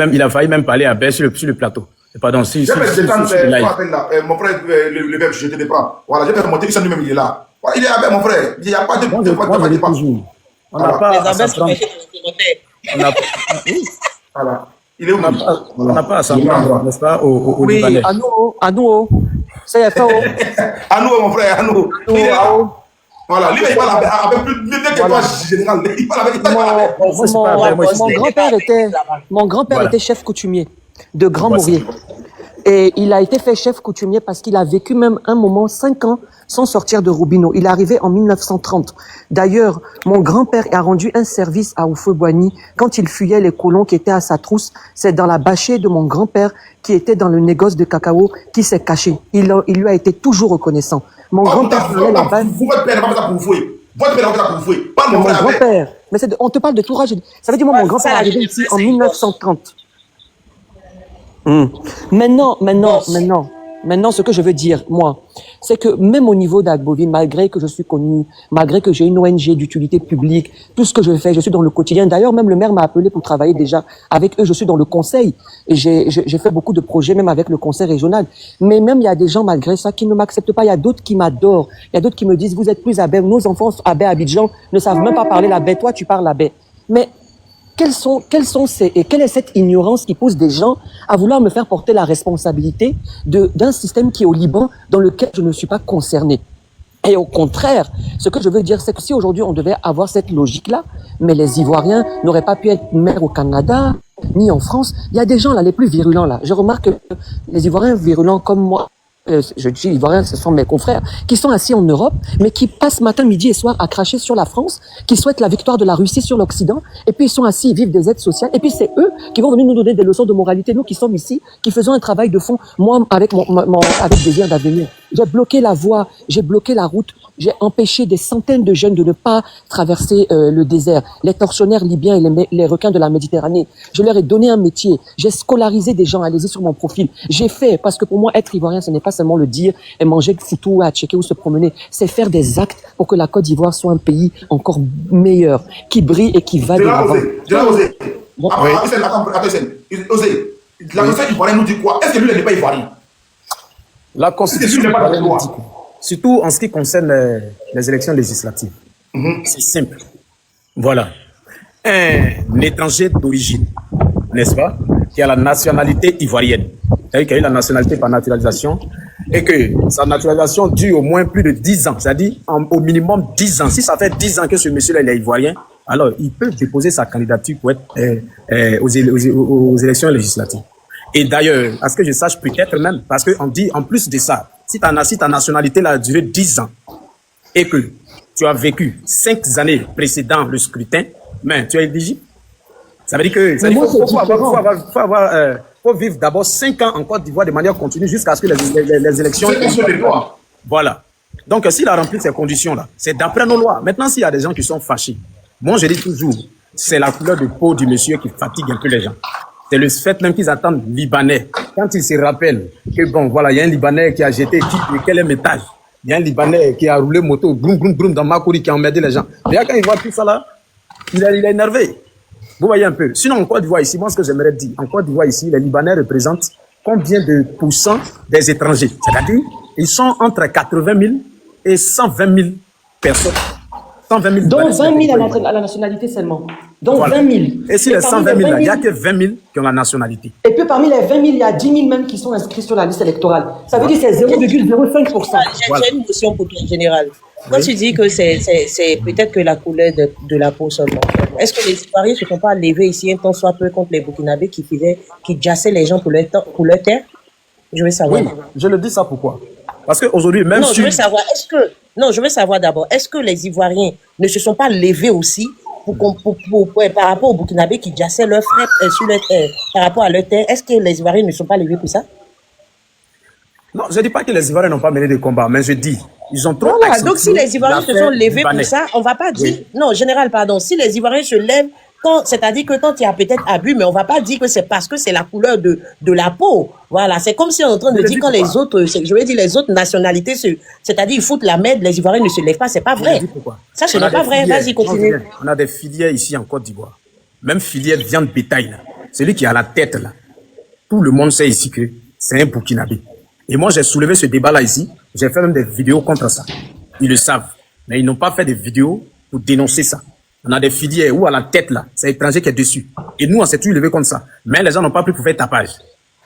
Speaker 13: même parler à Baie sur le plateau. Pardon, sur le live.
Speaker 4: Mon frère, le verbe, je te déprends. Voilà, je vais monter, lui-même il est là. Il est à Baie, mon frère. Il n'y a pas de
Speaker 13: on n'a pas à s'apprendre.
Speaker 4: Voilà. Il est où?
Speaker 13: On n'a pas à s'apprendre, n'est-ce pas, au Libanais.
Speaker 14: À nous, c'est FAO.
Speaker 4: À nous, mon frère, à nous. Il est là. Voilà, lui, il parle avec plus de toi, général. Il parle avec
Speaker 14: mon grand-père était chef coutumier de Grand Mourier. Et il a été fait chef coutumier parce qu'il a vécu même un moment 5 ans sans sortir de Robineau. Il est arrivé en 1930. D'ailleurs, mon grand-père a rendu un service à Oufoué-Boigny quand il fuyait les colons qui étaient à sa trousse. C'est dans la bâchée de mon grand-père qui était dans le négoce de cacao qui s'est caché. Il lui a été toujours reconnaissant. Mon grand-père faisait la base.
Speaker 4: Votre père n'a pas ça pour Oufoué. Votre père n'a pas ça pour Oufoué. Pas
Speaker 14: mon grand-père. Mais on te parle de tout âge. Ça veut dire moi, mon grand-père est arrivé ici en 1930. Maintenant, ce que je veux dire, moi, c'est que même au niveau d'Agboville, malgré que je suis connu, malgré que j'ai une ONG d'utilité publique, tout ce que je fais, je suis dans le quotidien. D'ailleurs, même le maire m'a appelé pour travailler déjà avec eux. Je suis dans le conseil et j'ai fait beaucoup de projets, même avec le conseil régional. Mais même, il y a des gens, malgré ça, qui ne m'acceptent pas. Il y a d'autres qui m'adorent. Il y a d'autres qui me disent, vous êtes plus à Baie. Nos enfants à Baie, à Abidjan, ne savent même pas parler la Baie. Toi, tu parles la Baie. Mais quelle est cette ignorance qui pousse des gens à vouloir me faire porter la responsabilité d'un système qui est au Liban dans lequel je ne suis pas concerné? Et au contraire, ce que je veux dire, c'est que si aujourd'hui on devait avoir cette logique-là, mais les Ivoiriens n'auraient pas pu être maires au Canada, ni en France. Il y a des gens là, les plus virulents là. Je remarque que les Ivoiriens virulents comme moi, je dis Ivoiriens, ce sont mes confrères, qui sont assis en Europe, mais qui passent matin, midi et soir à cracher sur la France, qui souhaitent la victoire de la Russie sur l'Occident, et puis ils sont assis, ils vivent des aides sociales, et puis c'est eux qui vont venir nous donner des leçons de moralité, nous qui sommes ici, qui faisons un travail de fond, moi avec avec Désir d'avenir. J'ai bloqué la voie, j'ai bloqué la route, j'ai empêché des centaines de jeunes de ne pas traverser le désert, les tortionnaires libyens et les requins de la Méditerranée. Je leur ai donné un métier, j'ai scolarisé des gens, allez-y sur mon profil. J'ai fait, parce que pour moi, être Ivoirien, ce n'est pas seulement le dire et manger foutou à checker ou se promener, c'est faire des actes pour que la Côte d'Ivoire soit un pays encore meilleur, qui brille et qui va de l'avant.
Speaker 4: La Constitution ivoirienne nous dit quoi? Est-ce que lui, il n'est pas ivoirien?
Speaker 13: La Constitution ivoirienne nous dit quoi? Surtout en ce qui concerne les élections législatives. C'est simple. Voilà. Un étranger d'origine, n'est-ce pas, qui a la nationalité ivoirienne, c'est-à-dire qui a eu la nationalité par naturalisation, et que sa naturalisation dure au moins plus de 10 ans, c'est-à-dire au minimum 10 ans. Si ça fait 10 ans que ce monsieur-là il est ivoirien, alors il peut déposer sa candidature pour être aux élections législatives. Et d'ailleurs, à ce que je sache peut-être même, parce qu'on dit en plus de ça, si ta nationalité là a duré 10 ans et que tu as vécu 5 années précédant le scrutin, mais tu es éligible. Ça veut dire que faut vivre d'abord 5 ans en Côte d'Ivoire de manière continue jusqu'à ce que les élections... Voilà. Donc, s'il a rempli ces conditions-là, c'est d'après nos lois. Maintenant, s'il y a des gens qui sont fâchés, moi, je dis toujours, c'est la couleur de peau du monsieur qui fatigue un peu les gens. C'est le fait même qu'ils attendent Libanais. Quand ils se rappellent que, bon, voilà, il y a un Libanais qui a jeté quel étage. Il y a un Libanais qui a roulé moto, broum, broum, broum, dans Makuri, qui a emmerdé les gens. Regarde, quand il voit tout ça là, il est énervé. Vous voyez un peu. Sinon, en Côte d'Ivoire, ici, moi, ce que j'aimerais dire, en Côte d'Ivoire, ici, les Libanais représentent combien de pourcents des étrangers? C'est-à-dire, ils sont entre 80 000 et 120 000 personnes. 120 000
Speaker 14: dont 20 000 à la nationalité seulement. Donc
Speaker 13: voilà.
Speaker 14: 20 000.
Speaker 13: Et si les 120 000, il n'y a que 20 000 qui ont la nationalité.
Speaker 14: Et puis parmi les 20 000, il y a 10 000 même qui sont inscrits sur la liste électorale. Ça veut dire que c'est 0,05%.
Speaker 2: J'ai une question pour toi en général. Quand tu dis que c'est peut-être que la couleur de la peau seulement, est-ce que les Ivoiriens ne se sont pas levés ici un temps soit peu contre les Burkinabés qui jassaient les gens pour leur terre? Je veux savoir.
Speaker 13: Oui, je le dis ça pourquoi? Parce qu'aujourd'hui, même
Speaker 2: non, je veux savoir, je veux savoir d'abord, est-ce que les Ivoiriens ne se sont pas levés aussi par rapport aux Burkinabés qui jassaient leurs frères par rapport à leur terre? Est-ce que les Ivoiriens ne sont pas levés pour ça?
Speaker 13: Non, je ne dis pas que les Ivoiriens n'ont pas mené de combat, mais je dis, ils ont trop
Speaker 2: voilà, donc si les Ivoiriens se sont levés pour ça, on ne va pas dire... Oui. Non, général, pardon. Si les Ivoiriens se lèvent, c'est-à-dire que quand il y a peut-être abus, mais on ne va pas dire que c'est parce que c'est la couleur de la peau. Voilà, c'est comme si on est en train de dire quand les autres, je veux dire les autres nationalités, c'est-à-dire ils foutent la merde, les Ivoiriens ne se lèvent pas, c'est pas vrai. Ça, ce n'est pas vrai. Vas-y, continue.
Speaker 13: On a des filières ici en Côte d'Ivoire. Même filière viande bétail, là. Celui qui a la tête, là. Tout le monde sait ici que c'est un Burkinabé. Et moi, j'ai soulevé ce débat-là ici. J'ai fait même des vidéos contre ça. Ils le savent. Mais ils n'ont pas fait de vidéos pour dénoncer ça. On a des filières où à la tête, là, c'est l'étranger qui est dessus. Et nous, on s'est toujours levé contre ça. Mais les gens n'ont pas pris pour faire tapage.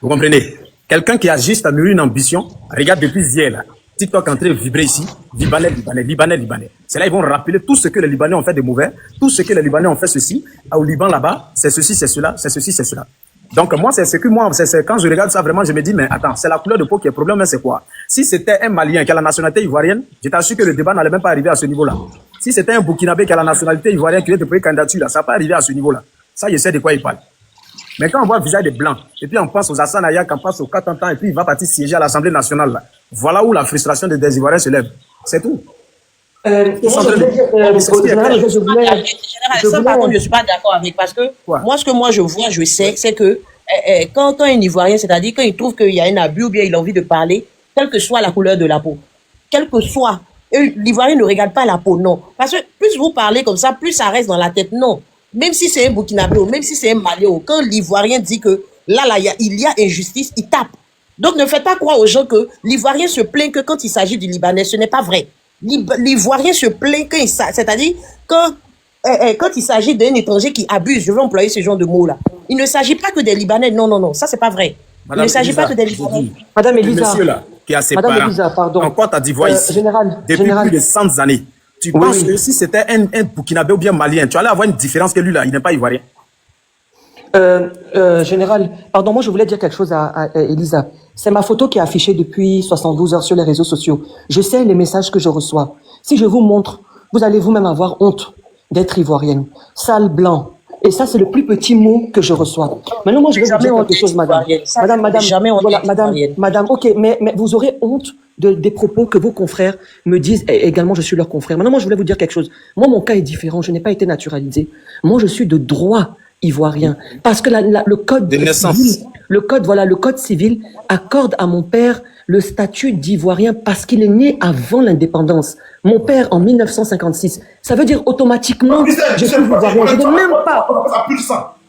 Speaker 13: Vous comprenez? Quelqu'un qui a juste à mûrir une ambition, regarde depuis hier, là. TikTok est en train de vibrer ici. Libanais, Libanais, Libanais, Libanais. C'est là ils vont rappeler tout ce que les Libanais ont fait de mauvais, tout ce que les Libanais ont fait ceci. Au Liban, là-bas, c'est ceci, c'est cela, c'est ceci, c'est cela. Donc moi, c'est quand je regarde ça, vraiment, je me dis, mais attends, c'est la couleur de peau qui est le problème, mais c'est quoi? Si c'était un Malien qui a la nationalité ivoirienne, je t'assure que le débat n'allait même pas arriver à ce niveau-là. Si c'était un Burkinabé qui a la nationalité ivoirienne qui vient de payer candidature, là, ça va pas arriver à ce niveau-là. Ça, je sais de quoi il parle. Mais quand on voit le visage des Blancs, et puis on pense aux Hassan Ayak, on pense aux Katantan, et puis il va partir siéger à l'Assemblée nationale, là. Voilà où la frustration des Ivoiriens se lève. C'est tout.
Speaker 2: Général, ça, par contre, je ne suis pas d'accord avec, parce que moi, ce que moi je vois, je sais, c'est que quand un Ivoirien, c'est-à-dire quand il trouve qu'il y a un abus ou bien il a envie de parler, quelle que soit la couleur de la peau, quelle que soit, l'Ivoirien ne regarde pas la peau, non. Parce que plus vous parlez comme ça, plus ça reste dans la tête, non. Même si c'est un Burkinabé ou même si c'est un Malien, quand l'Ivoirien dit que là, il y a injustice, il tape. Donc ne faites pas croire aux gens que l'Ivoirien se plaint que quand il s'agit du Libanais, ce n'est pas vrai. L'Ivoirien se plaint quand c'est-à-dire quand il s'agit d'un étranger qui abuse, je vais employer ce genre de mots-là. Il ne s'agit pas que des Libanais, non, ça c'est pas vrai.
Speaker 13: Madame
Speaker 2: il ne s'agit pas que des Libanais.
Speaker 14: Madame Elisa,
Speaker 13: monsieur là, qui a ses parents en Côte d'Ivoire ici, depuis plus de 100 années, tu penses que si c'était un Burkinabé ou bien Malien, tu allais avoir une différence que lui là, il n'est pas Ivoirien?
Speaker 14: Général, pardon, moi je voulais dire quelque chose à Elisa. C'est ma photo qui est affichée depuis 72 heures sur les réseaux sociaux. Je sais les messages que je reçois. Si je vous montre, vous allez vous-même avoir honte d'être ivoirienne. Sale blanc. Et ça, c'est le plus petit mot que je reçois. Maintenant, moi, je vais vous dire quelque chose, madame. Madame, ok, mais vous aurez honte des propos que vos confrères me disent, et également, je suis leur confrère. Maintenant, moi, je voulais vous dire quelque chose. Moi, mon cas est différent. Je n'ai pas été naturalisé. Moi, je suis de droit ivoirien. Parce que le code civil, le code civil accorde à mon père le statut d'ivoirien parce qu'il est né avant l'indépendance. Mon père en 1956. Ça veut dire automatiquement, je suis ivoirien. Je n'ai même pas.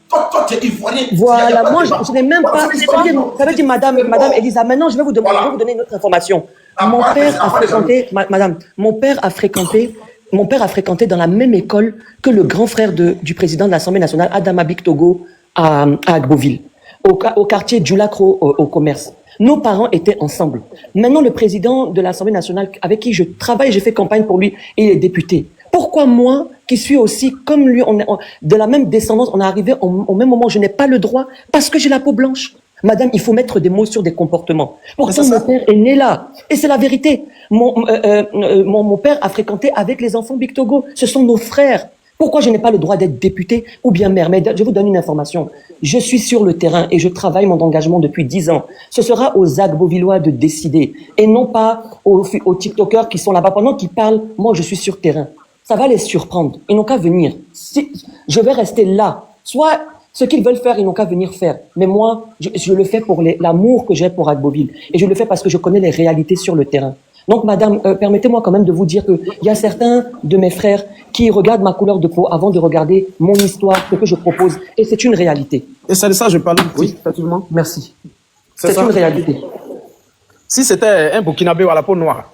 Speaker 4: Toi, tu es ivoirien.
Speaker 14: Voilà, moi, je n'ai même pas. Ça veut dire, madame Elisa, maintenant, je vais vous donner une autre information. Mon père a fréquenté, madame, mon père a fréquenté dans la même école que le grand frère du président de l'Assemblée nationale, Adama Bictogo, à Agboville, au quartier du Lac au commerce. Nos parents étaient ensemble. Maintenant, le président de l'Assemblée nationale, avec qui je travaille, j'ai fait campagne pour lui, il est député. Pourquoi moi, qui suis aussi comme lui, de la même descendance, on est arrivé au même moment, je n'ai pas le droit parce que j'ai la peau blanche? Madame, il faut mettre des mots sur des comportements. Pourtant, mon père est né là. Et c'est la vérité. Mon père a fréquenté avec les enfants Bictogo. Ce sont nos frères. Pourquoi je n'ai pas le droit d'être député ou bien maire? Mais je vous donne une information. Je suis sur le terrain et je travaille mon engagement depuis 10 ans. Ce sera aux Agbovillois de décider et non pas aux TikTokers qui sont là-bas pendant qu'ils parlent. Moi, je suis sur terrain. Ça va les surprendre. Ils n'ont qu'à venir. Je vais rester là. Soit ce qu'ils veulent faire, ils n'ont qu'à venir faire. Mais moi, je le fais pour l'amour que j'ai pour Agboville. Et je le fais parce que je connais les réalités sur le terrain. Donc, madame, permettez-moi quand même de vous dire qu'il y a certains de mes frères qui regardent ma couleur de peau avant de regarder mon histoire, ce que je propose, et c'est une réalité.
Speaker 13: Et c'est de ça que je parle.
Speaker 14: Oui, effectivement. Merci. C'est une réalité.
Speaker 13: Si c'était un Burkinabé à la peau noire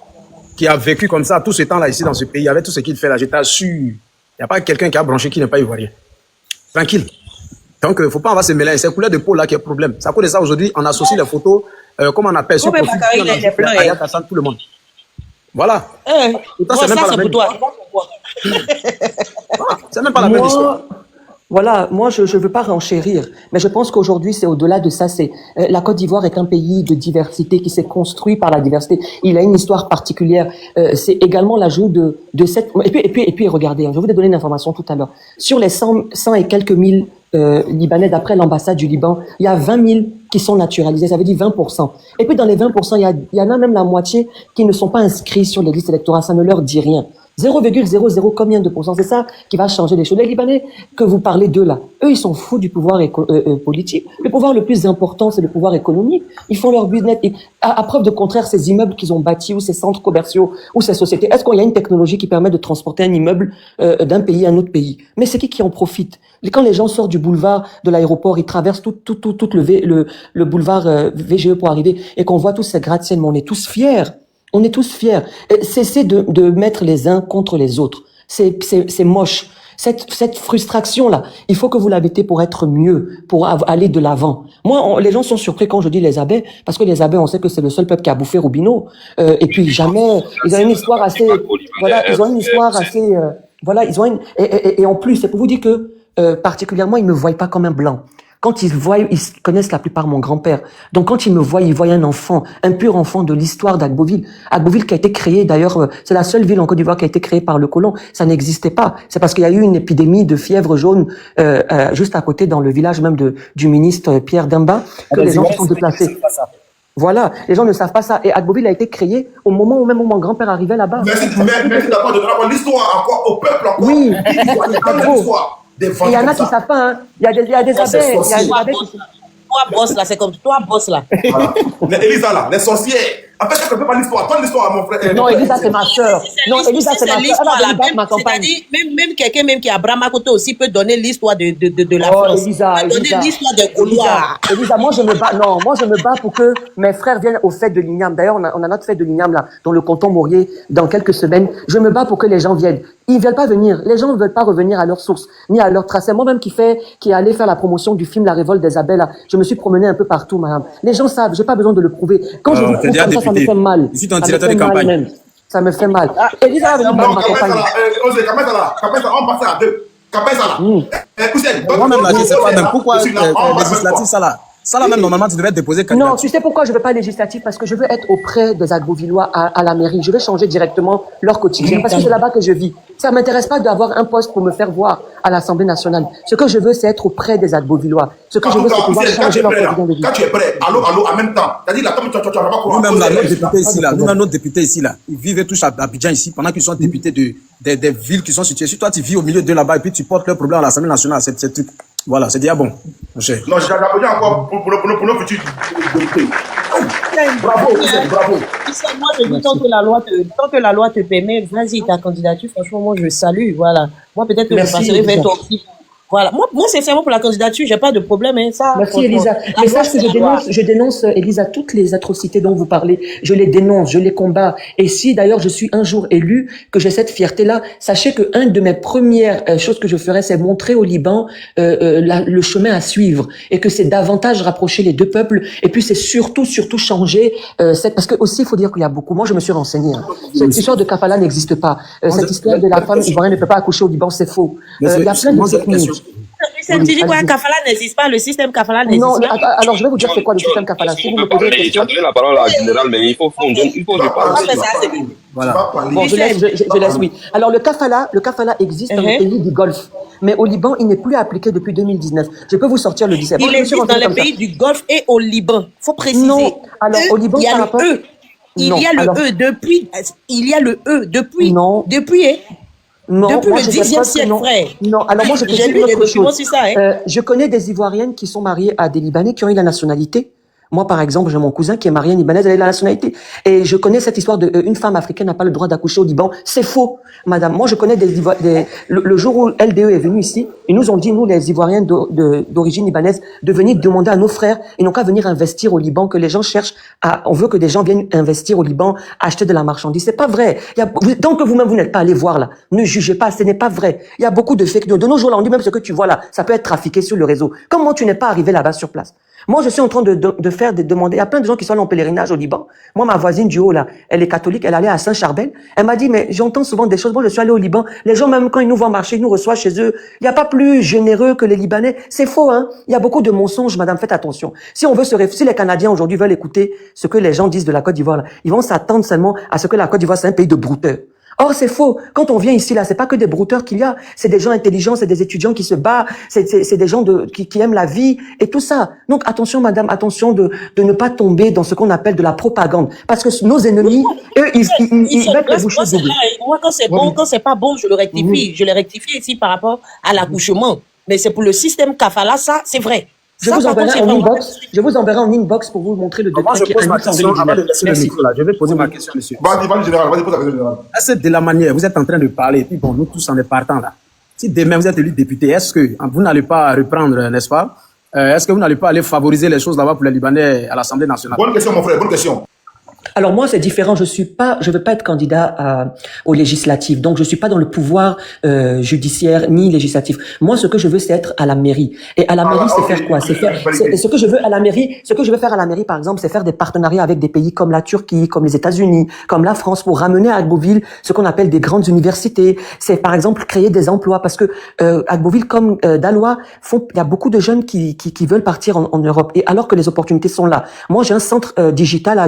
Speaker 13: qui a vécu comme ça tout ce temps-là ici dans ce pays, avec tout ce qu'il fait là, je t'assure, il n'y a pas quelqu'un qui a branché qui n'est pas ivoirien. Tranquille. Donc, il ne faut pas avoir se mêler. C'est la couleur de peau là qui est le problème. C'est à cause de ça, aujourd'hui, on associe les photos, comment on appelle ça, tout le monde. Voilà.
Speaker 2: Ça, c'est pour toi.
Speaker 13: C'est même pas la même histoire.
Speaker 14: Voilà, moi je veux pas renchérir, mais je pense qu'aujourd'hui c'est au-delà de ça. C'est la Côte d'Ivoire est un pays de diversité qui s'est construit par la diversité. Il a une histoire particulière. C'est également l'ajout de cette. Et puis regardez, je vous ai donné une information tout à l'heure sur les 100 et quelques mille Libanais d'après l'ambassade du Liban. Il y a 20 000 qui sont naturalisés, ça veut dire 20%. Et puis dans les 20%, il y en a même la moitié qui ne sont pas inscrits sur les listes électorales. Ça ne leur dit rien. 0,00 combien de pourcents? C'est ça qui va changer les choses. Les Libanais que vous parlez d'eux là, eux ils sont fous du pouvoir politique. Le pouvoir le plus important c'est le pouvoir économique. Ils font leur business. À preuve de contraire, ces immeubles qu'ils ont bâtis ou ces centres commerciaux ou ces sociétés, est-ce qu'il y a une technologie qui permet de transporter un immeuble d'un pays à un autre pays? Mais c'est qui en profite? Quand les gens sortent du boulevard de l'aéroport, ils traversent tout le boulevard VGE pour arriver et qu'on voit tous ces gratte-ciel, mais on est tous fiers. On est tous fiers. Cessez de mettre les uns contre les autres. C'est moche. Cette frustration-là, il faut que vous la mettez pour être mieux, pour aller de l'avant. Moi, les gens sont surpris quand je dis les Abés, parce que les Abés, on sait que c'est le seul peuple qui a bouffé Robineau. Et puis jamais, ils ont une histoire assez, voilà, ils ont une histoire assez, voilà, ils ont une, et en plus, c'est pour vous dire que, particulièrement, ils me voient pas comme un blanc. Quand ils voient, ils connaissent la plupart mon grand-père. Donc quand ils me voient, ils voient un enfant, un pur enfant de l'histoire d'Agboville. Agboville qui a été créée, d'ailleurs, c'est la seule ville en Côte d'Ivoire qui a été créée par le colon. Ça n'existait pas. C'est parce qu'il y a eu une épidémie de fièvre jaune juste à côté, dans le village même du ministre Pierre Demba, que les gens se sont déplacés. Voilà, les gens ne savent pas ça. Et Agboville a été créé au moment où même mon grand-père arrivait là-bas.
Speaker 4: Merci d'abord de donner l'histoire encore au peuple. Encore.
Speaker 14: Oui,
Speaker 4: l'histoire.
Speaker 14: Il y en a qui ne savent pas, hein. Il y a des abeilles.
Speaker 2: Toi, boss là, c'est comme toi, boss là.
Speaker 4: Voilà. Elisa là, les sorcières. En fait, je ne peux pas l'histoire. Donne l'histoire à mon frère.
Speaker 14: Non, Elisa, c'est ma soeur. Non, Elisa, c'est ma soeur. Elle va ma campagne.
Speaker 2: C'est-à-dire, même quelqu'un même qui a Bramakoto aussi peut donner l'histoire de la France.
Speaker 14: Elisa,
Speaker 2: donner l'histoire de Gaulois.
Speaker 14: Elisa, moi je me bats. Non, moi je me bats pour que mes frères viennent au fête de l'Ignam. D'ailleurs, on a notre fête de l'Ignam là, dans le canton Maurier, dans quelques semaines. Je me bats pour que les gens viennent. Ils ne veulent pas venir. Les gens ne veulent pas revenir à leur source, ni à leur tracé. Moi-même qui est allé faire la promotion du film La Révolte des Abeilles, là, je me suis promené un peu partout, madame. Les gens savent, j'ai pas besoin de le prouver. Quand je vous prouve comme ça me fait mal.
Speaker 13: Je suis ton directeur de campagne.
Speaker 14: Même. Ça me fait mal. Elisa va venir battre ma campagne.
Speaker 4: On passe à deux.
Speaker 13: Moi-même, là, je ne sais pas même pourquoi législatif, ça là. Ça là même, normalement, tu devais déposer candidature.
Speaker 14: Non, tu sais pourquoi je ne veux pas législatif? Parce que je veux être auprès des Agbovillois à la mairie. Je veux changer directement leur quotidien. Parce que c'est là-bas que je vis. Ça ne m'intéresse pas d'avoir un poste pour me faire voir à l'Assemblée nationale. Ce que je veux, c'est être auprès des Agbovillois. Ce que je veux, c'est pouvoir changer leur quotidien de vie.
Speaker 4: Quand tu es prêt, allô, en même temps. C'est-à-dire, là, comme tu vas pas courir.
Speaker 13: Nous-mêmes, là, nos députés ici, là, ils vivent tous à Abidjan ici, pendant qu'ils sont députés des villes qui sont situées. Si toi, tu vis au milieu de là-bas et puis tu portes leurs problèmes à l'Assemblée nationale, c'est truc. Voilà, c'est déjà bon.
Speaker 4: Non, j'ai encore pour nos petits. Bravo, bravo.
Speaker 2: Moi, je dis, tant que la loi te permet, vas-y, ta candidature, franchement, moi, je salue. Voilà. Moi, peut-être que je passerai vers ton petit. Voilà. Moi, sincèrement, pour la candidature, j'ai pas de problème, hein, ça.
Speaker 14: Merci, Elisa. Mais sache que je dénonce, Elisa, toutes les atrocités dont vous parlez. Je les dénonce, je les combats. Et si, d'ailleurs, je suis un jour élu, que j'ai cette fierté-là, sachez que une de mes premières choses que je ferai, c'est montrer au Liban, le chemin à suivre. Et que c'est davantage rapprocher les deux peuples. Et puis, c'est surtout changer, parce que aussi, il faut dire qu'il y a beaucoup. Moi, je me suis renseigné, hein. Cette histoire de kafala n'existe pas. Cette histoire de la femme ivoirienne ne peut pas accoucher au Liban, c'est faux. Il y a plein de techniques.
Speaker 2: Tu dis quoi, Kafala n'existe pas, le système Kafala n'existe pas.
Speaker 14: Non, alors je vais vous dire c'est quoi le système Kafala. Si vous me posez une question.
Speaker 12: Tu as donné la parole à la générale, mais il faut que je parle.
Speaker 14: Voilà. Bon, je laisse, oui. Alors le kafala existe dans les pays du Golfe. Mais au Liban, il n'est plus appliqué depuis 2019. Je peux vous sortir le 17.
Speaker 2: Il existe dans les pays du Golfe et au Liban. Faut préciser.
Speaker 14: Non, alors au Liban,
Speaker 2: il y a le E. Il y a le E depuis. Il y a le E depuis.
Speaker 14: Non.
Speaker 2: Depuis,
Speaker 14: non,
Speaker 2: depuis le 10e siècle, frère.
Speaker 14: Non, alors moi, j'ai lu des documents sur ça. Je connais des Ivoiriennes qui sont mariées à des Libanais qui ont eu la nationalité. Moi, par exemple, j'ai mon cousin qui est marié à une Libanaise, elle est de la nationalité. Et je connais cette histoire de une femme africaine n'a pas le droit d'accoucher au Liban. C'est faux, madame. Moi, je connais le jour où LDE est venu ici, ils nous ont dit, nous, les Ivoiriens d'origine libanaise, de venir demander à nos frères, ils n'ont qu'à venir investir au Liban, que les gens cherchent on veut que des gens viennent investir au Liban, acheter de la marchandise. C'est pas vrai. Tant que vous-même, vous n'êtes pas allé voir là, ne jugez pas, ce n'est pas vrai. Il y a beaucoup de fake news. De nos jours, là, on dit même ce que tu vois là, ça peut être trafiqué sur le réseau. Comment tu n'es pas arrivé là-bas sur place? Moi, je suis en train de demander, il y a plein de gens qui sont allés en pèlerinage au Liban. Moi, ma voisine du haut, là, elle est catholique, elle allait à Saint-Charbel. Elle m'a dit, mais j'entends souvent des choses. Moi, je suis allé au Liban. Les gens, même quand ils nous voient marcher, ils nous reçoivent chez eux. Il n'y a pas plus généreux que les Libanais. C'est faux, hein. Il y a beaucoup de mensonges, madame, faites attention. Si les Canadiens aujourd'hui veulent écouter ce que les gens disent de la Côte d'Ivoire, là, ils vont s'attendre seulement à ce que la Côte d'Ivoire, c'est un pays de brouteurs. Or, c'est faux. Quand on vient ici, là, c'est pas que des brouteurs qu'il y a. C'est des gens intelligents, c'est des étudiants qui se battent, c'est des gens qui aiment la vie et tout ça. Donc, attention, madame, attention de ne pas tomber dans ce qu'on appelle de la propagande. Parce que nos ennemis, eux, ils mettent les bouchées doubles.
Speaker 2: Moi, quand c'est bon, quand c'est pas bon, je le rectifie. Je le rectifie ici par rapport à l'accouchement. Mais c'est pour le système kafala, ça, c'est vrai.
Speaker 14: Je vous enverrai en inbox pour vous montrer le détail.
Speaker 13: Moi, je pose ma question avant de laisser le micro là. Je vais poser ma question, monsieur.
Speaker 4: Vas-y, général, vas-y, pose la question, général.
Speaker 13: Est-ce que de la manière, vous êtes en train de parler, et puis bon, nous tous en est partant là. Si demain vous êtes élu député, est-ce que vous n'allez pas reprendre, n'est-ce pas? Est-ce que vous n'allez pas aller favoriser les choses là-bas pour les Libanais à l'Assemblée nationale?
Speaker 4: Bonne question, mon frère, bonne question.
Speaker 14: Alors moi, c'est différent. Je veux pas être candidat aux législatives. Donc, je suis pas dans le pouvoir judiciaire ni législatif. Moi, ce que je veux, c'est être à la mairie. Et à la mairie, c'est faire quoi? Ce que je veux à la mairie, faire à la mairie, par exemple, c'est faire des partenariats avec des pays comme la Turquie, comme les États-Unis, comme la France, pour ramener à Agboville ce qu'on appelle des grandes universités. C'est, par exemple, créer des emplois, parce que Agboville, comme Daloa, il y a beaucoup de jeunes qui veulent partir en Europe. Et alors que les opportunités sont là. Moi, j'ai un centre digital à